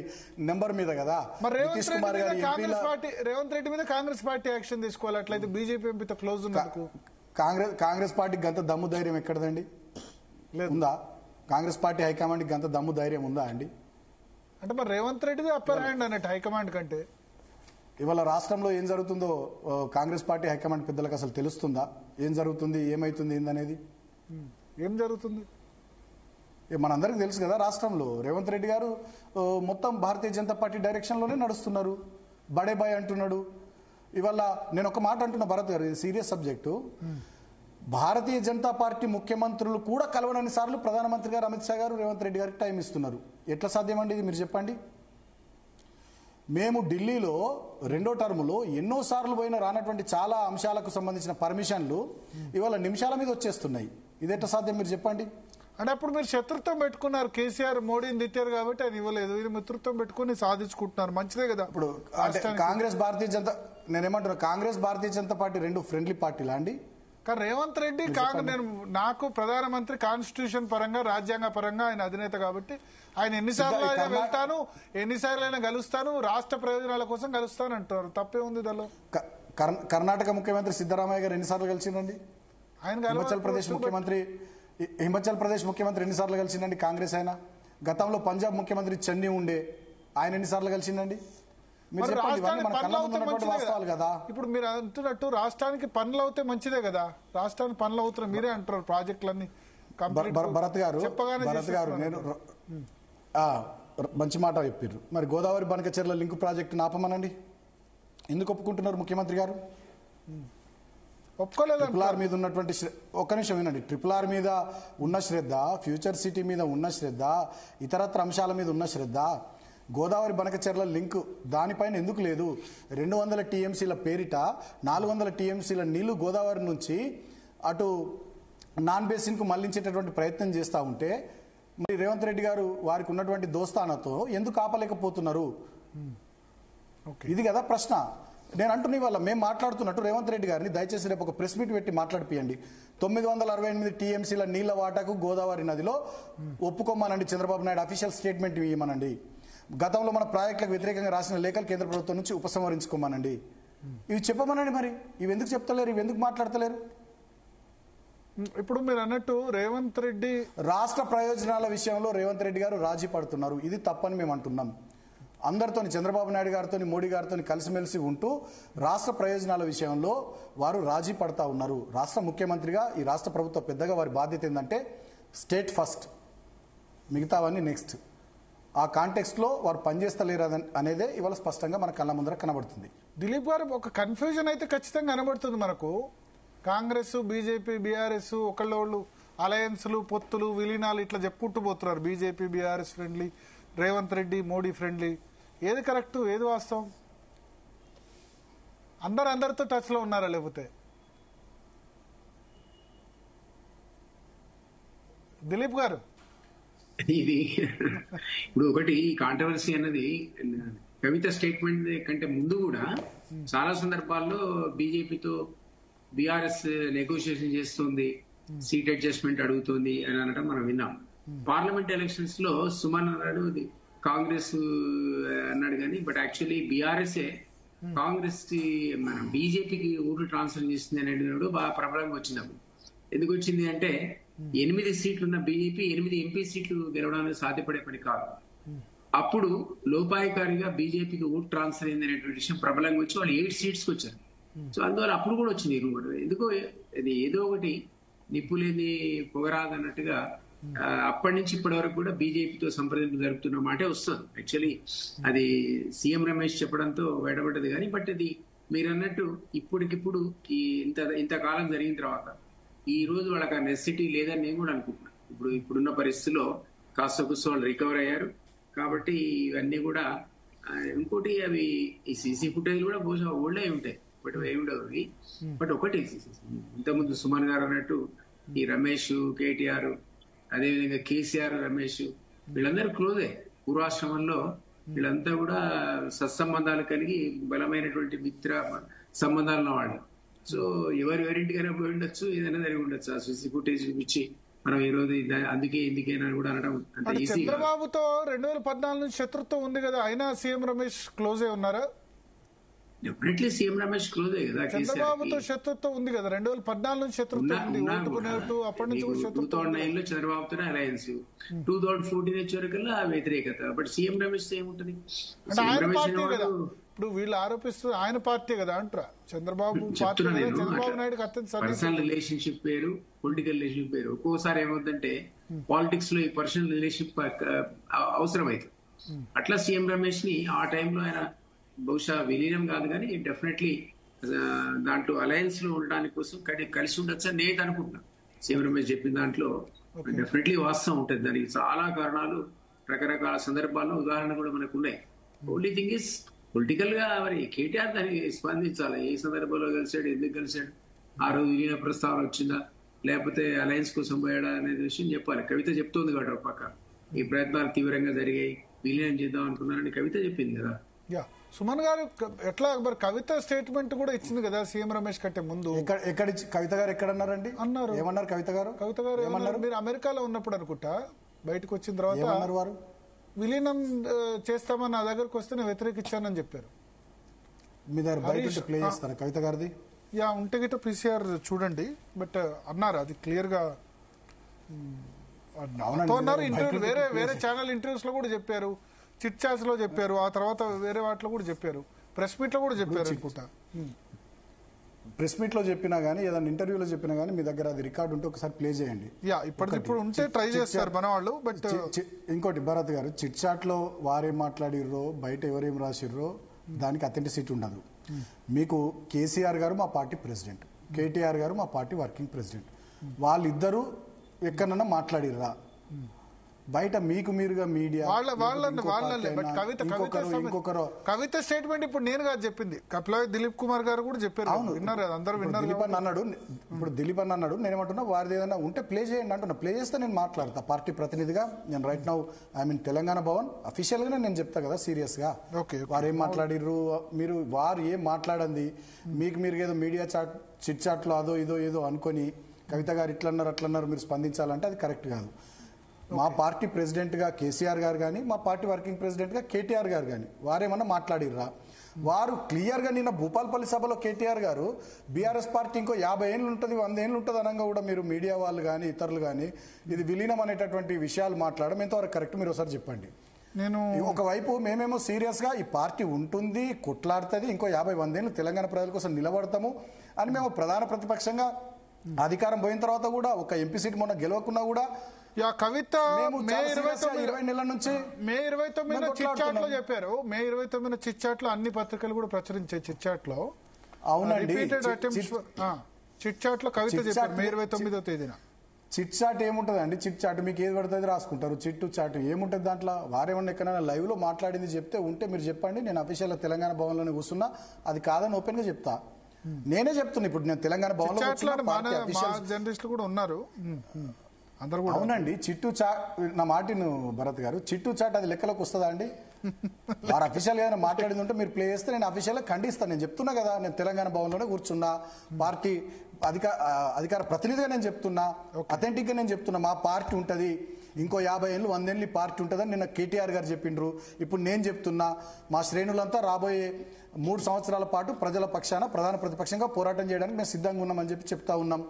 నెంబర్ మీద కదా. నితీష్ కుమార్ గారు, రేవంత్ రెడ్డి మీద కాంగ్రెస్ పార్టీ యాక్షన్ తీసుకోవాలి. అట్లయితే బీజేపీ ఎంపీతో క్లోజ్ ఉన్నందుకు కాంగ్రెస్ పార్టీకి గంత దమ్ము ధైర్యం ఎక్కడదండి? ఉందా? కాంగ్రెస్ పార్టీ హైకమాండ్కి గంత దమ్ము ధైర్యం ఉందా అండి? అంటే మరి రేవంత్ రెడ్డిది అప్పర్ హ్యాండ్ అన్నట్టు హైకమాండ్ కంటే. ఇవాళ రాష్ట్రంలో ఏం జరుగుతుందో కాంగ్రెస్ పార్టీ హైకమాండ్ పెద్దలకు అసలు తెలుస్తుందా? ఏం జరుగుతుంది, ఏమైతుంది, ఏందనేది? ఏం జరుగుతుంది మనందరికీ తెలుసు కదా. రాష్ట్రంలో రేవంత్ రెడ్డి గారు మొత్తం భారతీయ జనతా పార్టీ డైరెక్షన్లోనే నడుస్తున్నారు. బడే బాయ్ అంటున్నాడు. ఇవాళ నేను ఒక మాట అంటున్నా భరత్ గారు, ఇది serious subject. Bharatiya Janata party ముఖ్యమంత్రులు కూడా కలవనన్ని సార్లు ప్రధానమంత్రి గారు అమిత్ షా గారు రేవంత్ రెడ్డి గారికి టైం ఇస్తున్నారు. ఎట్లా సాధ్యమండి ఇది? మీరు చెప్పండి. మేము ఢిల్లీలో 2వ టర్ములో ఎన్నోసార్లు పోయినా రానటువంటి చాలా అంశాలకు సంబంధించిన పర్మిషన్లు ఇవాళ నిమిషాల మీద వచ్చేస్తున్నాయి. ఇదేట సాధ్యం మీరు చెప్పండి. అంటే అప్పుడు మీరు శత్రుత్వం పెట్టుకున్నారు, కేసీఆర్ మోడీని తిట్టారు కాబట్టి ఆయన ఇవ్వలేదు, ఇది మిత్రుత్వం పెట్టుకుని సాధించుకుంటున్నారు, మంచిదే కదా. ఇప్పుడు కాంగ్రెస్ భారతీయ జనతా, నేనేమంటున్నా, కాంగ్రెస్ భారతీయ జనతా పార్టీ 2 ఫ్రెండ్లీ పార్టీలా అండి? కానీ రేవంత్ రెడ్డి నాకు ప్రధానమంత్రి కాన్స్టిట్యూషన్ పరంగా రాజ్యాంగ పరంగా ఆయన అధినేత కాబట్టి ఆయన ఎన్నిసార్లు అయినా వెళ్తాను, ఎన్నిసార్లు అయినా కలుస్తాను, రాష్ట్ర ప్రయోజనాల కోసం కలుస్తాను అంటారు. తప్పే ఉంది దానిలో. కర్ణాటక ముఖ్యమంత్రి సిద్ధరామయ్య గారు ఎన్నిసార్లు కలిసిందండి? ఆయన హిమాచల్ ప్రదేశ్ ముఖ్యమంత్రి ఎన్నిసార్లు కలిసిందండి కాంగ్రెస్? ఆయన గతంలో పంజాబ్ ముఖ్యమంత్రి చన్నీ ఉండే, ఆయన ఎన్నిసార్లు కలిసిందండి? ఇప్పుడు మీరు అంటున్నట్టు రాష్ట్రానికి పనులు అవుతే మంచిదే కదా, రాష్ట్రానికి పనులు అవుతున్నాయి మీరే అంటారు, ప్రాజెక్టులన్నీ. భరత్ గారు నేను మంచి మాట చెప్పారు. మరి గోదావరి బనకచెర్ల లింక్ ప్రాజెక్టు ఆపమనండి. ఎందుకు ఒప్పుకుంటున్నారు ముఖ్యమంత్రి గారు? ఒప్పుకోలేదు. ట్రిపుల్ ఆర్ మీద ఉన్నటువంటి ఒక్క నిమిషం వినండి. ట్రిపుల్ ఆర్ మీద ఉన్న శ్రద్ధ, ఫ్యూచర్ సిటీ మీద ఉన్న శ్రద్ధ, ఇతరత్ర అంశాల మీద ఉన్న శ్రద్ధ గోదావరి బనకచెర్ల లింక్ దానిపైన ఎందుకు లేదు? 200 టీఎంసీల పేరిట 400 టీఎంసీల నీళ్లు గోదావరి నుంచి అటు నాన్ బేసిన్కు మళ్లించేటటువంటి ప్రయత్నం చేస్తూ ఉంటే మరి రేవంత్ రెడ్డి గారు వారికి ఉన్నటువంటి దోస్తానతో ఎందుకు ఆపలేకపోతున్నారు? ఇది కదా ప్రశ్న. నేను అంటున్న ఇవాళ మేము మాట్లాడుతున్నట్టు రేవంత్ రెడ్డి గారిని దయచేసి రేపు ఒక ప్రెస్ మీట్ పెట్టి మాట్లాడిపియండి. 968 టీఎంసీల నీళ్ల వాటాకు గోదావరి నదిలో ఒప్పుకోమనండి. చంద్రబాబు నాయుడు అఫీషియల్ స్టేట్మెంట్ ఇవ్వమనండి. గతంలో మన ప్రాజెక్టులకు వ్యతిరేకంగా రాసిన లేఖలు కేంద్ర ప్రభుత్వం నుంచి ఉపసంహరించుకోమనండి. ఇవి చెప్పమనండి. మరి ఇవి ఎందుకు చెప్తలేరు? ఇవి ఎందుకు మాట్లాడతలేరు? ఇప్పుడు మీరు అన్నట్టు రేవంత్ రెడ్డి రాష్ట్ర ప్రయోజనాల విషయంలో రేవంత్ రెడ్డి గారు రాజీ పడుతున్నారు. ఇది తప్పని మేము అంటున్నాం. అందరితో చంద్రబాబు నాయుడు గారితో మోడీ గారితో కలిసిమెలిసి ఉంటూ రాష్ట్ర ప్రయోజనాల విషయంలో వారు రాజీ పడతా ఉన్నారు. రాష్ట్ర ముఖ్యమంత్రిగా ఈ రాష్ట్ర ప్రభుత్వ పెద్దగా వారి బాధ్యత ఏంటంటే స్టేట్ ఫస్ట్, మిగతావన్నీ నెక్స్ట్. ఆ కాంటెక్స్ట్ లో వారు పనిచేస్తలేరు అనేదే ఇవాళ స్పష్టంగా మన కళ్ళ ముందర కనబడుతుంది. దిలీప్ గారు ఒక కన్ఫ్యూజన్ అయితే ఖచ్చితంగా కనబడుతుంది మనకు. కాంగ్రెస్, బీజేపీ, బీఆర్ఎస్ ఒకళ్ళోళ్ళు అలయన్స్లు, పొత్తులు, విలీనాలు ఇట్లా చెప్పుకుంటూ పోతున్నారు. BJP BRS friendly, Revanth Reddy Modi friendly. ఏది కరెక్ట్, ఏది వాస్తవం? అందరితో టచ్ లో ఉన్నారా? లేకపోతే దిలీప్ గారు ఇది ఇప్పుడు ఒకటి కాంట్రవర్సీ అన్నది కవిత స్టేట్మెంట్ కంటే ముందు కూడా చాలా సందర్భాల్లో బీజేపీతో బీఆర్ఎస్ నెగోషియేషన్ చేస్తుంది, సీట్ అడ్జస్ట్మెంట్ అడుగుతుంది అని అనడం మనం విన్నాం. పార్లమెంట్ ఎలక్షన్స్ లో సుమన్ అన్నాడు, కాంగ్రెస్ అన్నాడు, కానీ బట్ యాక్చువల్లీ బీఆర్ఎస్ఏ కాంగ్రెస్ కి మన బీజేపీకి ఓట్లు ట్రాన్స్ఫర్ చేస్తుంది అనేది బాగా ప్రబలంగా వచ్చినప్పుడు. ఎందుకు వచ్చింది అంటే 8 సీట్లు ఉన్న బీజేపీ 8 ఎంపీ సీట్లు గెలవడానికి సాధ్యపడే పని కాదు. అప్పుడు లోపాయకారిగా బీజేపీకి ఓట్ ట్రాన్స్ఫర్ అయింది అనేటువంటి విషయం ప్రబలంగా వచ్చి వాళ్ళు 8 సీట్స్కి వచ్చారు. సో అందువల్ల అప్పుడు కూడా వచ్చింది. ఎందుకో అది ఏదో ఒకటి నిప్పులేని పొగరాదు అన్నట్టుగా అప్పటి నుంచి ఇప్పటి వరకు కూడా బీజేపీతో సంప్రదింపులు జరుపుతున్న మాటే వస్తుంది. యాక్చువల్లీ అది సీఎం రమేష్ చెప్పడంతో బయటపడ్డది. కానీ బట్ అది మీరు అన్నట్టు ఇప్పటికిప్పుడు ఇంతకాలం జరిగిన తర్వాత ఈ రోజు వాళ్ళకి ఆ నెసెసిటీ లేదని నేను కూడా అనుకుంటున్నాను. ఇప్పుడున్న పరిస్థితుల్లో కాస్త కూస్తో వాళ్ళు రికవర్ అయ్యారు కాబట్టి ఇవన్నీ కూడా. ఇంకోటి అవి ఈ సీసీ ఫుటేజ్ కూడా బహుశా ఓల్డ్ అయి ఉంటాయి, బట్ ఏమిడవు అవి. బట్ ఒకటి ఇంతకుముందు సుమన్ గారు అన్నట్టు ఈ రమేష్, కేటీఆర్, అదేవిధంగా కేసీఆర్, రమేష్ వీళ్ళందరూ క్లోజే. పూర్వాశ్రమంలో వీళ్ళంతా కూడా సత్సంబంధాలు కలిగి బలమైనటువంటి మిత్ర సంబంధాలను వాళ్ళు. సో ఎవరింటికైనా పోయి ఉండొచ్చు, ఏదైనా జరిగి ఉండొచ్చు. ఆ సీసీ ఫుటేజ్ చూపించి మనం ఈ రోజు ఎందుకేనా కూడా అనడం అంత ఈజీ. చంద్రబాబుతో 2014 నుంచి శత్రుత్వం ఉంది కదా, అయినా సీఎం రమేష్ క్లోజ్ అయి ఉన్నారా? డెఫినెట్లీ సీఎం రమేష్ క్లోజ్ కదా. చంద్రబాబుతో శత్రుత్వం ఉంది కదా, 2014 నుంచి శత్రుత్వం ఉంది. 2009 లో చంద్రబాబుతోనే అలయన్స్, 2014 వచ్చేవరకల్లా వ్యతిరేకత. బట్ సీఎం రమేష్ ఏముంటది? ఇప్పుడు వీళ్ళు ఆరోపిస్తున్నారు ఆయన పార్టీ కదా అంటారా? చంద్రబాబు నాయుడు పర్సనల్ రిలేషన్షిప్ వేరు, పొలిటికల్ రిలేషన్షిప్ వేరు. ఒక్కోసారి ఏమవుతుందంటే పాలిటిక్స్ లో ఈ పర్సనల్ రిలేషన్షిప్ అవసరమైతుంది. అట్లా సీఎం రమేష్ ని ఆ టైంలో ఆయన బహుశా విలీనం కాదు కానీ డెఫినెట్లీ దాంట్లో అలయన్స్ లో ఉండడానికి కోసం కలిసి ఉండొచ్చు నేను అనుకుంటున్నాను. సీఎం రమేష్ చెప్పిన దాంట్లో డెఫినెట్లీ వాస్తవం ఉంటుంది. దానికి చాలా కారణాలు, రకరకాల సందర్భాల్లో ఉదాహరణ కూడా మనకు ఉన్నాయి. ఓన్లీ థింగ్ ఇస్ పొలిటికల్ గా మరి కేటీఆర్ దాన్ని స్పందించాలి. ఏ సందర్భంలో కలిసాడు, ఎందుకు కలిసాడు, ఆ రోజు విలీన ప్రస్తావన వచ్చిందా, లేకపోతే అలయన్స్ కోసం పోయాడా అనేది విషయం చెప్పాలి. కవిత చెప్తోంది కాబట్టి ఒక పక్క ఈ ప్రయత్నాలు తీవ్రంగా జరిగాయి, విలీనం చేద్దాం అనుకున్నారని కవిత చెప్పింది కదా. యా సుమన్ గారు ఎట్లా మరి కవిత స్టేట్మెంట్ కూడా ఇచ్చింది కదా సీఎం రమేష్ కంటే ముందు. ఎక్కడ కవిత గారు ఎక్కడన్నారండి? అన్నారు. ఏమన్నారు కవిత గారు? ఏమన్నారు? మీరు అమెరికాలో ఉన్నప్పుడు అనుకుంటా బయటకు వచ్చిన తర్వాత ఏమన్నారు వారు? విలీనం చేస్తామని నా దగ్గరకు వస్తే నేను వ్యతిరేకించానని చెప్పారు. మీ దగ్గర బయట ప్లే చేస్తారా కవిత గారిది? యా ఉంటే గిట్ట PCR చూడండి. బట్ అన్నారు అది క్లియర్ గా అన్నారు. ఇంటర్వ్యూ వేరే ఛానల్ ఇంటర్వ్యూస్ లో కూడా చెప్పారు, చిట్ చాట్స్ లో చెప్పారు, ఆ తర్వాత వేరే వాటిలో కూడా చెప్పారు, ప్రెస్ మీట్ లో కూడా చెప్పారు అనుకుంటా. ప్రెస్ మీట్ లో చెప్పినా గానీ ఏదైనా ఇంటర్వ్యూలో చెప్పినా గానీ మీ దగ్గర అది రికార్డు ఉంటే ఒకసారి ప్లే చేయండి. యా ఇప్పుడు ఉంటే ట్రై చేస్తారు మన వాళ్ళు. బట్ ఇంకోటి భరత్ గారు, చిట్ చాట్ లో వారేం మాట్లాడిర్రో బయట ఎవరేం రాసిర్రో దానికి అథెంటిసిటీ ఉండదు. మీకు కేసీఆర్ గారు మా పార్టీ ప్రెసిడెంట్, కేటీఆర్ గారు మా పార్టీ వర్కింగ్ ప్రెసిడెంట్, వాళ్ళిద్దరూ ఎక్కడన్నా మాట్లాడిర్రా? బయట మీకు మీరుగా మీడియా ఇంకొకరు కవిత స్టేట్మెంట్ ఇప్పుడు నేను కాదు చెప్పింది, కపిల దిలీప్ కుమార్ గారు కూడా చెప్పారు. విన్నారు అందరూ విన్నారు. దిలీప్ అని అన్నాడు, ఇప్పుడు దిలీప్ అని అన్నాడు. నేనేమంటున్నా వారిది ఏదైనా ఉంటే ప్లే చేయండి అంటున్నా. ప్లే చేస్తే నేను మాట్లాడతా పార్టీ ప్రతినిధిగా. నేను right now I mean Telangana Bhavan official గానే నేను చెప్తా కదా సీరియస్ గా. వారు ఏం మాట్లాడిర్రు, మీరు వారు ఏం మాట్లాడండి, మీకు మీరు ఏదో మీడియా చాట్ చిట్ చాట్ లో అదో ఇదో ఏదో అనుకొని కవిత గారు ఇట్లన్నారు అట్లన్నారు మీరు స్పందించాలంటే అది కరెక్ట్ కాదు. మా పార్టీ ప్రెసిడెంట్ గా కేసీఆర్ గారు కానీ మా పార్టీ వర్కింగ్ ప్రెసిడెంట్ గా కేటీఆర్ గారు కానీ వారేమన్నా మాట్లాడిర్రా? వారు క్లియర్ గా నిన్న భూపాల్పల్లి సభలో కేటీఆర్ గారు బీఆర్ఎస్ పార్టీ ఇంకో 50 ఏళ్ళు ఉంటుంది 100 ఏళ్ళు ఉంటుంది అనగా కూడా మీరు మీడియా వాళ్ళు కానీ ఇతరులు కానీ ఇది విలీనం అనేటటువంటి విషయాలు మాట్లాడడం ఎంతవరకు కరెక్ట్ మీరు ఒకసారి చెప్పండి. నేను ఒకవైపు మేమేమో సీరియస్ గా ఈ పార్టీ ఉంటుంది, కొట్లాడుతుంది, ఇంకో 50-100 ఏళ్ళు తెలంగాణ ప్రజల కోసం నిలబడతాము అని మేము ప్రధాన ప్రతిపక్షంగా అధికారం పోయిన తర్వాత కూడా ఒక ఎంపీ సీట్ మొన్న గెలవకున్నా కూడా కవిత మే 20 నెలల నుంచి మే 29 చిట్ చాట్ లో చెప్పారు. మే 29 చిట్ చాట్ లో అన్ని పత్రికలు కూడా ప్రచురించే చిట్ చాట్ లో. అవునండి, చిట్ చాట్ లో కవిత చెప్పారు మే 29వ తేదీన. చిట్ చాట్ ఏముంటది అండి? చిట్ చాట్ మీకు ఏది పడుతుంది రాసుకుంటారు. చిట్టు చాట్ ఏముంటది దాంట్లో? వారేమన్నా ఎక్కడైనా లైవ్ లో మాట్లాడింది చెప్తే ఉంటే మీరు చెప్పండి. నేను అఫీషియల్ తెలంగాణ భవన్ లోనే కూర్చున్నా, అది కాదని ఓపెన్ గా చెప్తా. నేనే చెప్తున్నా ఇప్పుడు నేను తెలంగాణ భవన్ లో జర్నలిస్టులు కూడా ఉన్నారు. అవునండి, చిట్టు చాట్ నా మాటిను భరత్ గారు, చిట్టు చాట్ అది లెక్కలోకి వస్తుందా అండి? వారు అఫీషియల్ గా మాట్లాడింది ఉంటే మీరు ప్లే చేస్తే నేను అఫీషియల్ గా ఖండిస్తాను. నేను చెప్తున్నా కదా, నేను తెలంగాణ భవన్ లోనే కూర్చున్నా, పార్టీ అధికార ప్రతినిధిగా నేను చెప్తున్నా, అథెంటిక్ గా నేను చెప్తున్నా. మా పార్టీ ఉంటది, ఇంకో 50 ఏళ్ళు 100 ఏళ్ళు పార్టీ ఉంటుందని నిన్న కేటీఆర్ గారు చెప్పిండ్రు. ఇప్పుడు నేను చెప్తున్నా, మా శ్రేణులంతా రాబోయే 3 సంవత్సరాల పాటు ప్రజల పక్షాన ప్రధాన ప్రతిపక్షంగా పోరాటం చేయడానికి మేము సిద్ధంగా ఉన్నామని చెప్తా ఉన్నాం.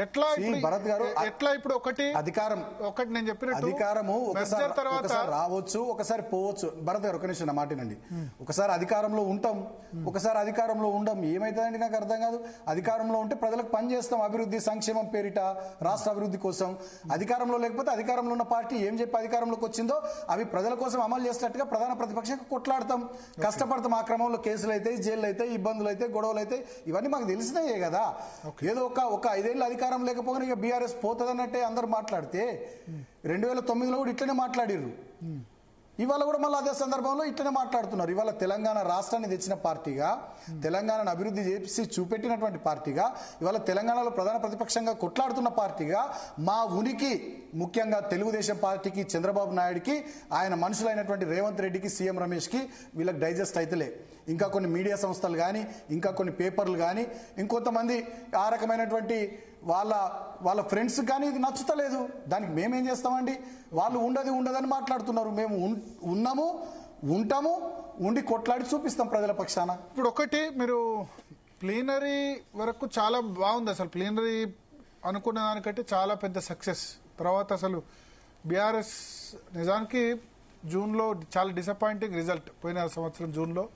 ఎట్లా భరత్ గారు, ఎట్లా ఇప్పుడు ఒకటి నేను చెప్పినట్టు అధికారము ఒకసారి రావచ్చు, ఒకసారి పోవచ్చు. భరత్ గారు ఒక నిమిషం నా మాటినండి. ఒకసారి అధికారంలో ఉంటాం, ఒకసారి అధికారంలో ఉండం. ఏమైతుందండి నాకు అర్థం కాదు. అధికారంలో ఉంటే ప్రజలకు పని చేస్తాం, అభివృద్ధి సంక్షేమం పేరిట రాష్ట్ర అభివృద్ధి కోసం. అధికారంలో లేకపోతే అధికారంలో ఉన్న పార్టీ ఏం చెప్పి అధికారంలోకి వచ్చిందో అవి ప్రజల కోసం అమలు చేసినట్టుగా ప్రధాన ప్రతిపక్షంగా కొట్లాడతాం, కష్టపడతాం. ఆ క్రమంలో కేసులు అయితే, జైలు అయితే, ఇబ్బందులు అయితే, గొడవలు అయితే, ఇవన్నీ మాకు తెలిసినాయే కదా. ఏదో ఒక 5 ఏళ్ళు అధికారం లేకపోతే ఇక బీఆర్ఎస్ పోతుందన్నట్టే అందరు మాట్లాడితే 2009లో కూడా ఇట్లనే మాట్లాడిర్రు. ఇవాళ కూడా మళ్ళీ అదే సందర్భంలో ఇట్లనే మాట్లాడుతున్నారు. ఇవాళ తెలంగాణ రాష్ట్రాన్ని తెచ్చిన పార్టీగా, తెలంగాణను అభివృద్ధి చేసి చూపెట్టినటువంటి పార్టీగా, ఇవాళ తెలంగాణలో ప్రధాన ప్రతిపక్షంగా కొట్లాడుతున్న పార్టీగా మా ఉనికి ముఖ్యంగా తెలుగుదేశం పార్టీకి, చంద్రబాబు నాయుడుకి, ఆయన మనుషులైనటువంటి రేవంత్ రెడ్డికి, సీఎం రమేష్కి వీళ్ళకి డైజెస్ట్ అయితలే. ఇంకా కొన్ని మీడియా సంస్థలు కానీ, ఇంకా కొన్ని పేపర్లు కానీ, ఇంకొంతమంది ఆ రకమైనటువంటి వాళ్ళ ఫ్రెండ్స్ కానీ ఇది నచ్చుతలేదు. దానికి మేమేం చేస్తామండి? వాళ్ళు ఉండదని మాట్లాడుతున్నారు. మేము ఉంటాము, ఉండి కొట్లాడి చూపిస్తాం ప్రజల పక్షాన. ఇప్పుడు ఒకటి, మీరు ప్లీనరీ వరకు చాలా బాగుంది. అసలు ప్లీనరీ అనుకున్న దానికంటే చాలా పెద్ద సక్సెస్. తర్వాత అసలు బీఆర్ఎస్ నిజానికి జూన్లో చాలా డిసప్పాయింటింగ్ రిజల్ట్. పోయిన సంవత్సరం జూన్లో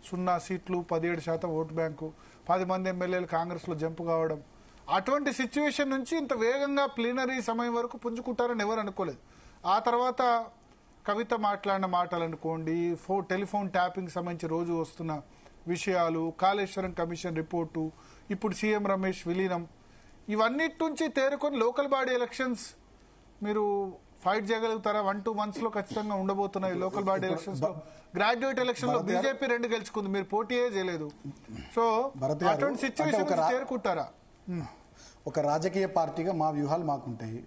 0 సీట్లు, 17% ఓటు బ్యాంకు, 10 మంది ఎమ్మెల్యేలు కాంగ్రెస్లో జంపు కావడం. అటువంటి సిచ్యువేషన్ నుంచి ఇంత వేగంగా ప్లీనరీ సమయం వరకు పుంజుకుంటారని ఎవరు అనుకోలేదు. ఆ తర్వాత కవిత మాట్లాడిన మాటలు అనుకోండి, టెలిఫోన్ ట్యాపింగ్ సంబంధించి రోజు వస్తున్న విషయాలు, కాళేశ్వరం కమిషన్ రిపోర్టు, ఇప్పుడు సీఎం రమేష్ విలీనం, ఇవన్నిటి నుంచి తేరుకొని లోకల్ బాడీ ఎలక్షన్స్ మీరు ఫైట్ చేయగలుగుతారా? 1-2 months లో ఖచ్చితంగా ఉండబోతున్నాయి లోకల్ బాడీ ఎలక్షన్స్ లో. గ్రాడ్యుయేట్ ఎలక్షన్ లో బీజేపీ 2 గెలుచుకుంది, మీరు పోటీయే చేయలేదు. సో అటువంటి సిచ్యువేషన్ చేరుకుంటారా? ఒక రాజకీయ పార్టీగా మా వ్యూహాలు మాకుంటాయి.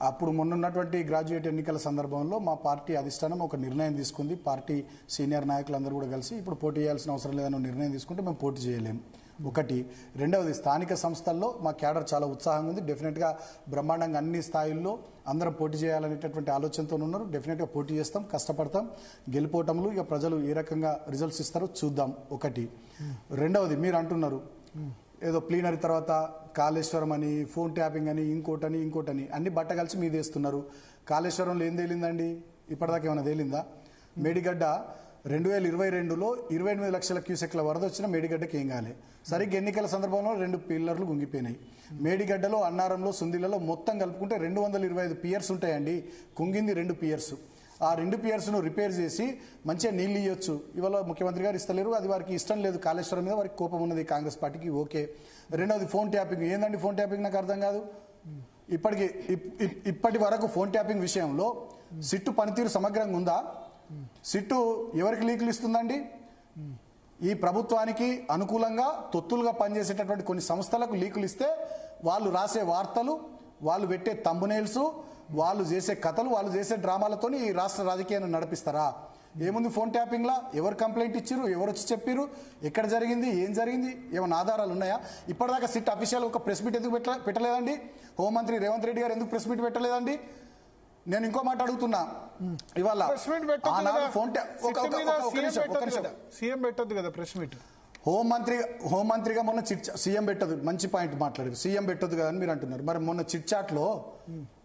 అప్పుడు మొన్నున్నటువంటి గ్రాడ్యుయేట్ ఎన్నికల సందర్భంలో మా పార్టీ అధిష్టానం ఒక నిర్ణయం తీసుకుంది. పార్టీ సీనియర్ నాయకులందరూ కూడా కలిసి ఇప్పుడు పోటీ చేయాల్సిన అవసరం లేదని నిర్ణయం తీసుకుంటే మేము పోటీ చేయలేము. ఒకటి. రెండవది, స్థానిక సంస్థల్లో మా క్యాడర్ చాలా ఉత్సాహంగా ఉంది. డెఫినెట్గా బ్రహ్మాండంగా అన్ని స్థాయిల్లో అందరం పోటీ చేయాలనేటటువంటి ఆలోచనతో ఉన్నారు. డెఫినెట్గా పోటీ చేస్తాం, కష్టపడతాం. గెలిపోవటంలో ఇక ప్రజలు ఏ రకంగా రిజల్ట్స్ ఇస్తారో చూద్దాం. ఒకటి. రెండవది, మీరు అంటున్నారు ఏదో ప్లీనరీ తర్వాత కాళేశ్వరం అని, ఫోన్ ట్యాపింగ్ అని, ఇంకోటని అన్ని బట్ట కలిసి మీద వేస్తున్నారు. కాళేశ్వరంలో ఏం తేలిందండి? ఇప్పటిదాకా ఏమైనా తేలిందా? మేడిగడ్డ 2022లో 28 లక్షల క్యూసెక్ల వరద వచ్చిన మేడిగడ్డకి ఏం కాలే. సరిగ్గా ఎన్నికల సందర్భంలో 2 పిల్లర్లు గుంగిపోయినాయి. మేడిగడ్డలో, అన్నారంలో, సుందిలలో మొత్తం కలుపుకుంటే 225 పియర్స్ ఉంటాయండి. కుంగింది 2 పియర్స్. ఆ 2 పియర్స్ను రిపేర్ చేసి మంచిగా నీళ్ళు ఇవ్వచ్చు. ఇవాళ ముఖ్యమంత్రి గారు ఇస్తలేరు, అది వారికి ఇష్టం లేదు. కాళేశ్వరం మీద వారికి కోపం ఉన్నది కాంగ్రెస్ పార్టీకి. ఓకే. రెండవది, ఫోన్ ట్యాపింగ్. ఏందండి ఫోన్ ట్యాపింగ్? నాకు అర్థం కాదు. ఇప్పటి వరకు ఫోన్ ట్యాపింగ్ విషయంలో సిట్టు పనితీరు సమగ్రంగా ఉందా? సిట్టు ఎవరికి లీకులు ఇస్తుందండి? ఈ ప్రభుత్వానికి అనుకూలంగా తొత్తులుగా పనిచేసేటటువంటి కొన్ని సంస్థలకు లీకులు ఇస్తే వాళ్ళు రాసే వార్తలు, వాళ్ళు పెట్టే తంబునైల్స్, వాళ్ళు చేసే కథలు, వాళ్ళు చేసే డ్రామాలతో ఈ రాష్ట్ర రాజకీయాన్ని నడిపిస్తారా? ఏముంది ఫోన్ ట్యాపింగ్లా? ఎవరు కంప్లైంట్ ఇచ్చారు? ఎవరు వచ్చి చెప్పారు? ఎక్కడ జరిగింది? ఏం జరిగింది? ఏమైనా ఆధారాలు ఉన్నాయా? ఇప్పటిదాకా సిట్ అఫీషియల్ ఒక ప్రెస్ మీట్ ఎందుకు పెట్టలేదండి? హోంమంత్రి రేవంత్ రెడ్డి గారు ఎందుకు ప్రెస్ మీట్ పెట్టలేదండి? నేను ఇంకో మాట అడుగుతున్నా. ఇవాళ సీఎం పెట్టొద్దు కదా ప్రెస్ మీట్? హోంమంత్రిగా మొన్న సీఎం పెట్టదు. మంచి పాయింట్ మాట్లాడారు. సీఎం పెట్టొద్దు కదా అని మీరు అంటున్నారు. మరి మొన్న చిట్ చాట్ లో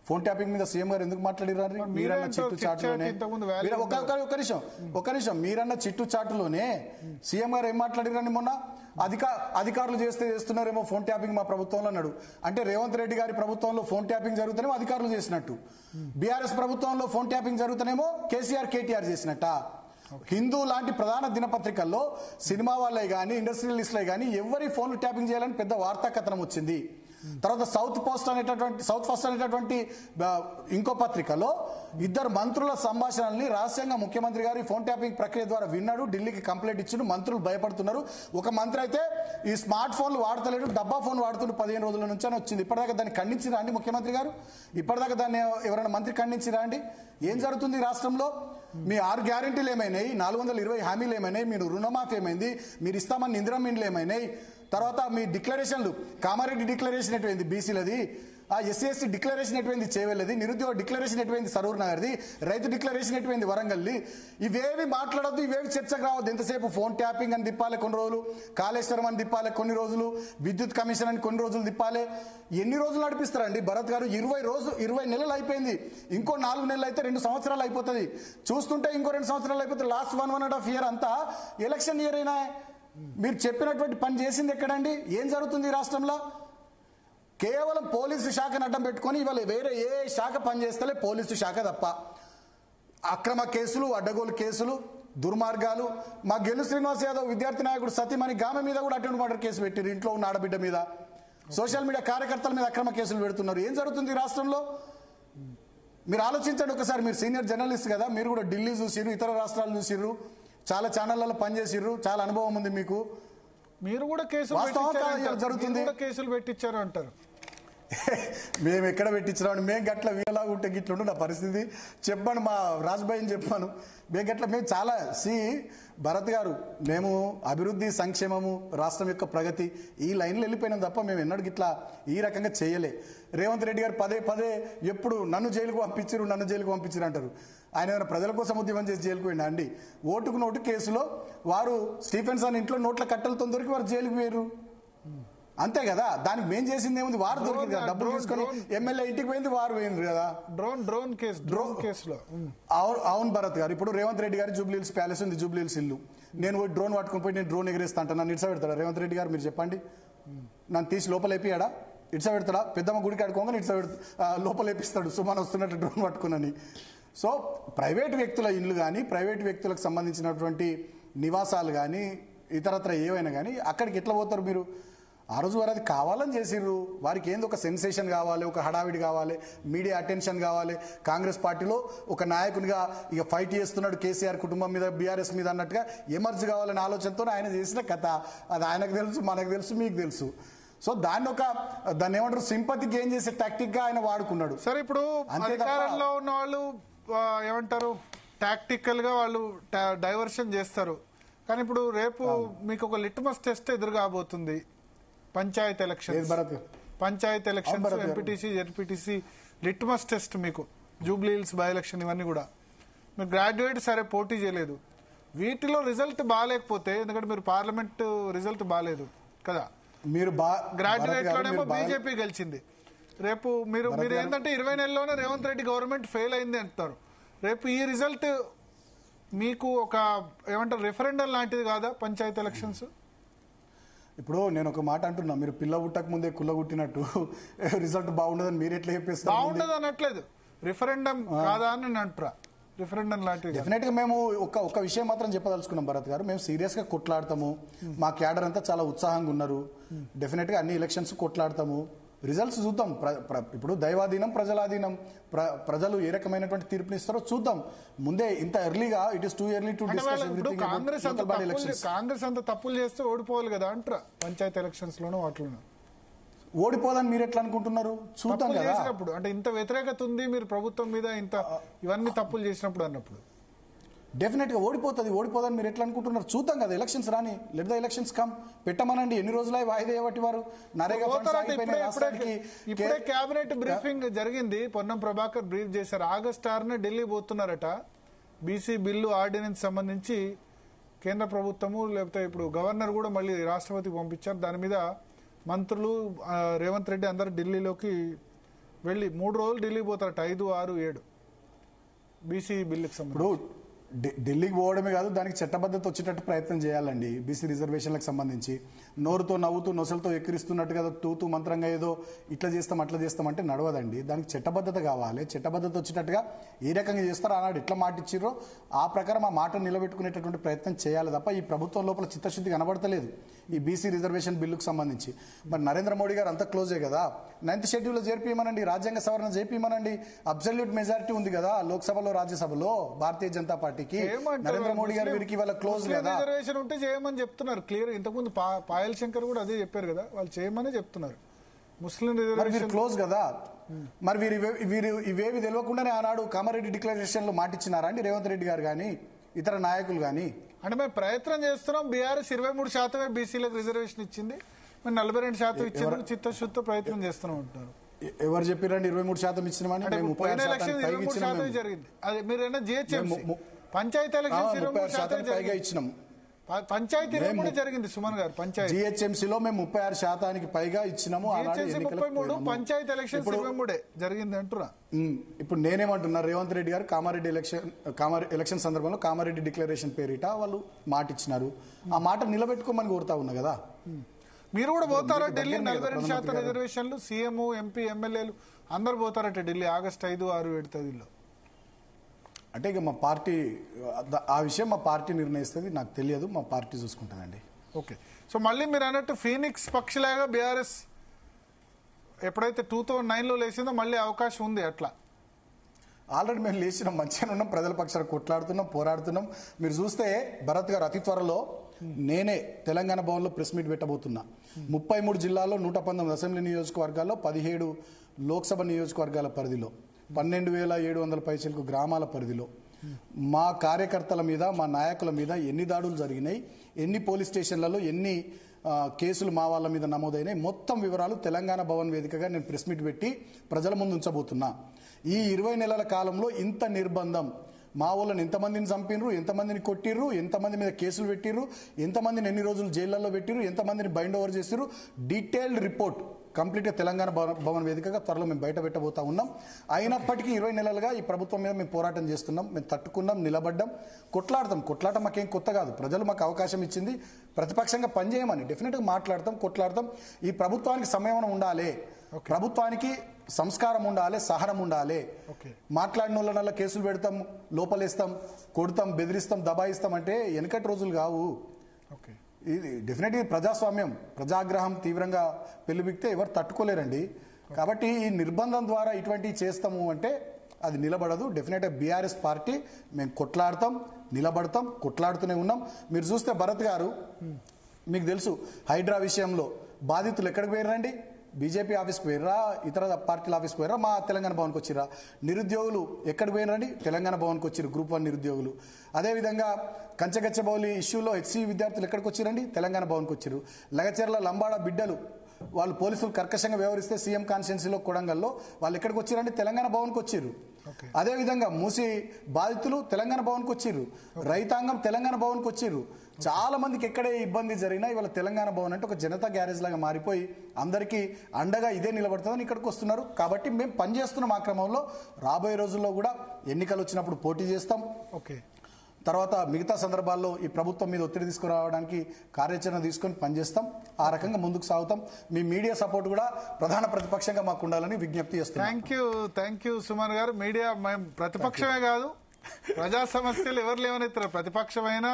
ఫోన్ ట్యాపింగ్ మీద సీఎం గారు ఎందుకు మాట్లాడారు? మీరన్న చిట్టు చాటులోనే ఒక నిమిషం మీరన్న చిట్టు చాటులోనే సీఎం గారు ఏం మాట్లాడారని మొన్న అధికారులు చేస్తున్నారేమో ఫోన్ ట్యాపింగ్ మా ప్రభుత్వంలో అన్నాడు. అంటే రేవంత్ రెడ్డి గారి ప్రభుత్వంలో ఫోన్ ట్యాపింగ్ జరుగుతానేమో అధికారులు చేసినట్టు, బీఆర్ఎస్ ప్రభుత్వంలో ఫోన్ ట్యాపింగ్ జరుగుతానేమో కేటీఆర్ చేసినట్ట. హిందూ లాంటి ప్రధాన దినపత్రికల్లో సినిమా వాళ్ళే గానీ, ఇండస్ట్రియలిస్టులే గానీ ఎవరి ఫోన్లు ట్యాపింగ్ చేయాలని పెద్ద వార్తా కథనం వచ్చింది. తర్వాత సౌత్ ఫస్ట్ అనేటటువంటి ఇంకో పత్రికలో 2 మంత్రుల సంభాషణల్ని రహస్యంగా ముఖ్యమంత్రి గారు ఫోన్ ట్యాపింగ్ ప్రక్రియ ద్వారా విన్నాడు, ఢిల్లీకి కంప్లైంట్ ఇచ్చిండు. మంత్రులు భయపడుతున్నారు. ఒక మంత్రి అయితే ఈ స్మార్ట్ ఫోన్లు వాడతలేడు, డబ్బా ఫోన్ వాడుతుండు 15 రోజుల నుంచి అని వచ్చింది. ఇప్పటిదాకా దాన్ని ఖండించిరా అండి ముఖ్యమంత్రి గారు? ఇప్పటిదాకా దాన్ని ఎవరైనా మంత్రి ఖండించిరా అండి? ఏం జరుగుతుంది రాష్ట్రంలో? మీ 6 గ్యారెంటీలు ఏమైనాయి? 420 హామీలు ఏమైనాయి? మీరు రుణమాఫీ ఏమైంది? మీరు ఇస్తామని ఇందిరమ్మ ఇండ్లు ఏమైనాయి? తర్వాత మీ డిక్లరేషన్లు, కామారెడ్డి డిక్లరేషన్ ఎటువంటి బీసీలది, ఆ ఎస్సీ డిక్లరేషన్ ఎటువంటి చేవెళ్ళది, నిరుద్యోగ డిక్లరేషన్ ఎటువంటి సరూర్ నగర్ది, రైతు డిక్లరేషన్ ఎటువంటి వరంగల్ది. ఇవేవి మాట్లాడొద్దు, ఇవేవి చర్చకు రావద్దు. ఎంతసేపు ఫోన్ ట్యాపింగ్ అని తిప్పాలి కొన్ని రోజులు, కాళేశ్వరం అని తిప్పాలి కొన్ని రోజులు, విద్యుత్ కమిషన్ అని కొన్ని రోజులు తిప్పాలి. ఎన్ని రోజులు నడిపిస్తారండి భరత్ గారు? 20 నెలలు అయిపోయింది. ఇంకో 4 నెలలు అయితే 2 సంవత్సరాలు అయిపోతుంది. చూస్తుంటే ఇంకో 2 సంవత్సరాలు అయిపోతుంది. లాస్ట్ 1.5 year అంతా ఎలక్షన్ ఇయర్ అయినా మీరు చెప్పినటువంటి పని చేసింది ఎక్కడండి? ఏం జరుగుతుంది రాష్ట్రంలో? కేవలం పోలీసు శాఖను అడ్డం పెట్టుకొని ఇవాళ వేరే ఏ శాఖ పనిచేస్తలే, పోలీసు శాఖ తప్ప. అక్రమ కేసులు, అడ్డగోలు కేసులు, దుర్మార్గాలు. మా గెలు శ్రీనివాస్ యాదవ్ విద్యార్థి నాయకుడు సతీమణి గామె మీద కూడా అటెంప్ట్ మర్డర్ కేసు పెట్టారు, ఇంట్లో ఉన్న ఆడబిడ్డ మీద. సోషల్ మీడియా కార్యకర్తల మీద అక్రమ కేసులు పెడుతున్నారు. ఏం జరుగుతుంది రాష్ట్రంలో? మీరు ఆలోచించండి ఒకసారి. మీరు సీనియర్ జర్నలిస్ట్ కదా, మీరు కూడా ఢిల్లీ చూసిర్రు, ఇతర రాష్ట్రాలు చూసిర్రు, చాలా ఛానళ్లలో పనిచేసిర్రు, చాలా అనుభవం ఉంది మీకు. మీరు కూడా కేసులు పెట్టించారు అంటారు. మేము ఎక్కడ పెట్టించినాం? మేము గట్ల వీళ్ళలా ఉంటే గిట్లుండు నా పరిస్థితి. చెప్పాను మా రాజ్భాయిని చెప్పాను. మేము చాలా భరత్ గారు, మేము అభివృద్ధి, సంక్షేమము, రాష్ట్రం యొక్క ప్రగతి ఈ లైన్లో వెళ్ళిపోయినాం తప్ప మేము ఎన్నడూ గిట్లా ఈ రకంగా చేయలే. రేవంత్ రెడ్డి గారు పదే ఎప్పుడు నన్ను జైలుకు పంపించారు అంటారు. ఆయన ఏమైనా ప్రజల కోసం ఉద్యమం చేసి జైలుకు పోయినా అండి? ఓటుకు నోటు కేసులో వారు స్టీఫెన్సన్ ఇంట్లో నోట్ల కట్టలతో దొరికి వారు జైలుకు పోయారు, అంతే కదా. దానికి మేం చేసింది ఏముంది? వారు దొరికింది కదా, డబ్బులు తీసుకొని ఎమ్మెల్యే ఇంటికి పోయింది, వారు పోయింది కదా. డ్రోన్ కేసులో. అవును భరత్ గారు, ఇప్పుడు రేవంత్ రెడ్డి గారి జూబ్లీ హిల్స్ ప్యాలెస్ ఉంది, జూబ్లీ హిల్స్ ఇల్లు. నేను డ్రోన్ పట్టుకుని పోయి నేను డ్రోన్ ఎగరేస్తా అంట, నన్ను ఇట్స పెడతాడా రేవంత్ రెడ్డి గారు? మీరు చెప్పండి. నన్ను తీసి లోపల వేపియాడా? ఇట్స పెడతాడా? పెద్దమ్మ గుడికి ఆడుకోగానే లోపల వేపిస్తాడు సుమాన్ వస్తున్నట్టు డ్రోన్ పట్టుకునని. సో ప్రైవేట్ వ్యక్తుల ఇల్లు కానీ, ప్రైవేట్ వ్యక్తులకు సంబంధించినటువంటి నివాసాలు కానీ, ఇతరత్ర ఏవైనా కానీ అక్కడికి ఎట్లా పోతారు మీరు? ఆ రోజు వారు అది కావాలని చేసిర్రు. వారికి ఏంది ఒక సెన్సేషన్ కావాలి, ఒక హడావిడి కావాలి, మీడియా అటెన్షన్ కావాలి. కాంగ్రెస్ పార్టీలో ఒక నాయకునిగా ఇక ఫైట్ చేస్తున్నాడు కేసీఆర్ కుటుంబం మీద, బీఆర్ఎస్ మీద అన్నట్టుగా ఎమర్జ్ కావాలనే ఆలోచనతో ఆయన చేసిన కథ. అది ఆయనకు తెలుసు, మనకు తెలుసు, మీకు తెలుసు. సో దాన్ని ఏమంటారు, సింపతి గెయిన్ చేసే టాక్టిక్ గా ఆయన వాడుకున్నాడు. సరే, ఇప్పుడు అధికారంలో ఉన్న వాళ్ళు ఏమంటారు, టాక్టికల్ గా వాళ్ళు డైవర్షన్ చేస్తారు. కానీ ఇప్పుడు రేపు మీకు ఒక లిట్మస్ టెస్ట్ ఎదురు కాబోతుంది. Panchayat elections, MPTC, ZPTC litmus test మీకు. జూబ్లీ హిల్స్ బై ఎలక్షన్, ఇవన్నీ కూడా మీరు గ్రాడ్యుయేట్ సరే పోటీ చేయలేదు. వీటిలో రిజల్ట్ బాగాలేకపోతే, ఎందుకంటే మీరు పార్లమెంట్ రిజల్ట్ బాగాలేదు కదా, మీరు గ్రాడ్యుయేట్ లోనేమో బీజేపీ గెలిచింది. రేపు మీరు ఏంటంటే 20 నెలల్లోనే రేవంత్ రెడ్డి గవర్నమెంట్ ఫెయిల్ అయింది అంటారు. రేపు ఈ రిజల్ట్ మీకు ఒక ఏమంటారు, రెఫరెండం లాంటిది కాదా పంచాయతీ ఎలక్షన్స్? ఇప్పుడు నేను ఒక మాట అంటున్నా, మీరు పిల్ల పుట్టక ముందే కుల్ల పుట్టినట్టు రిజల్ట్ బాగుండదని మీరు ఎట్లా చెప్పేస్తారు? బాగుండదు అనట్లేదు, రిఫరెండం కాదా అని నేను అంటున్నా. రిఫరెండం లాంటిది డెఫినెట్ గా మేము ఒక విషయం మాత్రం చెప్పదలుచుకున్నాం భరత్ గారు. మేము సీరియస్ గా కొట్లాడతాము, మా క్యాడర్ అంతా చాలా ఉత్సాహంగా ఉన్నారు. డెఫినెట్ గా అన్ని ఎలక్షన్స్ కొట్లాడతాము. రిజల్ట్స్ చూద్దాం. ఇప్పుడు దైవాధీనం, ప్రజలాధీనం. ప్రజలు ఏ రకమైనటువంటి తీర్పునిస్తారో చూద్దాం. ముందే ఇంత ఎర్లీగా it is too early to discuss everything. Congress అంత తప్పులు చేస్తే ఓడిపోవాలి కదా అంటారా పంచాయతీ ఎలక్షన్స్ లోనూ వాటిలోనూ? ఓడిపోదని మీరు ఎట్లా అనుకుంటున్నారు? చూద్దాం కదా. అంటే ఇంత వ్యతిరేకత ఉంది మీరు ప్రభుత్వం మీద, ఇంత ఇవన్నీ తప్పులు చేసినప్పుడు అన్నప్పుడు డెఫినెట్ గా ఓడిపోదని మీరు ఎట్లా అనుకుంటున్నారు? చూద్దాం కదా, ఎలక్షన్స్ రాని, లెట్ ద ఎలక్షన్స్ కమ్. పెట్టమనండి. ఎన్ని రోజులు వాయిదా వేయబట్టి వారు నరేగా ఇప్పుడే కేబినెట్ బ్రీఫింగ్ జరిగింది. పొన్నం ప్రభాకర్ బ్రీఫ్ చేశారు. ఆగస్టు 6న ఢిల్లీ పోతున్నారట. బీసీ బిల్లు ఆర్డినెన్స్ సంబంధించి కేంద్ర ప్రభుత్వము, లేకపోతే ఇప్పుడు గవర్నర్ కూడా మళ్ళీ రాష్ట్రపతికి పంపించారు. దాని మీద మంత్రులు, రేవంత్ రెడ్డి అందరు ఢిల్లీలోకి వెళ్ళి 3 రోజులు ఢిల్లీ పోతారట. 5, 6, 7 బీసీ బిల్లుకి సంబంధించి. ఢిల్లీకి పోవడమే కాదు, దానికి చట్టబద్ధత వచ్చేటట్టు ప్రయత్నం చేయాలండి. బీసీ రిజర్వేషన్లకు సంబంధించి నోరుతో నవ్వుతూ నొసలతో ఎక్కిరిస్తున్నట్టుగా తూతూ మంత్రంగా ఏదో ఇట్లా చేస్తాం అట్లా చేస్తాం అంటే నడవదండి. దానికి చట్టబద్ధత కావాలి. చట్టబద్ధత వచ్చేటట్టుగా ఏ రకంగా చేస్తారో, ఆనాడు ఎట్లా మాట ఇచ్చిర్రో ఆ ప్రకారం ఆ మాట నిలబెట్టుకునేటటువంటి ప్రయత్నం చేయాలి తప్ప ఈ ప్రభుత్వం లోపల చిత్తశుద్ధి కనబడతలేదు ఈ బీసీ రిజర్వేషన్ బిల్లుకు సంబంధించి. మరి నరేంద్ర మోడీ గారు అంతా క్లోజే కదా. 9th షెడ్యూల్లో చేర్పియమనండి, రాజ్యాంగ సవరణ చేర్పియమనండి. అబ్సల్యూట్ మెజారిటీ ఉంది కదా లోక్సభలో, రాజ్యసభలో భారతీయ జనతా పార్టీకి. నరేంద్ర మోడీ గారు వీరికి వాళ్ళ క్లోజ్ కదా. రిజర్వేషన్ ఉంటే చేయమని చెప్తున్నారు క్లియర్. ఇంతకుముందు పాయల్ శంకర్ కూడా అదే చెప్పారు కదా, వాళ్ళు చేయమని చెప్తున్నారు. ముస్లిం రిజర్వేషన్ క్లోజ్ కదా. మరి వీరు ఇవేవి తెలియకుండానే ఆనాడు కామారెడ్డి డిక్లరేషన్ లో మాటిచ్చినారా అండి రేవంత్ రెడ్డి గారు కానీ ఇతర నాయకులు కానీ? అంటే మేము ప్రయత్నం చేస్తున్నాం. బీఆర్ఎస్ 23% బీసీలకు రిజర్వేషన్ ఇచ్చింది, మేము 42% ఇచ్చేందుకు చిత్తశుద్ధితో ప్రయత్నం చేస్తున్నాం అంటున్నారు. ఎవరు చెప్పారండి 23% ఇచ్చినామని? జరిగింది. అది మీరు జిహెచ్ఎంసీ పంచాయతీ ఎలక్షన్ 23% పైగా ఇచ్చినాం. పంచాయతీ జరిగింది సుమన్ గారు. పంచాయతీ జిహెచ్ఎంసీలో మేము 36% పైగా ఇచ్చినాము. 33, పంచాయతీ ఎలక్షన్ 23 జరిగింది అంటున్నా. ఇప్పుడు నేనేమంటున్నా, రేవంత్ రెడ్డి గారు కామారెడ్డి ఎలక్షన్ సందర్భంలో కామారెడ్డి డిక్లరేషన్ పేరిట వాళ్ళు మాట ఇచ్చినారు. ఆ మాట నిలబెట్టుకోమని కోరుతా ఉన్నా కదా. మీరు కూడా పోతారా ఢిల్లీ? 42% రిజర్వేషన్లు, సీఎం, ఎంపీ, ఎమ్మెల్యేలు అందరు పోతారట ఢిల్లీ ఆగస్టు 5, 6, 7 తేదీల్లో. అంటే ఇక మా పార్టీ ఆ విషయం మా పార్టీ నిర్ణయిస్తుంది, నాకు తెలియదు, మా పార్టీ చూసుకుంటుందండి. ఓకే. సో మళ్ళీ మీరు అన్నట్టు ఫీనిక్స్ పక్షిలాగా బీఆర్ఎస్ ఎప్పుడైతే 2009లో లేచిందో మళ్ళీ అవకాశం ఉంది అట్లా? ఆల్రెడీ మేము లేచినాం, మంచిగా ఉన్నాం, ప్రజల పక్షాన కొట్లాడుతున్నాం, పోరాడుతున్నాం. మీరు చూస్తే భరత్ గారు అతి త్వరలో నేనే తెలంగాణ భవన్లో ప్రెస్ మీట్ పెట్టబోతున్నా. 33 జిల్లాల్లో 119 అసెంబ్లీ నియోజకవర్గాల్లో 17 లోక్సభ నియోజకవర్గాల పరిధిలో 12,700 పైచలకు గ్రామాల పరిధిలో మా కార్యకర్తల మీద, మా నాయకుల మీద ఎన్ని దాడులు జరిగినాయి, ఎన్ని పోలీస్ స్టేషన్లలో ఎన్ని కేసులు మా వాళ్ళ మీద నమోదైనాయి, మొత్తం వివరాలు తెలంగాణ భవన్ వేదికగా నేను ప్రెస్ మీట్ పెట్టి ప్రజల ముందు ఉంచబోతున్నా. ఈ 20 నెలల కాలంలో ఇంత నిర్బంధం, మా వాళ్ళని ఎంతమందిని చంపినరు, ఎంతమందిని కొట్టిర్రు, ఎంతమంది మీద కేసులు పెట్టిర్రు, ఎంతమందిని ఎన్ని రోజులు జైళ్లలో పెట్టిర్రు, ఎంతమందిని బైండ్ ఓవర్ చేసిర్రు, డీటెయిల్డ్ రిపోర్ట్ కంప్లీట్గా తెలంగాణ భవన్ వేదికగా త్వరలో మేము బయట పెట్టబోతా ఉన్నాం. అయినప్పటికీ 20 నెలలుగా ఈ ప్రభుత్వం మీద మేము పోరాటం చేస్తున్నాం, మేము తట్టుకున్నాం, నిలబడ్డాం, కొట్లాడటం మాకేం కొత్త కాదు. ప్రజలు మాకు అవకాశం ఇచ్చింది ప్రతిపక్షంగా పనిచేయమని. డెఫినెట్గా మాట్లాడతాం, కొట్లాడతాం. ఈ ప్రభుత్వానికి సంయమనం ఉండాలి, ప్రభుత్వానికి సంస్కారం ఉండాలి, సహనం ఉండాలి. మాట్లాడిన వాళ్ళ కేసులు పెడతాం, లోపలేస్తాం, కొడతాం, బెదిరిస్తాం, దబాయిస్తాం అంటే వెనకటి రోజులు కావు. ఇది డెఫినెట్లీ ప్రజాస్వామ్యం, ప్రజాగ్రహం తీవ్రంగా పెళ్లిబిక్తే ఎవరు తట్టుకోలేరండి. కాబట్టి ఈ నిర్బంధం ద్వారా ఇటువంటివి చేస్తాము అంటే అది నిలబడదు. డెఫినెట్గా బీఆర్ఎస్ పార్టీ మేము కొట్లాడతాం, నిలబడతాం, కొట్లాడుతూనే ఉన్నాం. మీరు చూస్తే భరత్ గారు, మీకు తెలుసు హైడ్రా విషయంలో బాధితులు ఎక్కడికి పోయారండి? బీజేపీ ఆఫీస్కి పోయినరా, ఇతర పార్టీల ఆఫీస్కి పోయినరా, మా తెలంగాణ భవన్కి వచ్చిరా? నిరుద్యోగులు ఎక్కడికి పోయినరండి? తెలంగాణ భవన్కి వచ్చిరు, గ్రూప్ 1 నిరుద్యోగులు. అదేవిధంగా కంచగచ్చబౌలి ఇష్యూలో హెచ్సి విద్యార్థులు ఎక్కడికి వచ్చిరండి? తెలంగాణ భవన్కి వచ్చిరు. లగచెర్ల లంబాడ బిడ్డలు వాళ్ళు పోలీసులు కర్కశంగా వ్యవహరిస్తే సీఎం కాన్స్టిట్యున్సీలో కొడంగల్లో వాళ్ళు ఎక్కడికి వచ్చిరండి? తెలంగాణ భవన్కి వచ్చిర్రు. అదేవిధంగా మూసి బాధితులు తెలంగాణ భవన్కి వచ్చిర్రు, రైతాంగం తెలంగాణ భవన్కి వచ్చిర్రు. చాలా మందికి ఎక్కడే ఇబ్బంది జరిగినా ఇవాళ తెలంగాణ భవన్ అంటే ఒక జనతా గ్యారేజ్ లాగా మారిపోయి అందరికీ అండగా ఇదే నిలబడుతుందని ఇక్కడికి వస్తున్నారు. కాబట్టి మేము పనిచేస్తున్నాం. ఆ క్రమంలో రాబోయే రోజుల్లో కూడా ఎన్నికలు వచ్చినప్పుడు పోటీ చేస్తాం. ఓకే, తర్వాత మిగతా సందర్భాల్లో ఈ ప్రభుత్వం మీద ఒత్తిడి తీసుకురావడానికి కార్యాచరణ తీసుకొని పనిచేస్తాం. ఆ రకంగా ముందుకు సాగుతాం. మీ మీడియా సపోర్ట్ కూడా ప్రధాన ప్రతిపక్షంగా మాకు ఉండాలని విజ్ఞప్తి చేస్తున్నాం. థ్యాంక్ యూ సుమన్ గారు. మీడియా మేము ప్రతిపక్షమే కాదు, ప్రజా సమస్యలు ఎవరు లేవనెత్తారు. ప్రతిపక్షమైనా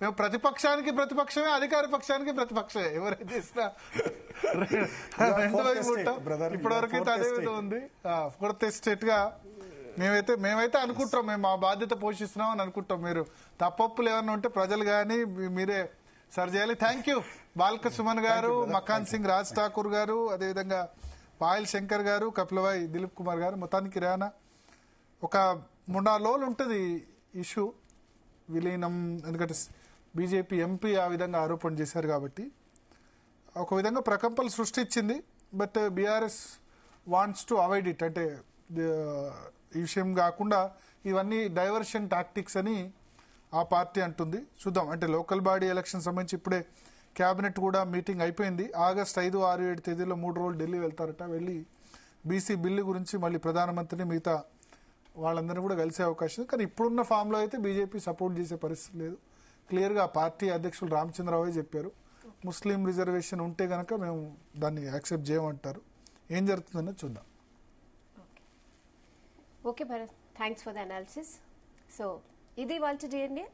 మేము ప్రతిపక్షానికి ప్రతిపక్షమే, అధికార పక్షానికి ప్రతిపక్షమే. ఎవరైతే ఇచ్చినా రెండు వైపు ఉంటాం. ఇప్పటివరకు అయితే అదే విధంగా ఉంది. ఫోర్త్ ఎస్టేట్ గా మేమైతే అనుకుంటాం, మేము మా బాధ్యత పోషిస్తున్నాం అని అనుకుంటాం. మీరు తప్పప్పులు ఏమన్నా ఉంటే ప్రజలు కానీ మీరే సరి చేయాలి. థ్యాంక్ యూ బాల్క సుమన్ గారు, మకాన్ సింగ్ రాజ్ ఠాకూర్ గారు, అదేవిధంగా పాయల్ శంకర్ గారు, కపిలవాయి దిలీప్ కుమార్ గారు. మొత్తానికి రానా ఒక 3-4 రోజులు ఉంటుంది ఇష్యూ విలీనం. ఎందుకంటే బీజేపీ ఎంపీ ఆ విధంగా ఆరోపణ చేశారు కాబట్టి ఒక విధంగా ప్రకంపనలు సృష్టించింది. But BRS wants to avoid it. అంటే ఈ విషయం కాకుండా ఇవన్నీ డైవర్షన్ టాక్టిక్స్ అని ఆ పార్టీ అంటుంది. చూద్దాం. అంటే లోకల్ బాడీ ఎలక్షన్ సంబంధించి ఇప్పుడే క్యాబినెట్ కూడా మీటింగ్ అయిపోయింది. ఆగస్టు 5, 6, 7 తేదీలో 3 రోజులు ఢిల్లీ వెళ్తారట. వెళ్ళి బీసీ బిల్లు గురించి మళ్ళీ ప్రధానమంత్రిని మిగతా వాళ్ళందరినీ కూడా కలిసే అవకాశం ఉంది. కానీ ఇప్పుడున్న ఫామ్లో అయితే బీజేపీ సపోర్ట్ చేసే పరిస్థితి లేదు. క్లియర్గా పార్టీ అధ్యక్షులు రామచంద్రరావు చెప్పారు, ముస్లిం రిజర్వేషన్ ఉంటే కనుక మేము దాన్ని యాక్సెప్ట్ చేయమంటారు. ఏం జరుగుతుందన్నది చూద్దాం. Okay Bharat, thanks for the analysis. So ఇది వాళ్ళ డిఎన్ఏ.